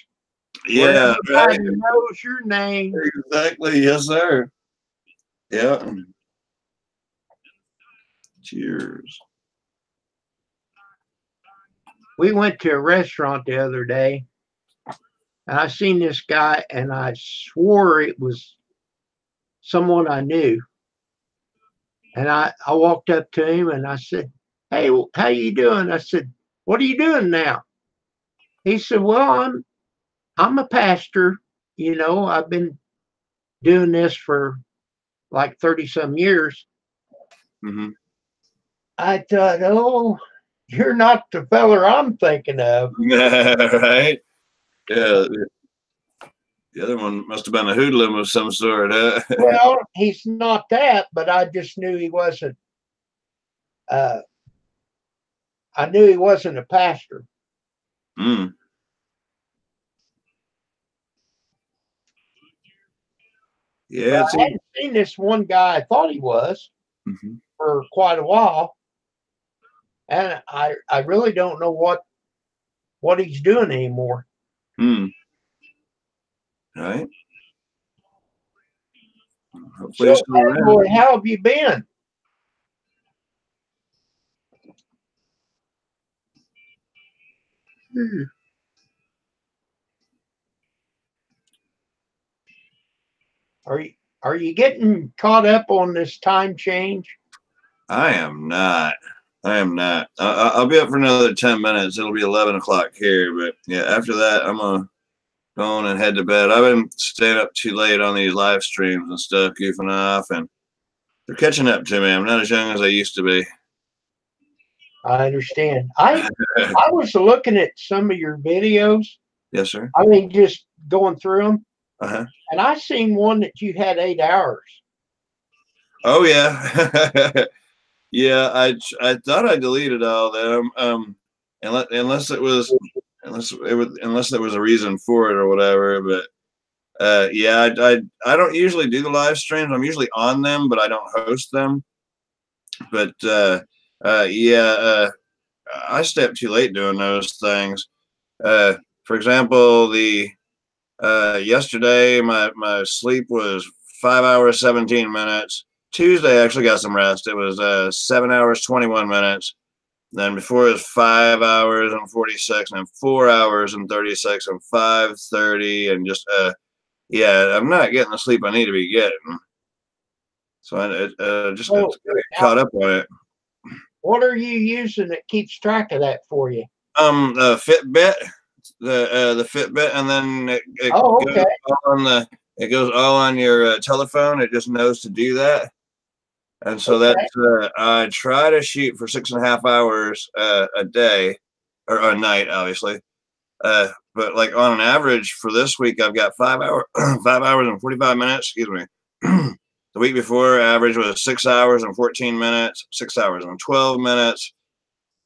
S1: where
S6: Yeah, right.
S1: everybody knows your name.
S6: Exactly. Yes, sir. Yeah. Cheers.
S1: We went to a restaurant the other day, and I seen this guy, and I swore it was someone I knew. And I walked up to him and I said, "Hey, how you doing?" I said, "What are you doing now?" He said, "Well, I'm a pastor. You know, I've been doing this for like 30 some years."
S6: Mm-hmm.
S1: I thought, "Oh, you're not the feller I'm thinking of."
S6: Right. Yeah. The other one must have been a hoodlum of some sort, huh?
S1: Well, he's not that, but I just knew he wasn't. Uh, I knew he wasn't a pastor.
S6: Mm.
S1: But
S6: Yeah, it's
S1: I hadn't seen this one guy I thought he was
S6: mm-hmm.
S1: for quite a while, and I really don't know what he's doing anymore.
S6: Mm. Right. Hopefully he's
S1: So,
S6: still around.
S1: boy, how have you been? Hmm. Are you are you getting caught up on this time change?
S6: I am not. I am not. I'll be up for another 10 minutes. It'll be 11 o'clock here. But yeah, after that, I'm going to go on and head to bed. I've been staying up too late on these live streams and stuff, goofing off, and they're catching up to me. I'm not as young as I used to be.
S1: I understand. I was looking at some of your videos.
S6: Yes, sir.
S1: I mean, just going through them,
S6: Uh-huh.
S1: and I seen one that you had 8 hours.
S6: Oh, yeah. Yeah, I thought I deleted all them. Unless it was unless there was a reason for it or whatever. But yeah, I don't usually do the live streams. I'm usually on them, but I don't host them. But yeah, I stay up too late doing those things. For example, the yesterday my sleep was 5 hours 17 minutes. Tuesday I actually got some rest. It was 7 hours 21 minutes. Then before it was 5 hours and 46, and then 4 hours and 36, and 5:30, and just yeah, I'm not getting the sleep I need to be getting. So I just
S1: So,
S6: caught up on it.
S1: what are you using that keeps track of that for you?
S6: Fitbit, the Fitbit, and then it
S1: Oh,
S6: goes
S1: okay.
S6: all on it goes all on your telephone. It just knows to do that. And so
S1: Okay.
S6: that's I try to shoot for 6.5 hours a day or a night, obviously. But like on an average for this week, I've got 5 hours and 45 minutes. Excuse me. The week before, average was 6 hours and 14 minutes, 6 hours and 12 minutes,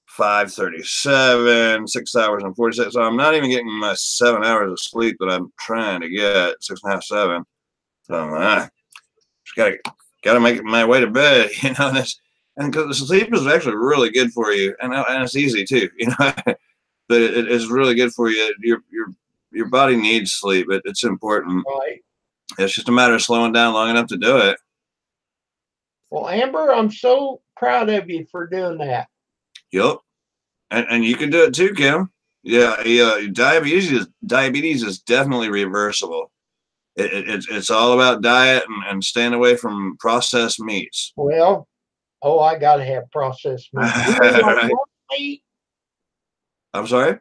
S6: 5:37, 6 hours and 46. So I'm not even getting my 7 hours of sleep that I'm trying to get, 6.5, 7. So just gotta make my way to bed, you know. And because the sleep is actually really good for you, and it's easy too, you know. But it is really good for you. Your body needs sleep. It's important.
S1: Right.
S6: It's just a matter of slowing down long enough to do it.
S1: Well, Amber, I'm so proud of you for doing that.
S6: Yep. And you can do it too, Kim. Yeah, yeah. Diabetes is definitely reversible. It's all about diet and staying away from processed meats.
S1: Well, oh, I gotta have processed meat. You mean like
S6: Right.
S1: lunch meat?
S6: I'm sorry.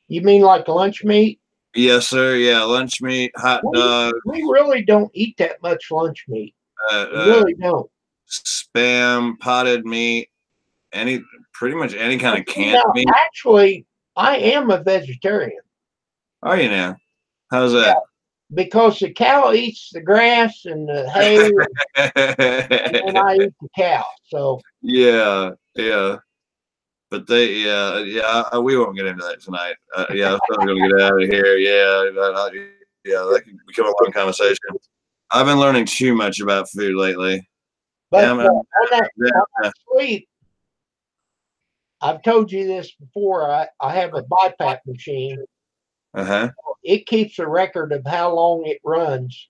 S1: You mean like lunch meat?
S6: Yes, sir. Yeah, lunch meat, hot dog,
S1: We really don't eat that much lunch meat.
S6: uh,
S1: We
S6: uh,
S1: really don't.
S6: spam, potted meat. pretty much any kind of canned
S1: Now,
S6: meat.
S1: actually, I am a vegetarian.
S6: Are you now? How's that?
S1: Because the cow eats the grass and the hay, and I eat the cow. So
S6: Yeah. But we won't get into that tonight. I'm probably gonna get out of here. That could become a long conversation. I've been learning too much about food lately.
S1: but
S6: Yeah,
S1: on that sleep, I've told you this before. I have a BiPAP machine. It keeps a record of how long it runs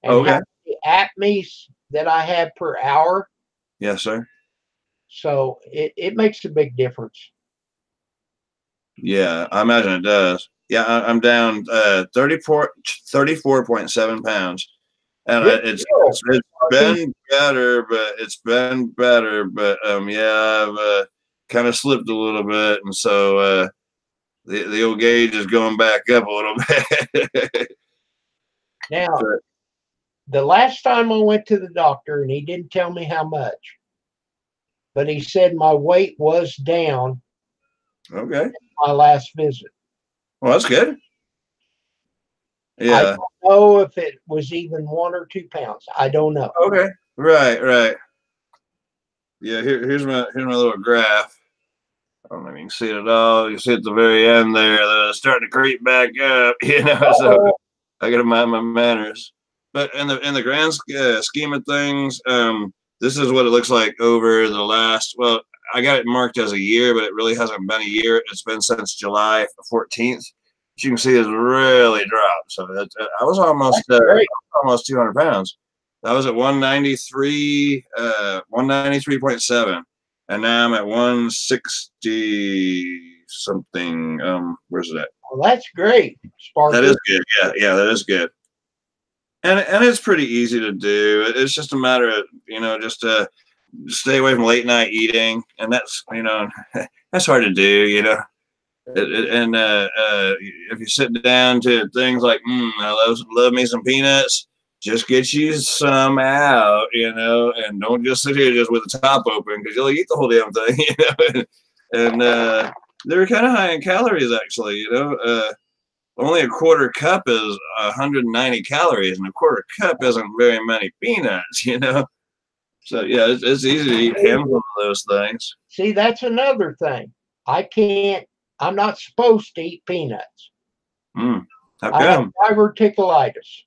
S1: and how many apneas that I have per hour.
S6: Yes, sir.
S1: So it makes a big difference.
S6: Yeah, I imagine it does. Yeah, I'm down 34.7 pounds. And it's been better, but I've kind of slipped a little bit, and so the old gauge is going back up a little bit.
S1: Now, the last time I went to the doctor, and he didn't tell me how much, but he said my weight was down.
S6: Okay.
S1: My last visit.
S6: Well, that's good. Yeah.
S1: I don't know if it was even 1 or 2 pounds. I don't know.
S6: Okay. Right. Yeah. Here's my little graph. I don't know if you can see it at all. You see at the very end there that it's starting to creep back up. So I got to mind my manners. But in the grand scheme of things, this is what it looks like over the last. Well, I got it marked as a year, but it really hasn't been a year. It's been since July 14th. As you can see, it's really dropped. So I was almost 200 pounds. I was at 193, 193.7. And now I'm at 160 something. Where's it at?
S1: Well, that's great, Sparky.
S6: That is good. Yeah, that is good. And it's pretty easy to do. It's just a matter of, just stay away from late night eating. And that's, that's hard to do, And if you sit down to things like, I love me some peanuts, just get you some out, and don't just sit here just with the top open because you'll eat the whole damn thing, And they're kind of high in calories, actually, Only a quarter cup is 190 calories, and a quarter cup isn't very many peanuts, So yeah, it's easy to eat handfuls of those things.
S1: See, that's another thing. I'm not supposed to eat peanuts.
S6: How come?
S1: I have diverticulitis.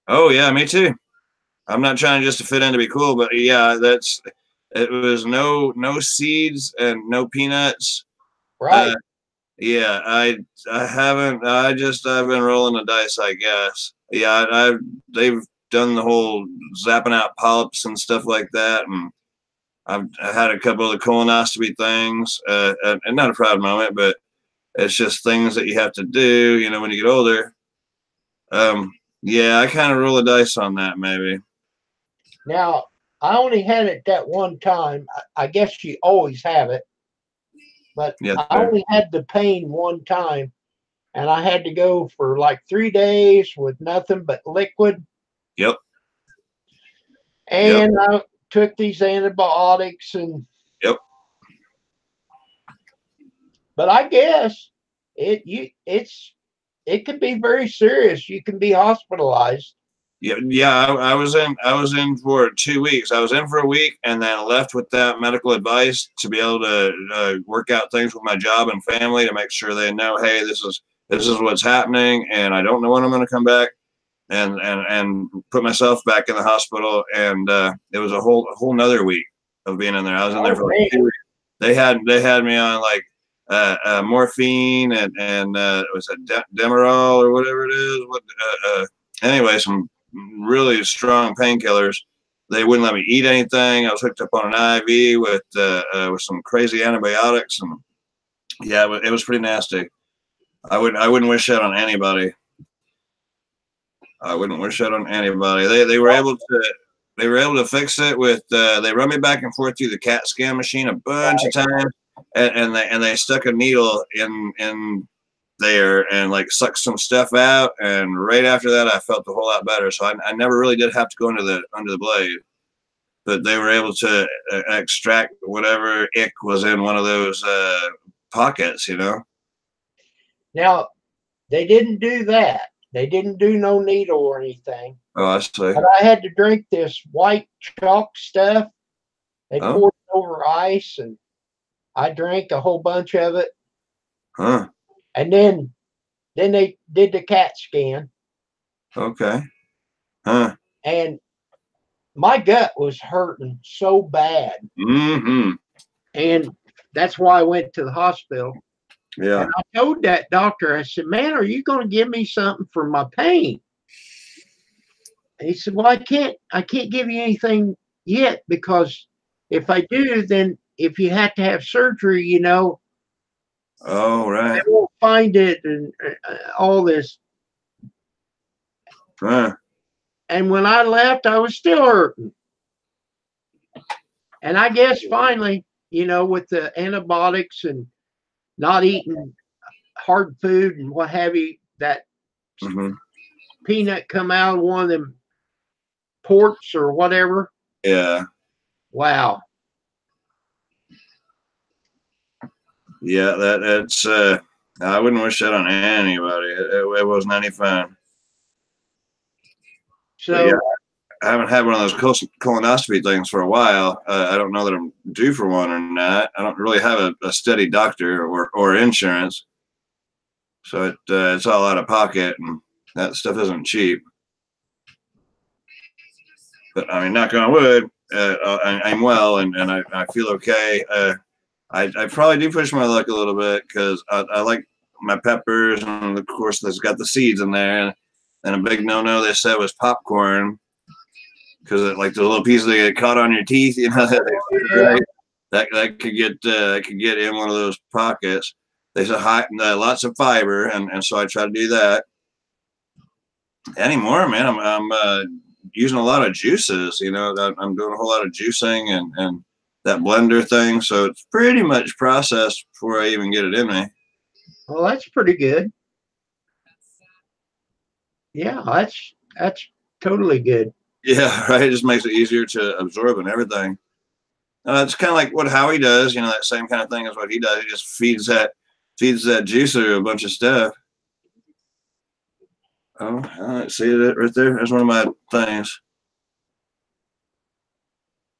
S6: Oh yeah, me too. I'm not trying just to fit in to be cool, but yeah, it was no thseeds and no peanuts.
S1: Right.
S6: Yeah, I haven't. I've been rolling the dice, I guess. Yeah, they've done the whole zapping out polyps and stuff like that, and I had a couple of the colonoscopy things, and not a proud moment, but it's just things that you have to do, when you get older. Yeah, I kind of roll the dice on that, maybe.
S1: Now, I only had it that one time. I guess you always have it, but I only had the pain one time, and I had to go for like 3 days with nothing but liquid.
S6: Yep.
S1: And I took these antibiotics and.
S6: Yep.
S1: But I guess it could be very serious. You can be hospitalized.
S6: Yeah. I was in for 2 weeks. I was in for a week and then left without medical advice to be able to work out things with my job and family to make sure they know, hey, this is what's happening, and I don't know when I'm going to come back, and put myself back in the hospital. And it was a whole nother week of being in there. I was in there for like 2 weeks. They had me on like morphine and was it Demerol or whatever it is. Anyway, some really strong painkillers. They wouldn't let me eat anything. I was hooked up on an IV with some crazy antibiotics, and yeah, it was pretty nasty. I wouldn't wish that on anybody. I wouldn't wish that on anybody. They were able to fix it with they run me back and forth through the CAT scan machine a bunch of times, and they stuck a needle in there and like sucked some stuff out, and right after that I felt a whole lot better. So I never really did have to go under the blade. but they were able to extract whatever ick was in one of those pockets, you know.
S1: Now, they didn't do that. They didn't do no needle or anything.
S6: Oh, I see.
S1: But I had to drink this white chalk stuff. They poured it over ice, and I drank a whole bunch of it.
S6: Huh.
S1: And then they did the CAT scan.
S6: Okay. Huh.
S1: And my gut was hurting so bad.
S6: Mm-hmm.
S1: And that's why I went to the hospital.
S6: Yeah.
S1: And I told that doctor, I said, man, are you going to give me something for my pain? And he said, well, I can't give you anything yet, because if I do, then if you have to have surgery, you know,
S6: Oh, right.
S1: they won't find it, and all this.
S6: Huh.
S1: And when I left, I was still hurting. And I guess finally, you know, with the antibiotics and not eating hard food and what have you, that peanut come out of one of them ports or whatever.
S6: Yeah.
S1: Wow.
S6: Yeah, that's I wouldn't wish that on anybody. It wasn't any fun.
S1: So
S6: but yeah, I haven't had one of those colonoscopy things for a while. I don't know that I'm due for one or not. I don't really have a steady doctor or insurance, so it's all out of pocket, and that stuff isn't cheap. But I mean, knock on wood, I'm well, and I feel okay. I probably do push my luck a little bit, because I like my peppers, and of course there's got the seeds in there. And a big no-no they said was popcorn, because like the little pieces that get caught on your teeth, you know, that could get in one of those pockets. They said lots of fiber, and so I try to do that. Anymore, man, I'm using a lot of juices. You know, I'm doing a whole lot of juicing and that blender thing, so it's pretty much processed before I even get it in me.
S1: well, that's pretty good. Yeah, that's totally good.
S6: Yeah, right. It just makes it easier to absorb and everything. It's kind of like what Howie does, you know, that same kind of thing as what he does. He just feeds that juicer a bunch of stuff. Oh, I see it right there. That's one of my things.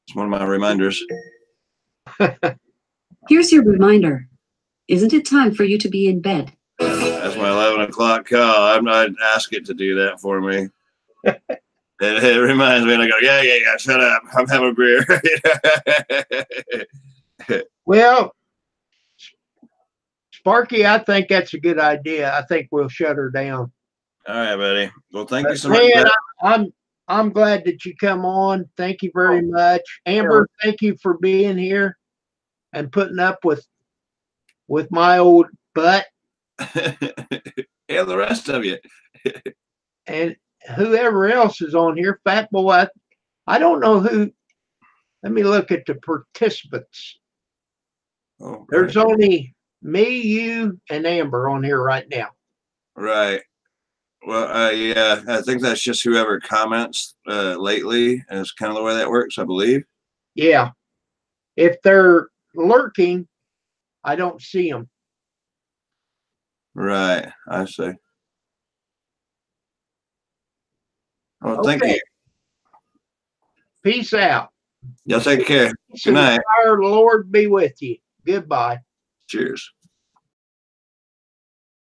S6: It's one of my reminders.
S7: Here's your reminder. Isn't it time for you to be in bed?
S6: That's my 11 o'clock call. I'd ask it to do that for me. It reminds me, and I go, yeah, shut up. I'm having a beer.
S1: Well, Sparky, I think that's a good idea. I think we'll shut her down.
S6: All right, buddy. Well, thank you so
S1: Man,
S6: much.
S1: I'm glad that you come on. Thank you very much. Amber, thank you for being here and putting up with my old butt.
S6: And the rest of you.
S1: And whoever else is on here. Fat Boy, I don't know who. Let me look at the participants.
S6: Oh, right.
S1: There's only me, you, and Amber on here right now.
S6: Right. Well, yeah, I think that's just whoever comments lately is kind of the way that works, I believe.
S1: Yeah. If they're lurking, I don't see them.
S6: Right. I see. Well, thank you.
S1: Peace out.
S6: Y'all take care. Good night.
S1: Our Lord be with you. Goodbye.
S6: Cheers.